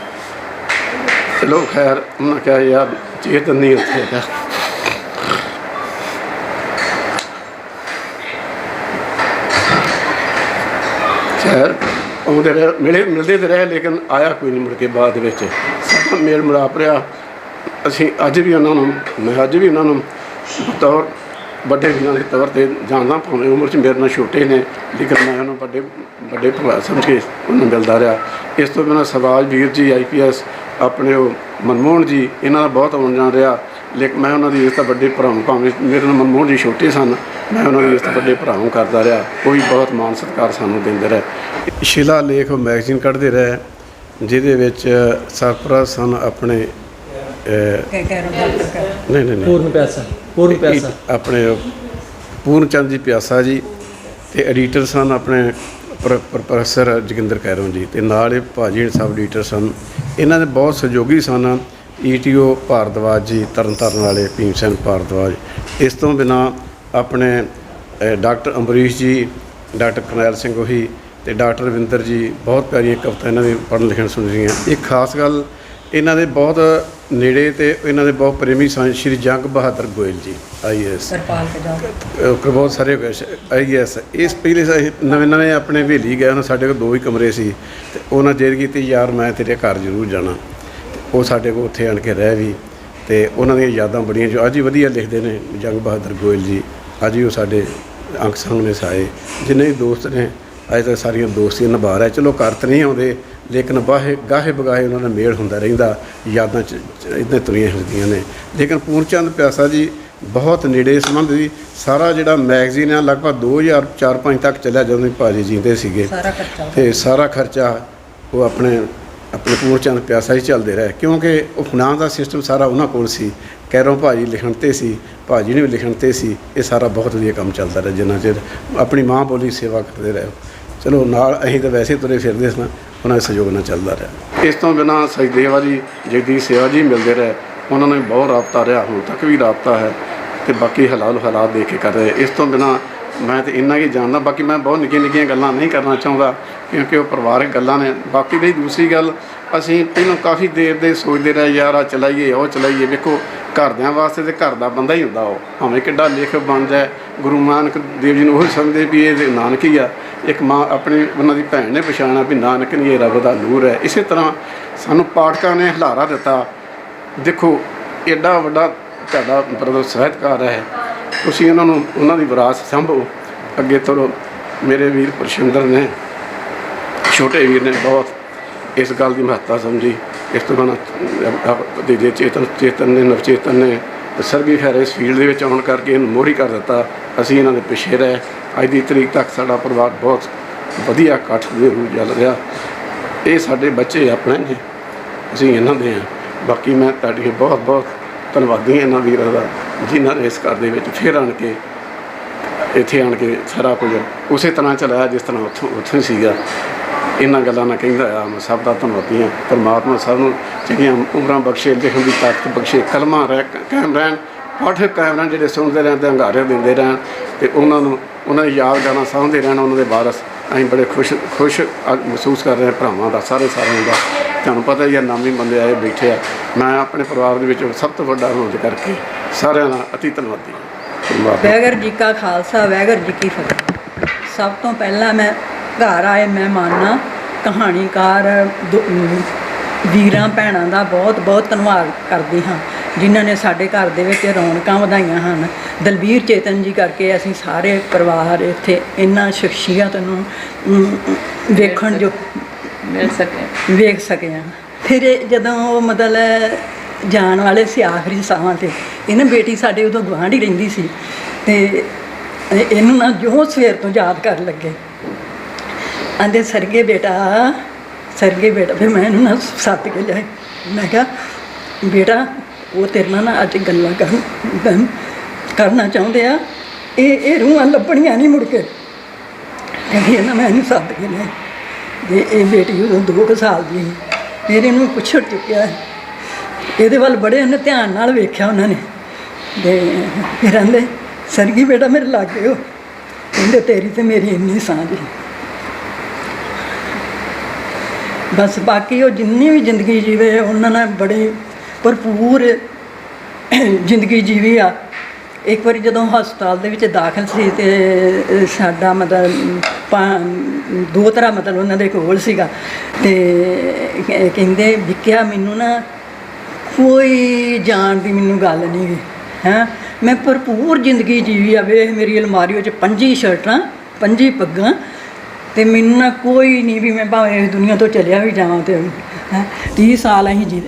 K: ਚਲੋ ਖੈਰ, ਉਹਨਾਂ ਕਿਹਾ ਯਾਰ ਚੇਤਨ ਨਹੀਂ ਉੱਥੇ ਹੈਗਾ। ਖੈਰ ਆਉਂਦੇ ਰਹੇ, ਮਿਲਦੇ ਤਾਂ ਰਹੇ, ਲੇਕਿਨ ਆਇਆ ਕੋਈ ਨਹੀਂ ਮੁੜ ਕੇ ਬਾਅਦ ਵਿੱਚ। ਸਾਡਾ ਮੇਲ ਮਿਲਾਪ ਰਿਹਾ। ਅਸੀਂ ਅੱਜ ਵੀ ਉਹਨਾਂ ਨੂੰ, ਮੈਂ ਅੱਜ ਵੀ ਉਹਨਾਂ ਨੂੰ ਬਤੌਰ ਵੱਡੇ ਵੀਰਾਂ ਦੇ ਤੌਰ 'ਤੇ ਜਾਣਦਾ। ਭਾਵੇਂ ਉਮਰ 'ਚ ਮੇਰੇ ਨਾਲ ਛੋਟੇ ਨੇ, ਲੇਕਿਨ ਮੈਂ ਉਹਨੂੰ ਵੱਡੇ ਭਰਾ ਸਮਝ ਕੇ ਉਹਨੂੰ ਮਿਲਦਾ ਰਿਹਾ। ਇਸ ਤੋਂ ਬਿਨਾਂ ਸਵਾਜ ਵੀਰ ਜੀ IPS, ਆਪਣੇ ਉਹ ਮਨਮੋਹਨ ਜੀ, ਇਹਨਾਂ ਦਾ ਬਹੁਤ ਆਉਣ ਜਾਣ ਰਿਹਾ। ਲੇਕਿਨ ਮੈਂ ਉਹਨਾਂ ਦੀ ਇੱਜ਼ਤ ਵੱਡੇ ਭਰਾਵਾਂ, ਭਾਵੇਂ ਮੇਰੇ ਨਾਲ ਮਨਮੋਹਨ ਜੀ ਛੋਟੇ ਸਨ, ਮੈਂ ਉਹਨਾਂ ਦੀ ਇੱਜ਼ਤ ਵੱਡੇ ਭਰਾਵਾਂ ਕਰਦਾ ਰਿਹਾ। ਉਹ ਵੀ ਬਹੁਤ ਮਾਣ ਸਤਿਕਾਰ ਸਾਨੂੰ ਦਿੰਦੇ ਰਹੇ। ਸ਼ਿਲਾ ਲੇਖ ਮੈਗਜ਼ੀਨ ਕੱਢਦੇ ਰਹੇ, ਜਿਹਦੇ ਵਿੱਚ ਸਰਪ੍ਰਸਤ ਸਨ ਆਪਣੇ ਨਹੀਂ ਪੂਰਨ ਪਿਆਸਾ ਆਪਣੇ ਪੂਰਨ ਚੰਦ ਜੀ ਪਿਆਸਾ ਜੀ, ਅਤੇ ਐਡੀਟਰ ਸਨ ਆਪਣੇ ਪ੍ਰੋਫੈਸਰ ਜੋਗਿੰਦਰ ਕੈਰੋਂ ਜੀ, ਅਤੇ ਨਾਲ ਇਹ ਭਾਜੀ ਸਬ ਐਡੀਟਰ ਸਨ। ਇਹਨਾਂ ਦੇ ਬਹੁਤ ਸਹਿਯੋਗੀ ਸਨ ETO ਭਾਰਦਵਾਜ ਜੀ, ਤਰਨਤਾਰਨ ਵਾਲੇ ਭੀਮ ਸਿੰਘ ਭਾਰਦਵਾਜ। ਇਸ ਤੋਂ ਬਿਨਾਂ ਆਪਣੇ ਡਾਕਟਰ ਅੰਬਰੀਸ਼ ਜੀ, ਡਾਕਟਰ ਕਰਨੈਲ ਸਿੰਘ ਉਹੀ, ਅਤੇ ਡਾਕਟਰ ਰਵਿੰਦਰ ਜੀ। ਬਹੁਤ ਪਿਆਰੀਆਂ ਕਵਿਤਾ ਇਹਨਾਂ ਦੀ ਪੜ੍ਹਨ ਲਿਖਣ ਸੁਣੀਆਂ। ਇੱਕ ਖਾਸ ਗੱਲ, ਇਹਨਾਂ ਦੇ ਬਹੁਤ ਨੇੜੇ ਅਤੇ ਇਹਨਾਂ ਦੇ ਬਹੁਤ ਪ੍ਰੇਮੀ ਸਨ ਸ਼੍ਰੀ ਜੰਗ ਬਹਾਦਰ ਗੋਇਲ ਜੀ, IAS। ਬਹੁਤ ਸਾਰੇ IAS। ਇਸ ਪਹਿਲੇ ਨਵੇਂ ਆਪਣੇ ਹਵੇਲੀ ਗਏ। ਉਹਨਾਂ ਸਾਡੇ ਕੋਲ 2 ਹੀ ਕਮਰੇ ਸੀ, ਅਤੇ ਉਹਨਾਂ ਜਿੱਦ ਕੀਤੀ ਯਾਰ ਮੈਂ ਤੇਰੇ ਘਰ ਜ਼ਰੂਰ ਜਾਣਾ। ਉਹ ਸਾਡੇ ਕੋਲ ਉੱਥੇ ਆਣ ਕੇ ਰਹਿ ਵੀ, ਅਤੇ ਉਹਨਾਂ ਦੀਆਂ ਯਾਦਾਂ ਬੜੀਆਂ ਜੋ ਅੱਜ ਹੀ ਵਧੀਆ ਲਿਖਦੇ ਨੇ ਜੰਗ ਬਹਾਦਰ ਗੋਇਲ ਜੀ। ਅੱਜ ਹੀ ਉਹ ਸਾਡੇ ਅੰਕ ਸਾਹਮਣੇ ਸਾਏ। ਜਿੰਨੇ ਵੀ ਦੋਸਤ ਨੇ ਅੱਜ ਤੱਕ ਸਾਰੀਆਂ ਦੋਸਤੀਆਂ ਨਿਭਾ ਰਿਹਾ। ਚਲੋ ਘਰ ਤਾਂ ਨਹੀਂ ਆਉਂਦੇ, ਲੇਕਿਨ ਗਾਹੇ ਬਗਾਹੇ ਉਹਨਾਂ ਨਾਲ ਮੇਲ ਹੁੰਦਾ ਰਹਿੰਦਾ। ਯਾਦਾਂ 'ਚ ਇੱਦਾਂ ਤੁਰੀਆਂ ਫਿਰਦੀਆਂ ਨੇ। ਲੇਕਿਨ ਪੂਰਨ ਚੰਦ ਪਿਆਸਾ ਜੀ ਬਹੁਤ ਨੇੜੇ ਸੰਬੰਧ ਸੀ। ਸਾਰਾ ਜਿਹੜਾ ਮੈਗਜ਼ੀਨ ਆ ਲਗਭਗ 2004-05 ਤੱਕ ਚੱਲਿਆ, ਜਦੋਂ ਭਾਜੀ ਜੀਂਦੇ ਸੀਗੇ, ਅਤੇ ਸਾਰਾ ਖਰਚਾ ਉਹ ਆਪਣੇ ਪੂਰਨ ਚੰਦ ਪਿਆਸਾ ਹੀ ਚੱਲਦੇ ਰਹੇ, ਕਿਉਂਕਿ ਉਹ ਫਨਾਂਸ ਦਾ ਸਿਸਟਮ ਸਾਰਾ ਉਹਨਾਂ ਕੋਲ ਸੀ। ਕੈਰੋਂ ਭਾਜੀ ਲਿਖਣ 'ਤੇ ਸੀ, ਭਾਜੀ ਨੇ ਵੀ ਲਿਖਣ 'ਤੇ ਸੀ। ਇਹ ਸਾਰਾ ਬਹੁਤ ਵਧੀਆ ਕੰਮ ਚੱਲਦਾ ਰਿਹਾ ਜਿੰਨਾ ਚਿਰ ਆਪਣੀ ਮਾਂ ਬੋਲੀ ਸੇਵਾ ਕਰਦੇ ਰਹੇ। ਚਲੋ ਨਾਲ ਅਸੀਂ ਤਾਂ ਵੈਸੇ ਤੁਰੇ ਫਿਰਦੇ ਸਾਂ, ਉਹਨਾਂ ਦੇ ਸਹਿਯੋਗ ਨਾਲ ਚੱਲਦਾ ਰਿਹਾ। ਇਸ ਤੋਂ ਬਿਨਾਂ ਸਚਦੇਵਾ ਜੀ, ਜਗਦੀਸ਼ ਸੇਵਾ ਜੀ ਮਿਲਦੇ ਰਹੇ, ਉਹਨਾਂ ਨਾਲ ਬਹੁਤ ਰਾਬਤਾ ਰਿਹਾ, ਹੁਣ ਤੱਕ ਵੀ ਰਾਬਤਾ ਹੈ ਤੇ ਬਾਕੀ ਹਾਲਾਤ ਦੇਖ ਕੇ ਕਰ ਰਹੇ। ਇਸ ਤੋਂ ਬਿਨਾਂ ਮੈਂ ਤਾਂ ਇੰਨਾ ਹੀ ਜਾਣਦਾ, ਬਾਕੀ ਮੈਂ ਬਹੁਤ ਨਿੱਕੀਆਂ ਗੱਲਾਂ ਨਹੀਂ ਕਰਨਾ ਚਾਹੁੰਦਾ ਕਿਉਂਕਿ ਉਹ ਪਰਿਵਾਰਕ ਗੱਲਾਂ ਨੇ। ਬਾਕੀ ਦੀ ਦੂਸਰੀ ਗੱਲ, ਅਸੀਂ ਪਹਿਲਾਂ ਕਾਫੀ ਦੇਰ ਦੇ ਸੋਚਦੇ ਰਹੇ ਯਾਰ ਆ ਚਲਾਈਏ ਉਹ ਚਲਾਈਏ। ਵੇਖੋ ਘਰਦਿਆਂ ਵਾਸਤੇ ਤੇ ਘਰ ਦਾ ਬੰਦਾ ਹੀ ਹੁੰਦਾ, ਉਹ ਭਾਵੇਂ ਕਿੱਡਾ ਲੇਖ ਬਣ ਜਾਏ। ਗੁਰੂ ਨਾਨਕ ਦੇਵ ਜੀ ਨੂੰ ਉਹ ਸਮਝਦੇ ਵੀ ਇਹ ਨਾਨਕ ਹੀ ਆ। ਇੱਕ ਮਾਂ ਆਪਣੀ ਉਹਨਾਂ ਦੀ ਭੈਣ ਨੇ ਪਛਾਣਿਆ ਵੀ ਨਾਨਕ ਨਹੀਂ, ਇਹ ਰੱਬ ਦਾ ਨੂਰ ਹੈ। ਇਸੇ ਤਰ੍ਹਾਂ ਸਾਨੂੰ ਪਾਠਕਾਂ ਨੇ ਹੁਲਾਰਾ ਦਿੱਤਾ। ਦੇਖੋ ਐਡਾ ਵੱਡਾ ਤੁਹਾਡਾ ਮਤਲਬ ਸਾਹਿਤਕਾਰ ਹੈ, ਤੁਸੀਂ ਉਹਨਾਂ ਦੀ ਵਿਰਾਸਤ ਸੰਭੋ ਅੱਗੇ ਤੁਰੋ। ਮੇਰੇ ਵੀਰ ਪਰਸ਼ਿੰਦਰ ਨੇ, ਛੋਟੇ ਵੀਰ ਨੇ ਬਹੁਤ ਇਸ ਗੱਲ ਦੀ ਮਹੱਤਤਾ ਸਮਝੀ। ਇਸ ਤੋਂ ਬਾਅਦ ਦੇ ਚੇਤਨ ਨੇ, ਨਵਚੇਤਨ ਨੇ, ਸਰਗੀ ਖੈਰ ਇਸ ਫੀਲਡ ਦੇ ਵਿੱਚ ਆਉਣ ਕਰਕੇ ਇਹਨੂੰ ਮੋਹਰੀ ਕਰ ਦਿੱਤਾ। ਅਸੀਂ ਇਹਨਾਂ ਦੇ ਪਿੱਛੇ ਰਹੇ। ਅੱਜ ਦੀ ਤਰੀਕ ਤੱਕ ਸਾਡਾ ਪਰਿਵਾਰ ਬਹੁਤ ਵਧੀਆ ਇਕੱਠ ਦੇ ਰੂਪ ਚੱਲ ਰਿਹਾ। ਇਹ ਸਾਡੇ ਬੱਚੇ ਆਪਣੇ ਨੇ, ਅਸੀਂ ਇਹਨਾਂ ਦੇ ਹਾਂ। ਬਾਕੀ ਮੈਂ ਤੁਹਾਡੀ ਬਹੁਤ ਧੰਨਵਾਦੀ ਹਾਂ ਇਹਨਾਂ ਵੀਰਾਂ ਦਾ, ਜਿਨ੍ਹਾਂ ਨੇ ਇਸ ਘਰ ਦੇ ਵਿੱਚ ਫਿਰ ਆਣ ਕੇ ਇੱਥੇ ਆਣ ਕੇ ਸਾਰਾ ਕੁਝ ਉਸੇ ਤਰ੍ਹਾਂ ਚਲਾਇਆ ਜਿਸ ਤਰ੍ਹਾਂ ਉੱਥੋਂ ਸੀਗਾ। ਇਹਨਾਂ ਗੱਲਾਂ ਨਾਲ ਕਹਿੰਦਾ ਆ ਮੈਂ ਸਭ ਦਾ ਧੰਨਵਾਦੀ ਹਾਂ। ਪਰਮਾਤਮਾ ਸਭ ਨੂੰ ਜਿਹੜੀਆਂ ਉਮਰਾਂ ਬਖਸ਼ੇ, ਲਿਖਣ ਦੀ ਤਾਕਤ ਬਖਸ਼ੇ, ਕਲਮਾਂ ਕਾਇਮ ਰਹਿਣ, ਪਾਠਕ ਕਾਇਮ ਰਹਿਣ, ਜਿਹੜੇ ਸੁਣਦੇ ਰਹਿਣ ਅਤੇ ਹੰਗਾਰੇ ਦਿੰਦੇ ਰਹਿਣ ਅਤੇ ਉਹਨਾਂ ਦੀ ਯਾਦ ਗਾਣਾ ਸਾਂਭਦੇ ਰਹਿਣ, ਉਹਨਾਂ ਦੇ ਵਾਰਸ। ਅਸੀਂ ਬੜੇ ਖੁਸ਼ ਮਹਿਸੂਸ ਕਰ ਰਹੇ ਹਾਂ ਭਰਾਵਾਂ ਦਾ, ਸਾਰਿਆਂ ਦਾ। ਤੁਹਾਨੂੰ ਪਤਾ ਹੀ ਆ, ਨਾਮੀ ਬੰਦੇ ਆਏ ਬੈਠੇ ਆ। ਮੈਂ ਆਪਣੇ ਪਰਿਵਾਰ ਦੇ ਵਿੱਚ ਸਭ ਤੋਂ ਵੱਡਾ ਹੋਣ ਕਰਕੇ ਸਾਰਿਆਂ ਦਾ ਅਤੀ ਧੰਨਵਾਦੀ ਹਾਂ।
L: ਵਾਹਿਗੁਰੂ ਜੀ ਕਾ ਖਾਲਸਾ, ਵਾਹਿਗੁਰੂ ਜੀ ਕੀ ਫਤਿਹ। ਸਭ ਤੋਂ ਪਹਿਲਾਂ ਮੈਂ ਘਰ ਆਏ ਮਹਿਮਾਨਾਂ, ਕਹਾਣੀਕਾਰ ਵੀਰਾਂ ਭੈਣਾਂ ਦਾ ਬਹੁਤ ਧੰਨਵਾਦ ਕਰਦੀ ਹਾਂ, ਜਿਨ੍ਹਾਂ ਨੇ ਸਾਡੇ ਘਰ ਦੇ ਵਿੱਚ ਰੌਣਕਾਂ ਵਧਾਈਆਂ ਹਨ। ਦਲਬੀਰ ਚੇਤਨ ਜੀ ਕਰਕੇ ਅਸੀਂ ਸਾਰੇ ਪਰਿਵਾਰ ਇੱਥੇ ਇਹਨਾਂ ਸ਼ਖਸੀਅਤ ਨੂੰ ਵੇਖਣ ਜੋ ਵੇਖ ਸਕੇ ਹਾਂ। ਫਿਰ ਜਦੋਂ ਉਹ ਮਤਲਬ ਜਾਣ ਵਾਲੇ ਸੀ ਆਖਰੀ ਸਾਹਾਂ 'ਤੇ, ਇਹਨਾਂ ਬੇਟੀ ਸਾਡੇ ਉਦੋਂ ਗੁਆਂਢ ਹੀ ਰਹਿੰਦੀ ਸੀ ਅਤੇ ਇਹਨੂੰ ਨਾ ਜੋ ਸਵੇਰ ਤੋਂ ਯਾਦ ਕਰਨ ਲੱਗੇ, ਆਂਦੇ ਸਰਗੇ ਬੇਟਾ। ਫਿਰ ਮੈਂ ਇਹਨੂੰ ਨਾ ਸੱਦ ਕੇ ਲਿਆਈ। ਮੈਂ ਕਿਹਾ ਬੇਟਾ, ਉਹ ਤੇਰੇ ਨਾਲ ਨਾ ਅੱਜ ਗੱਲਾਂ ਕਰਨਾ ਚਾਹੁੰਦੇ ਆ, ਇਹ ਰੂਹਾਂ ਲੱਭਣੀਆਂ ਨਹੀਂ ਮੁੜ ਕੇ। ਕਹਿੰਦੀ ਨਾ ਮੈਂ ਇਹਨੂੰ ਸੱਦ ਕੇ ਲਿਆਈ ਅਤੇ ਇਹ ਬੇਟੀ ਉਦੋਂ 2 ਸਾਲ ਦੀ ਸੀ। ਫਿਰ ਇਹਨੂੰ ਪੁੱਛੜ ਚੁੱਕਿਆ, ਇਹਦੇ ਵੱਲ ਬੜੇ ਉਹਨੇ ਧਿਆਨ ਨਾਲ ਵੇਖਿਆ ਉਹਨਾਂ ਨੇ। ਅਤੇ ਫਿਰ ਕਹਿੰਦੇ ਸਰਗੀ ਬੇਟਾ ਮੇਰੇ ਲਾਗੇ ਹੋ। ਕਹਿੰਦੇ ਤੇਰੀ ਅਤੇ ਮੇਰੀ ਇੰਨੀ ਸਾਂਝ। ਬਸ ਬਾਕੀ ਉਹ ਜਿੰਨੀ ਵੀ ਜ਼ਿੰਦਗੀ ਜੀਵੇ, ਉਹਨਾਂ ਨੇ ਬੜੀ ਭਰਪੂਰ ਜ਼ਿੰਦਗੀ ਜੀਵੀ ਆ। ਇੱਕ ਵਾਰੀ ਜਦੋਂ ਹਸਪਤਾਲ ਦੇ ਵਿੱਚ ਦਾਖਲ ਸੀ ਅਤੇ ਸਾਡਾ ਮਤਲਬ 2 ਤਰ੍ਹਾਂ ਮਤਲਬ ਉਹਨਾਂ ਦੇ ਕੋਲ ਸੀਗਾ ਅਤੇ ਕਹਿੰਦੇ ਵਿਕਿਆ ਮੈਨੂੰ ਨਾ ਕੋਈ ਜਾਣ ਦੀ ਮੈਨੂੰ ਗੱਲ ਨਹੀਂ ਗੀ ਹੈਂ। ਮੈਂ ਭਰਪੂਰ ਜ਼ਿੰਦਗੀ ਜੀਵੀ ਆ। ਵੇਖ ਮੇਰੀ ਅਲਮਾਰੀ ਵਿੱਚ 5 ਸ਼ਰਟਾਂ, 5 ਪੱਗਾਂ ਅਤੇ ਮੈਨੂੰ ਨਾ ਕੋਈ ਨਹੀਂ ਵੀ ਮੈਂ ਭਾਵੇਂ ਇਸ ਦੁਨੀਆ ਤੋਂ ਚਲਿਆ ਵੀ ਜਾਵਾਂ ਅਤੇ 30 ਸਾਲ ਅਸੀਂ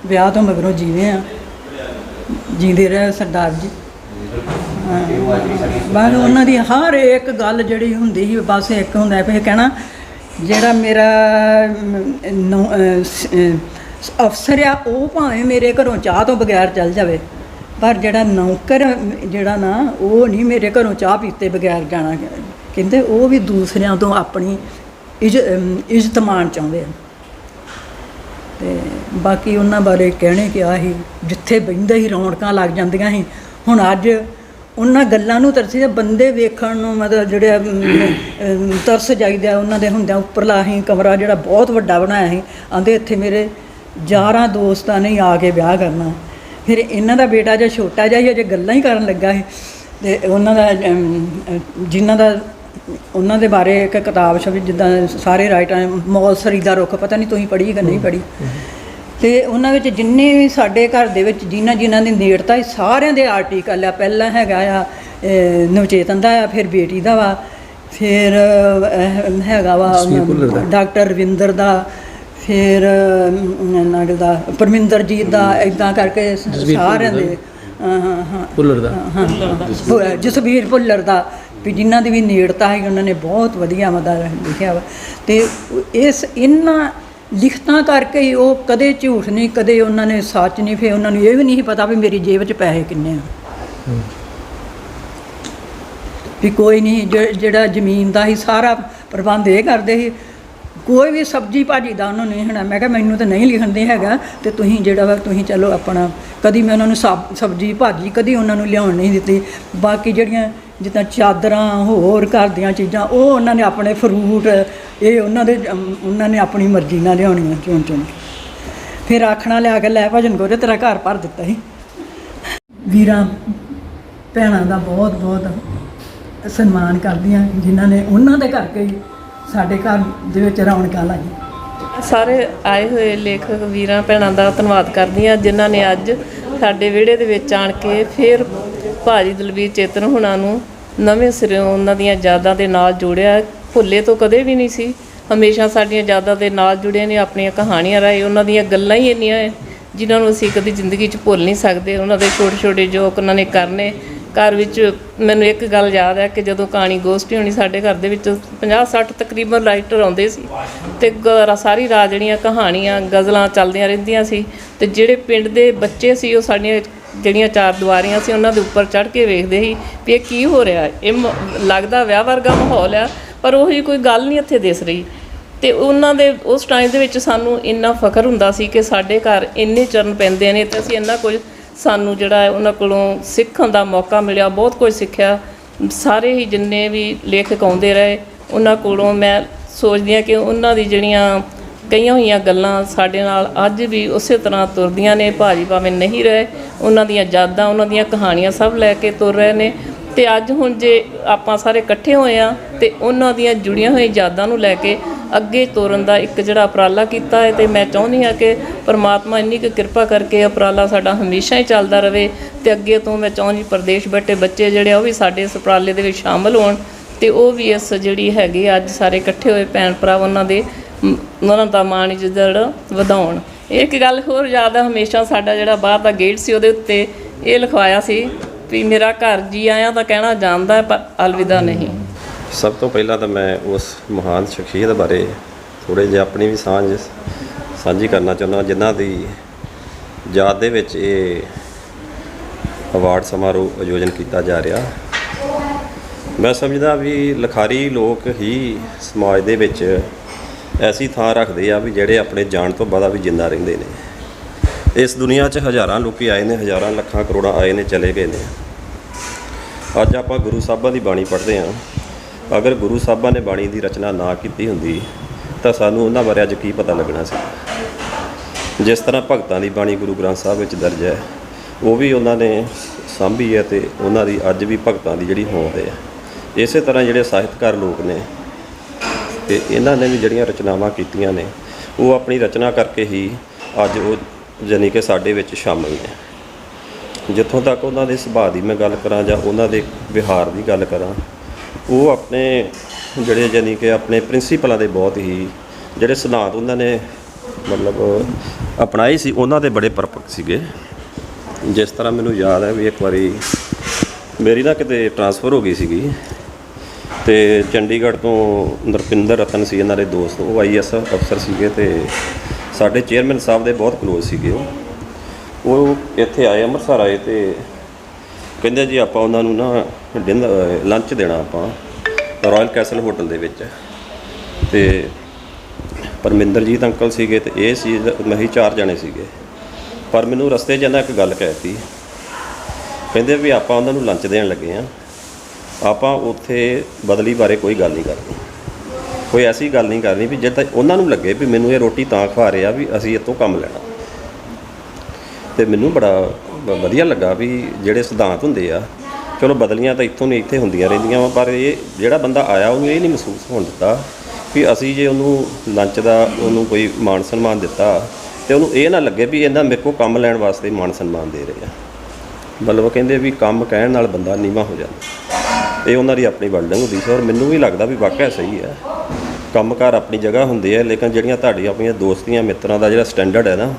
L: ਵਿਆਹ ਤੋਂ ਮਗਰੋਂ ਜੀਵੇ ਹਾਂ। ਜੀਂਦੇ ਰਹੇ ਸਰਦਾਰ ਜੀ। ਬਸ ਉਹਨਾਂ ਦੀ ਹਰ ਇੱਕ ਗੱਲ ਜਿਹੜੀ ਹੁੰਦੀ ਸੀ, ਬਸ ਇੱਕ ਹੁੰਦਾ ਫਿਰ ਕਹਿਣਾ ਜਿਹੜਾ ਮੇਰਾ ਅਫਸਰ ਆ ਉਹ ਭਾਵੇਂ ਮੇਰੇ ਘਰੋਂ ਚਾਹ ਤੋਂ ਬਗੈਰ ਚੱਲ ਜਾਵੇ, ਪਰ ਜਿਹੜਾ ਨੌਕਰ ਜਿਹੜਾ ਨਾ ਉਹ ਨਹੀਂ ਮੇਰੇ ਘਰੋਂ ਚਾਹ ਪੀਤੇ ਬਗੈਰ ਜਾਣਾ। ਕਹਿੰਦੇ ਉਹ ਵੀ ਦੂਸਰਿਆਂ ਤੋਂ ਆਪਣੀ ਇੱਜ਼ਤ ਮਾਣ ਚਾਹੁੰਦੇ ਆ। ਅਤੇ ਬਾਕੀ ਉਹਨਾਂ ਬਾਰੇ ਕਹਿਣੇ ਕਿਹਾ ਸੀ, ਜਿੱਥੇ ਬਹਿੰਦੇ ਹੀ ਰੌਣਕਾਂ ਲੱਗ ਜਾਂਦੀਆਂ ਸੀ। ਹੁਣ ਅੱਜ ਉਹਨਾਂ ਗੱਲਾਂ ਨੂੰ ਤਰਸੇ ਬੰਦੇ ਵੇਖਣ ਨੂੰ ਮਤਲਬ ਜਿਹੜੇ ਤਰਸ ਜਾਈਦਾ ਉਹਨਾਂ ਦੇ ਹੁੰਦਿਆਂ। ਉੱਪਰਲਾ ਅਸੀਂ ਕਮਰਾ ਜਿਹੜਾ ਬਹੁਤ ਵੱਡਾ ਬਣਾਇਆ ਸੀ, ਆਂਦੇ ਇੱਥੇ ਮੇਰੇ ਯਾਰਾਂ ਦੋਸਤਾਂ ਨੇ ਆ ਕੇ ਵਿਆਹ ਕਰਨਾ। ਫਿਰ ਇਹਨਾਂ ਦਾ ਬੇਟਾ ਜਿਹਾ ਛੋਟਾ ਜਿਹਾ ਹੀ ਅਜੇ ਗੱਲਾਂ ਹੀ ਕਰਨ ਲੱਗਾ ਸੀ ਅਤੇ ਉਹਨਾਂ ਦਾ ਜਿਨ੍ਹਾਂ ਦਾ ਉਹਨਾਂ ਦੇ ਬਾਰੇ ਇੱਕ ਕਿਤਾਬ ਛਪੀ, ਜਿੱਦਾਂ ਸਾਰੇ ਰਾਈਟਰਾਂ, ਮੌਲਸਰੀ ਦਾ ਰੁੱਖ, ਪਤਾ ਨਹੀਂ ਤੁਸੀਂ ਪੜ੍ਹੀ ਕਿ ਨਹੀਂ ਪੜ੍ਹੀ। ਅਤੇ ਉਹਨਾਂ ਵਿੱਚ ਜਿੰਨੇ ਵੀ ਸਾਡੇ ਘਰ ਦੇ ਵਿੱਚ ਜਿਨ੍ਹਾਂ ਦੀ ਨੇੜਤਾ ਸਾਰਿਆਂ ਦੇ ਆਰਟੀਕਲ ਆ। ਪਹਿਲਾਂ ਹੈਗਾ ਆ ਨਵਚੇਤਨ ਦਾ ਆ, ਫਿਰ ਬੇਟੀ ਦਾ ਵਾ, ਫਿਰ ਹੈਗਾ ਵਾ ਡਾਕਟਰ ਰਵਿੰਦਰ ਦਾ, ਫਿਰ ਦਾ ਪਰਮਿੰਦਰਜੀਤ ਦਾ, ਇੱਦਾਂ ਕਰਕੇ ਸਾਰਿਆਂ ਦੇ
D: ਭੁੱਲਰ ਦਾ,
L: ਜਸਬੀਰ ਭੁੱਲਰ ਦਾ, ਵੀ ਜਿਨ੍ਹਾਂ ਦੀ ਵੀ ਨੇੜਤਾ ਹੈ ਉਹਨਾਂ ਨੇ ਬਹੁਤ ਵਧੀਆ ਮਤਲਬ ਲਿਖਿਆ ਵਾ। ਅਤੇ ਇਹਨਾਂ ਲਿਖਤਾਂ ਕਰਕੇ ਹੀ ਉਹ ਕਦੇ ਝੂਠ ਨਹੀਂ, ਕਦੇ ਉਹਨਾਂ ਨੇ ਸੱਚ ਨਹੀਂ। ਫਿਰ ਉਹਨਾਂ ਨੂੰ ਇਹ ਵੀ ਨਹੀਂ ਪਤਾ ਵੀ ਮੇਰੀ ਜੇਬ 'ਚ ਪੈਸੇ ਕਿੰਨੇ ਆ। ਵੀ ਕੋਈ ਨਹੀਂ, ਜਿਹੜਾ ਜ਼ਮੀਨ ਦਾ ਹੀ ਸਾਰਾ ਪ੍ਰਬੰਧ ਇਹ ਕਰਦੇ ਸੀ ਕੋਈ ਵੀ ਸਬਜ਼ੀ ਭਾਜੀ ਦਾ ਉਹਨੂੰ ਨਹੀਂ ਹੋਣਾ। ਮੈਂ ਕਿਹਾ ਮੈਨੂੰ ਤਾਂ ਨਹੀਂ ਲਿਖਣ ਦੇ ਹੈਗਾ ਤੇ ਤੁਸੀਂ ਜਿਹੜਾ ਵਾ ਤੁਸੀਂ ਚਲੋ ਆਪਣਾ, ਕਦੀ ਮੈਂ ਉਹਨਾਂ ਨੂੰ ਸਬਜ਼ੀ ਭਾਜੀ ਕਦੀ ਉਹਨਾਂ ਨੂੰ ਲਿਆਉਣ ਨਹੀਂ ਦਿੱਤੀ। ਬਾਕੀ ਜਿਹੜੀਆਂ ਜਿੱਦਾਂ ਚਾਦਰਾਂ ਹੋਰ ਘਰ ਦੀਆਂ ਚੀਜ਼ਾਂ ਉਹ ਉਹਨਾਂ ਨੇ ਆਪਣੇ ਫਰੂਟ ਇਹ ਉਹਨਾਂ ਨੇ ਆਪਣੀ ਮਰਜ਼ੀ ਨਾਲ ਲਿਆਉਣੀਆਂ ਚੁਣ ਚੁਣ ਕੇ। ਫਿਰ ਆਖਣਾ ਲਿਆ ਕੇ ਲੈ ਭਜਨ ਗੋਰੇ ਤੇਰਾ ਘਰ ਭਰ ਦਿੱਤਾ ਸੀ। ਵੀਰਾਂ ਭੈਣਾਂ ਦਾ ਬਹੁਤ ਬਹੁਤ ਸਨਮਾਨ ਕਰਦੀਆਂ ਜਿਨ੍ਹਾਂ ਨੇ ਉਹਨਾਂ ਦੇ ਕਰਕੇ ਹੀ ਸਾਡੇ ਘਰ ਦੇ ਵਿੱਚ ਰੌਣਕਾਂ ਲਾਈਆਂ।
M: ਸਾਰੇ ਆਏ ਹੋਏ ਲੇਖਕ ਵੀਰਾਂ ਭੈਣਾਂ ਦਾ ਧੰਨਵਾਦ ਕਰਦੀ ਹਾਂ ਜਿਨ੍ਹਾਂ ਨੇ ਅੱਜ ਸਾਡੇ ਵਿਹੜੇ ਦੇ ਵਿੱਚ ਆਣ ਕੇ ਫਿਰ ਭਾਜੀ ਦਲਬੀਰ ਚੇਤਨ ਹੁਣਾਂ ਨੂੰ ਨਵੇਂ ਸਿਰਿਓਂ ਉਹਨਾਂ ਦੀਆਂ ਯਾਦਾਂ ਦੇ ਨਾਲ ਜੋੜਿਆ। ਭੁੱਲੇ ਤੋਂ ਕਦੇ ਵੀ ਨਹੀਂ ਸੀ, ਹਮੇਸ਼ਾ ਸਾਡੀਆਂ ਯਾਦਾਂ ਦੇ ਨਾਲ ਜੁੜੇ ਨੇ। ਆਪਣੀਆਂ ਕਹਾਣੀਆਂ ਰਾਹੀਂ ਉਹਨਾਂ ਦੀਆਂ ਗੱਲਾਂ ਹੀ ਇੰਨੀਆਂ ਹੈ ਜਿਨ੍ਹਾਂ ਨੂੰ ਅਸੀਂ ਕਦੀ ਜ਼ਿੰਦਗੀ 'ਚ ਭੁੱਲ ਨਹੀਂ ਸਕਦੇ। ਉਹਨਾਂ ਦੇ ਛੋਟੇ ਛੋਟੇ ਜੋਕ ਉਹਨਾਂ ਨੇ ਕਰਨੇ। ਘਰ ਵਿੱਚ ਮੈਨੂੰ ਇੱਕ ਗੱਲ ਯਾਦ ਹੈ ਕਿ ਜਦੋਂ ਕਹਾਣੀ ਗੋਸ਼ਟੀ ਹੋਣੀ ਸਾਡੇ ਘਰ ਦੇ ਵਿੱਚ 50-60 ਤਕਰੀਬਨ ਰਾਈਟਰ ਆਉਂਦੇ ਸੀ ਅਤੇ ਸਾਰੀ ਰਾਤ ਜਿਹੜੀਆਂ ਕਹਾਣੀਆਂ ਗਜ਼ਲਾਂ ਚੱਲਦੀਆਂ ਰਹਿੰਦੀਆਂ ਸੀ ਅਤੇ ਜਿਹੜੇ ਪਿੰਡ ਦੇ ਬੱਚੇ ਸੀ ਉਹ ਸਾਡੀਆਂ ਜਿਹੜੀਆਂ ਚਾਰ ਦੀਵਾਰੀਆਂ ਸੀ ਉਹਨਾਂ ਦੇ ਉੱਪਰ ਚੜ੍ਹ ਕੇ ਵੇਖਦੇ ਸੀ ਵੀ ਇਹ ਕੀ ਹੋ ਰਿਹਾ। ਇਹ ਲੱਗਦਾ ਵਿਆਹ ਵਰਗਾ ਮਾਹੌਲ ਆ ਪਰ ਉਹੀ ਕੋਈ ਗੱਲ ਨਹੀਂ ਇੱਥੇ ਦਿਸ ਰਹੀ। ਅਤੇ ਉਹਨਾਂ ਦੇ ਉਸ ਟਾਈਮ ਦੇ ਵਿੱਚ ਸਾਨੂੰ ਇੰਨਾ ਫਖਰ ਹੁੰਦਾ ਸੀ ਕਿ ਸਾਡੇ ਘਰ ਇੰਨੇ ਚਰਨ ਪੈਂਦੇ ਨੇ ਅਤੇ ਅਸੀਂ ਇੰਨਾ ਕੁਝ ਸਾਨੂੰ ਜਿਹੜਾ ਉਹਨਾਂ ਕੋਲੋਂ ਸਿੱਖਣ ਦਾ ਮੌਕਾ ਮਿਲਿਆ। ਬਹੁਤ ਕੁਝ ਸਿੱਖਿਆ। ਸਾਰੇ ਹੀ ਜਿੰਨੇ ਵੀ ਲੇਖਕ ਆਉਂਦੇ ਰਹੇ ਉਹਨਾਂ ਕੋਲੋਂ ਮੈਂ ਸੋਚਦੀ ਹਾਂ ਕਿ ਉਹਨਾਂ ਦੀ ਜਿਹੜੀਆਂ ਕਈਆਂ ਹੋਈਆਂ ਗੱਲਾਂ ਸਾਡੇ ਨਾਲ ਅੱਜ ਵੀ ਉਸੇ ਤਰ੍ਹਾਂ ਤੁਰਦੀਆਂ ਨੇ। ਭਾਜੀ ਭਾਵੇਂ ਨਹੀਂ ਰਹੇ, ਉਹਨਾਂ ਦੀਆਂ ਯਾਦਾਂ ਉਹਨਾਂ ਦੀਆਂ ਕਹਾਣੀਆਂ ਸਭ ਲੈ ਕੇ ਤੁਰ ਰਹੇ ਨੇ। ਅਤੇ ਅੱਜ ਹੁਣ ਜੇ ਆਪਾਂ ਸਾਰੇ ਇਕੱਠੇ ਹੋਏ ਹਾਂ ਅਤੇ ਉਹਨਾਂ ਦੀਆਂ ਜੁੜੀਆਂ ਹੋਈਆਂ ਯਾਦਾਂ ਨੂੰ ਲੈ ਕੇ ਅੱਗੇ ਤੋਰਨ ਦਾ ਇੱਕ ਜਿਹੜਾ ਉਪਰਾਲਾ ਕੀਤਾ ਹੈ ਅਤੇ ਮੈਂ ਚਾਹੁੰਦੀ ਹਾਂ ਕਿ ਪਰਮਾਤਮਾ ਇੰਨੀ ਕੁ ਕਿਰਪਾ ਕਰਕੇ ਉਪਰਾਲਾ ਸਾਡਾ ਹਮੇਸ਼ਾ ਹੀ ਚੱਲਦਾ ਰਹੇ ਅਤੇ ਅੱਗੇ ਤੋਂ ਮੈਂ ਚਾਹੁੰਦੀ ਪ੍ਰਦੇਸ਼ ਬੈਠੇ ਬੱਚੇ ਜਿਹੜੇ ਉਹ ਵੀ ਸਾਡੇ ਇਸ ਉਪਰਾਲੇ ਦੇ ਵਿੱਚ ਸ਼ਾਮਲ ਹੋਣ ਅਤੇ ਉਹ ਵੀ ਇਸ ਜਿਹੜੀ ਹੈਗੀ ਅੱਜ ਸਾਰੇ ਇਕੱਠੇ ਹੋਏ ਭੈਣ ਭਰਾ ਉਹਨਾਂ ਦਾ ਮਾਣ ਇੱਜ਼ਤ ਜਿਹੜਾ ਵਧਾਉਣ। ਇੱਕ ਗੱਲ ਹੋਰ ਯਾਦ ਆ, ਹਮੇਸ਼ਾ ਸਾਡਾ ਜਿਹੜਾ ਬਾਹਰ ਦਾ ਗੇਟ ਸੀ ਉਹਦੇ ਉੱਤੇ ਇਹ ਲਿਖਵਾਇਆ ਸੀ ਵੀ ਮੇਰਾ ਘਰ ਜੀ ਆਇਆਂ ਤਾਂ ਕਹਿਣਾ ਜਾਣਦਾ ਪਰ ਅਲਵਿਦਾ ਨਹੀਂ।
N: ਸਭ ਤੋਂ ਪਹਿਲਾਂ ਤਾਂ ਮੈਂ ਉਸ ਮਹਾਨ ਸ਼ਖਸੀਅਤ ਬਾਰੇ ਥੋੜ੍ਹੇ ਜਿਹੇ ਆਪਣੀ ਵੀ ਸਾਂਝੀ ਕਰਨਾ ਚਾਹੁੰਦਾ ਜਿਨ੍ਹਾਂ ਦੀ ਯਾਦ ਦੇ ਵਿੱਚ ਇਹ ਅਵਾਰਡ ਸਮਾਰੋਹ ਆਯੋਜਨ ਕੀਤਾ ਜਾ ਰਿਹਾ। ਮੈਂ ਸਮਝਦਾ ਵੀ ਲਿਖਾਰੀ ਲੋਕ ਹੀ ਸਮਾਜ ਦੇ ਵਿੱਚ ਐਸੀ ਥਾਂ ਰੱਖਦੇ ਆ ਵੀ ਜਿਹੜੇ ਆਪਣੇ ਜਾਣ ਤੋਂ ਬਾਅਦ ਵੀ ਜਿੰਦਾ ਰਹਿੰਦੇ ਨੇ। ਇਸ ਦੁਨੀਆ 'ਚ ਹਜ਼ਾਰਾਂ ਲੋਕੀ ਆਏ ਨੇ, ਹਜ਼ਾਰਾਂ ਲੱਖਾਂ ਕਰੋੜਾਂ ਆਏ ਨੇ, ਚਲੇ ਗਏ ਨੇ। ਅੱਜ ਆਪਾਂ ਗੁਰੂ ਸਾਹਿਬਾਂ ਦੀ ਬਾਣੀ ਪੜ੍ਹਦੇ ਹਾਂ। ਅਗਰ ਗੁਰੂ ਸਾਹਿਬਾਂ ਨੇ ਬਾਣੀ ਦੀ ਰਚਨਾ ਨਾ ਕੀਤੀ ਹੁੰਦੀ ਤਾਂ ਸਾਨੂੰ ਉਹਨਾਂ ਬਾਰੇ ਅੱਜ ਕੀ ਪਤਾ ਲੱਗਣਾ ਸੀ। ਜਿਸ ਤਰ੍ਹਾਂ ਭਗਤਾਂ ਦੀ ਬਾਣੀ ਗੁਰੂ ਗ੍ਰੰਥ ਸਾਹਿਬ ਵਿੱਚ ਦਰਜ ਹੈ ਉਹ ਵੀ ਉਹਨਾਂ ਨੇ ਸਾਂਭੀ ਹੈ ਅਤੇ ਉਹਨਾਂ ਦੀ ਅੱਜ ਵੀ ਭਗਤਾਂ ਦੀ ਜਿਹੜੀ ਹੋਂਦ ਹੈ। ਇਸੇ ਤਰ੍ਹਾਂ ਜਿਹੜੇ ਸਾਹਿਤਕਾਰ ਲੋਕ ਨੇ ਅਤੇ ਇਹਨਾਂ ਨੇ ਵੀ ਜਿਹੜੀਆਂ ਰਚਨਾਵਾਂ ਕੀਤੀਆਂ ਨੇ ਉਹ ਆਪਣੀ ਰਚਨਾ ਕਰਕੇ ਹੀ ਅੱਜ ਉਹ ਯਾਨੀ ਕਿ ਸਾਡੇ ਵਿੱਚ ਸ਼ਾਮਲ ਨੇ। ਜਿੱਥੋਂ ਤੱਕ ਉਹਨਾਂ ਦੇ ਸੁਭਾਅ ਦੀ ਮੈਂ ਗੱਲ ਕਰਾਂ ਜਾਂ ਉਹਨਾਂ ਦੇ ਵਿਹਾਰ ਦੀ ਗੱਲ ਕਰਾਂ, ਉਹ ਆਪਣੇ ਜਿਹੜੇ ਯਾਨੀ ਕਿ ਆਪਣੇ ਪ੍ਰਿੰਸੀਪਲਾਂ ਦੇ ਬਹੁਤ ਹੀ ਜਿਹੜੇ ਸਿਧਾਂਤ ਉਹਨਾਂ ਨੇ ਮਤਲਬ ਅਪਣਾਏ ਸੀ ਉਹਨਾਂ ਦੇ ਬੜੇ ਪਰਪੱਕ ਸੀਗੇ। ਜਿਸ ਤਰ੍ਹਾਂ ਮੈਨੂੰ ਯਾਦ ਹੈ ਵੀ ਇੱਕ ਵਾਰੀ ਮੇਰੀ ਨਾ ਕਿਤੇ ਟਰਾਂਸਫਰ ਹੋ ਗਈ ਸੀਗੀ ਅਤੇ ਚੰਡੀਗੜ੍ਹ ਤੋਂ ਨਰਪਿੰਦਰ ਰਤਨ ਸੀ ਇਹਨਾਂ ਦੇ ਦੋਸਤ, ਉਹ IAS ਅਫਸਰ ਸੀਗੇ ਅਤੇ ਸਾਡੇ ਚੇਅਰਮੈਨ ਸਾਹਿਬ ਦੇ ਬਹੁਤ ਕਲੋਜ਼ ਸੀਗੇ। ਉਹ ਇੱਥੇ ਆਏ, ਅੰਮ੍ਰਿਤਸਰ ਆਏ ਅਤੇ ਕਹਿੰਦੇ ਜੀ ਆਪਾਂ ਉਹਨਾਂ ਨੂੰ ਨਾ ਲੰਚ ਦੇਣਾ ਆਪਾਂ ਰਾਇਲ ਕੈਸਲ ਹੋਟਲ ਦੇ ਵਿੱਚ। ਅਤੇ ਪਰਮਿੰਦਰਜੀਤ ਅੰਕਲ ਸੀਗੇ ਅਤੇ ਇਹ ਸੀ ਮੈਂ ਹੀ 4 ਜਣੇ ਸੀਗੇ। ਪਰ ਮੈਨੂੰ ਰਸਤੇ 'ਚ ਇਹਨਾਂ ਇੱਕ ਗੱਲ ਕਹਿ ਦਿੱਤੀ, ਕਹਿੰਦੇ ਵੀ ਆਪਾਂ ਉਹਨਾਂ ਨੂੰ ਲੰਚ ਦੇਣ ਲੱਗੇ ਹਾਂ, ਆਪਾਂ ਉੱਥੇ ਬਦਲੀ ਬਾਰੇ ਕੋਈ ਗੱਲ ਨਹੀਂ ਕਰਨੀ, ਕੋਈ ਐਸੀ ਗੱਲ ਨਹੀਂ ਕਰਨੀ ਵੀ ਜੇ ਤਾਂ ਉਹਨਾਂ ਨੂੰ ਲੱਗੇ ਵੀ ਮੈਨੂੰ ਇਹ ਰੋਟੀ ਤਾਂ ਖਵਾ ਰਿਹਾ ਵੀ ਅਸੀਂ ਇਹ ਤੋਂ ਕੰਮ ਲੈਣਾ। ਅਤੇ ਮੈਨੂੰ ਬੜਾ ਵਧੀਆ ਲੱਗਾ ਵੀ ਜਿਹੜੇ ਸਿਧਾਂਤ ਹੁੰਦੇ ਆ, ਚਲੋ ਬਦਲੀਆਂ ਤਾਂ ਇੱਥੋਂ ਨਹੀਂ ਇੱਥੇ ਹੁੰਦੀਆਂ ਰਹਿੰਦੀਆਂ ਵਾ, ਪਰ ਇਹ ਜਿਹੜਾ ਬੰਦਾ ਆਇਆ ਉਹਨੂੰ ਇਹ ਨਹੀਂ ਮਹਿਸੂਸ ਹੋਣ ਦਿੱਤਾ ਵੀ ਅਸੀਂ ਜੇ ਉਹਨੂੰ ਲੰਚ ਦਾ ਉਹਨੂੰ ਕੋਈ ਮਾਣ ਸਨਮਾਨ ਦਿੱਤਾ ਅਤੇ ਉਹਨੂੰ ਇਹ ਨਾ ਲੱਗੇ ਵੀ ਇਹਨਾਂ ਮੇਰੇ ਕੋਲ ਕੰਮ ਲੈਣ ਵਾਸਤੇ ਮਾਣ ਸਨਮਾਨ ਦੇ ਰਹੇ ਆ। ਮਤਲਬ ਕਹਿੰਦੇ ਵੀ ਕੰਮ ਕਹਿਣ ਨਾਲ ਬੰਦਾ ਨੀਵਾਂ ਹੋ ਜਾਂਦਾ। ਇਹ ਉਹਨਾਂ ਦੀ ਆਪਣੀ ਵਰਡਿੰਗ ਹੁੰਦੀ ਸੀ ਔਰ ਮੈਨੂੰ ਵੀ ਲੱਗਦਾ ਵੀ ਵਾਕਿਆ ਸਹੀ ਹੈ। ਕੰਮਕਾਰ ਆਪਣੀ ਜਗ੍ਹਾ ਹੁੰਦੇ ਆ, ਲੇਕਿਨ ਜਿਹੜੀਆਂ ਤੁਹਾਡੀਆਂ ਆਪਣੀਆਂ ਦੋਸਤੀਆਂ ਮਿੱਤਰਾਂ ਦਾ ਜਿਹੜਾ ਸਟੈਂਡਰਡ ਹੈ ਨਾ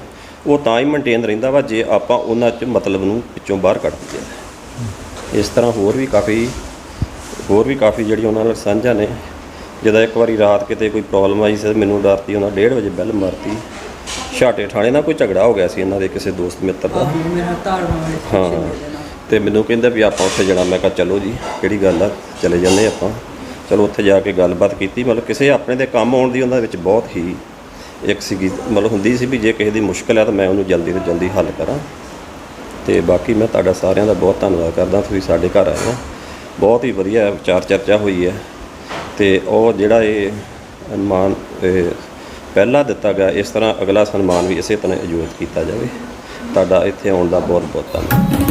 N: ਉਹ ਤਾਂ ਹੀ ਮੇਨਟੇਨ ਰਹਿੰਦਾ ਵਾ ਜੇ ਆਪਾਂ ਉਹਨਾਂ 'ਚ ਮਤਲਬ ਨੂੰ ਪਿੱਛੋਂ ਬਾਹਰ ਕੱਢ ਦਈਏ। ਇਸ ਤਰ੍ਹਾਂ ਹੋਰ ਵੀ ਕਾਫੀ ਜਿਹੜੀਆਂ ਉਹਨਾਂ ਨਾਲ ਸਾਂਝਾਂ ਨੇ। ਜਦੋਂ ਇੱਕ ਵਾਰੀ ਰਾਤ ਕਿਤੇ ਕੋਈ ਪ੍ਰੋਬਲਮ ਆਈ ਸੀ ਮੈਨੂੰ ਰਾਤੀ ਉਹਨਾਂ 1:30 ਵਜੇ ਬੈਲ ਮਾਰਤੀ। ਛਾਟੇ ਠਾਣੇ ਨਾਲ ਕੋਈ ਝਗੜਾ ਹੋ ਗਿਆ ਸੀ ਇਹਨਾਂ ਦੇ ਕਿਸੇ ਦੋਸਤ ਮਿੱਤਰ ਦਾ। ਹਾਂ, ਅਤੇ ਮੈਨੂੰ ਕਹਿੰਦਾ ਵੀ ਆਪਾਂ ਉੱਥੇ ਜਾਣਾ। ਮੈਂ ਕਿਹਾ ਚਲੋ ਜੀ, ਕਿਹੜੀ ਗੱਲ ਆ, ਚਲੇ ਜਾਂਦੇ ਆਪਾਂ। ਚਲੋ ਉੱਥੇ ਜਾ ਕੇ ਗੱਲਬਾਤ ਕੀਤੀ। ਮਤਲਬ ਕਿਸੇ ਆਪਣੇ ਦੇ ਕੰਮ ਆਉਣ ਦੀ ਉਹਨਾਂ ਵਿੱਚ ਬਹੁਤ ਹੀ ਇੱਕ ਸੀਗੀ, ਮਤਲਬ ਹੁੰਦੀ ਸੀ ਵੀ ਜੇ ਕਿਸੇ ਦੀ ਮੁਸ਼ਕਿਲ ਹੈ ਤਾਂ ਮੈਂ ਉਹਨੂੰ ਜਲਦੀ ਤੋਂ ਜਲਦੀ ਹੱਲ ਕਰਾਂ। ਤੇ ਬਾਕੀ ਮੈਂ ਤੁਹਾਡਾ ਸਾਰਿਆਂ ਦਾ ਬਹੁਤ ਧੰਨਵਾਦ ਕਰਦਾ, ਤੁਸੀਂ ਸਾਡੇ ਘਰ ਆਏ ਹੋ। ਬਹੁਤ ਹੀ ਵਧੀਆ ਵਿਚਾਰ ਚਰਚਾ ਹੋਈ ਹੈ ਤੇ ਉਹ ਜਿਹੜਾ ਇਹ ਸਨਮਾਨ ਪਹਿਲਾ ਦਿੱਤਾ ਗਿਆ, ਇਸ ਤਰ੍ਹਾਂ ਅਗਲਾ ਸਨਮਾਨ ਵੀ ਇਸੇ ਤਰ੍ਹਾਂ ਆਯੋਜਿਤ ਕੀਤਾ ਜਾਵੇ। ਤੁਹਾਡਾ ਇੱਥੇ ਆਉਣ ਦਾ ਬਹੁਤ ਬਹੁਤ ਧੰਨਵਾਦ।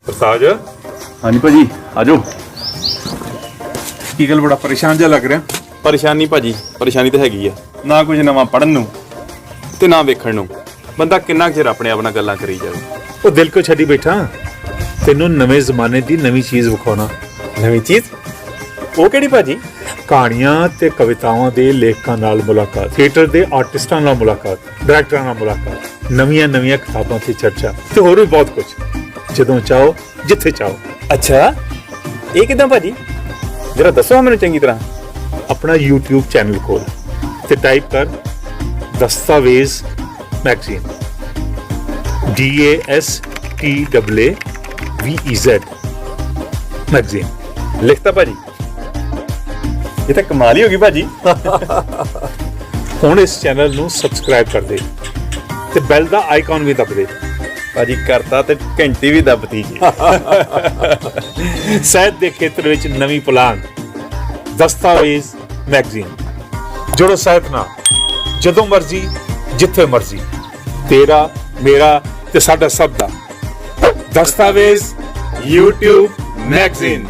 O: ਸਰਤਾਜ, ਹਾਂਜੀ ਭਾਜੀ ਆਜੋ। ਕੀ ਗੱਲ ਬੜਾ ਪਰੇਸ਼ਾਨ ਜਿਹਾ ਲੱਗ ਰਿਹਾ?
P: ਪਰੇਸ਼ਾਨੀ ਭਾਜੀ, ਪਰੇਸ਼ਾਨੀ ਤਾਂ ਹੈਗੀ ਆ।
O: ਨਾ ਕੁਝ ਨਵਾਂ ਪੜਨ ਨੂੰ
P: ਤੇ ਨਾ ਵੇਖਣ ਨੂੰ। ਬੰਦਾ ਕਿੰਨਾ ਕੁ ਚਿਰ ਆਪਣੇ ਆਪ ਨਾਲ ਗੱਲਾਂ ਕਰੀ ਜਾਵੇ।
O: ਉਹ ਦਿਲ ਕੋ ਛੱਡੀ ਬੈਠਾ, ਤੈਨੂੰ ਨਵੇਂ ਜ਼ਮਾਨੇ ਦੀ ਨਵੀਂ ਚੀਜ਼ ਵਿਖਾਉਣਾ।
P: ਨਵੀਂ ਚੀਜ਼? ਉਹ ਕਿਹੜੀ ਭਾਜੀ?
O: ਕਹਾਣੀਆਂ ਤੇ ਕਵਿਤਾਵਾਂ ਦੇ ਲੇਖਕਾਂ ਨਾਲ ਮੁਲਾਕਾਤ, ਥੀਏਟਰ ਦੇ ਆਰਟਿਸਟਾਂ ਨਾਲ ਮੁਲਾਕਾਤ, ਡਾਇਰੈਕਟਰਾਂ ਨਾਲ ਮੁਲਾਕਾਤ, ਨਵੀਆਂ ਕਿਤਾਬਾਂ ਤੇ ਚਰਚਾ ਤੇ ਹੋਰ ਵੀ ਬਹੁਤ ਕੁਝ। ਜਦੋਂ ਚਾਹੋ, ਜਿੱਥੇ ਚਾਹੋ।
P: ਅੱਛਾ, ਇਹ ਕਿਦਾਂ ਭਾਜੀ? ਜਰਾ ਦੱਸੋ ਮੈਨੂੰ ਚੰਗੀ ਤਰ੍ਹਾਂ।
O: ਆਪਣਾ YouTube ਚੈਨਲ ਖੋਲ ਤੇ ਟਾਈਪ ਕਰ ਦਸਤਾਵੇਜ਼ ਮੈਗਜ਼ੀਨ, DASTAVEZ ਮੈਗਜ਼ੀਨ।
P: ਲਿਖਤਾ ਭਾਜੀ? ਇਹ ਤਾਂ ਕਮਾਲ ਹੀ ਹੋ ਗਈ ਭਾਜੀ।
O: ਹੁਣ ਇਸ ਚੈਨਲ ਨੂੰ ਸਬਸਕ੍ਰਾਈਬ ਕਰ ਦੇ ਤੇ ਬੈਲ ਦਾ ਆਈਕਨ ਵੀ ਦਬ ਦੇ।
P: ਭਾਜੀ ਕਰਤਾ ਤੇ ਘੰਟੀ ਵੀ ਦੱਬਤੀ ਜੀ।
O: ਸਾਹਿਤ ਦੇ ਖੇਤਰ ਵਿੱਚ ਨਵੀਂ ਪੁਲਾਂਘ, ਦਸਤਾਵੇਜ਼ ਮੈਗਜ਼ੀਨ। ਜੁੜੋ ਸਾਹਿਤ ਨਾਲ, ਜਦੋਂ ਮਰਜ਼ੀ, ਜਿੱਥੇ ਮਰਜ਼ੀ। ਤੇਰਾ, ਮੇਰਾ ਤੇ ਸਾਡਾ ਸਭ ਦਾ ਦਸਤਾਵੇਜ਼ YouTube ਮੈਗਜ਼ੀਨ।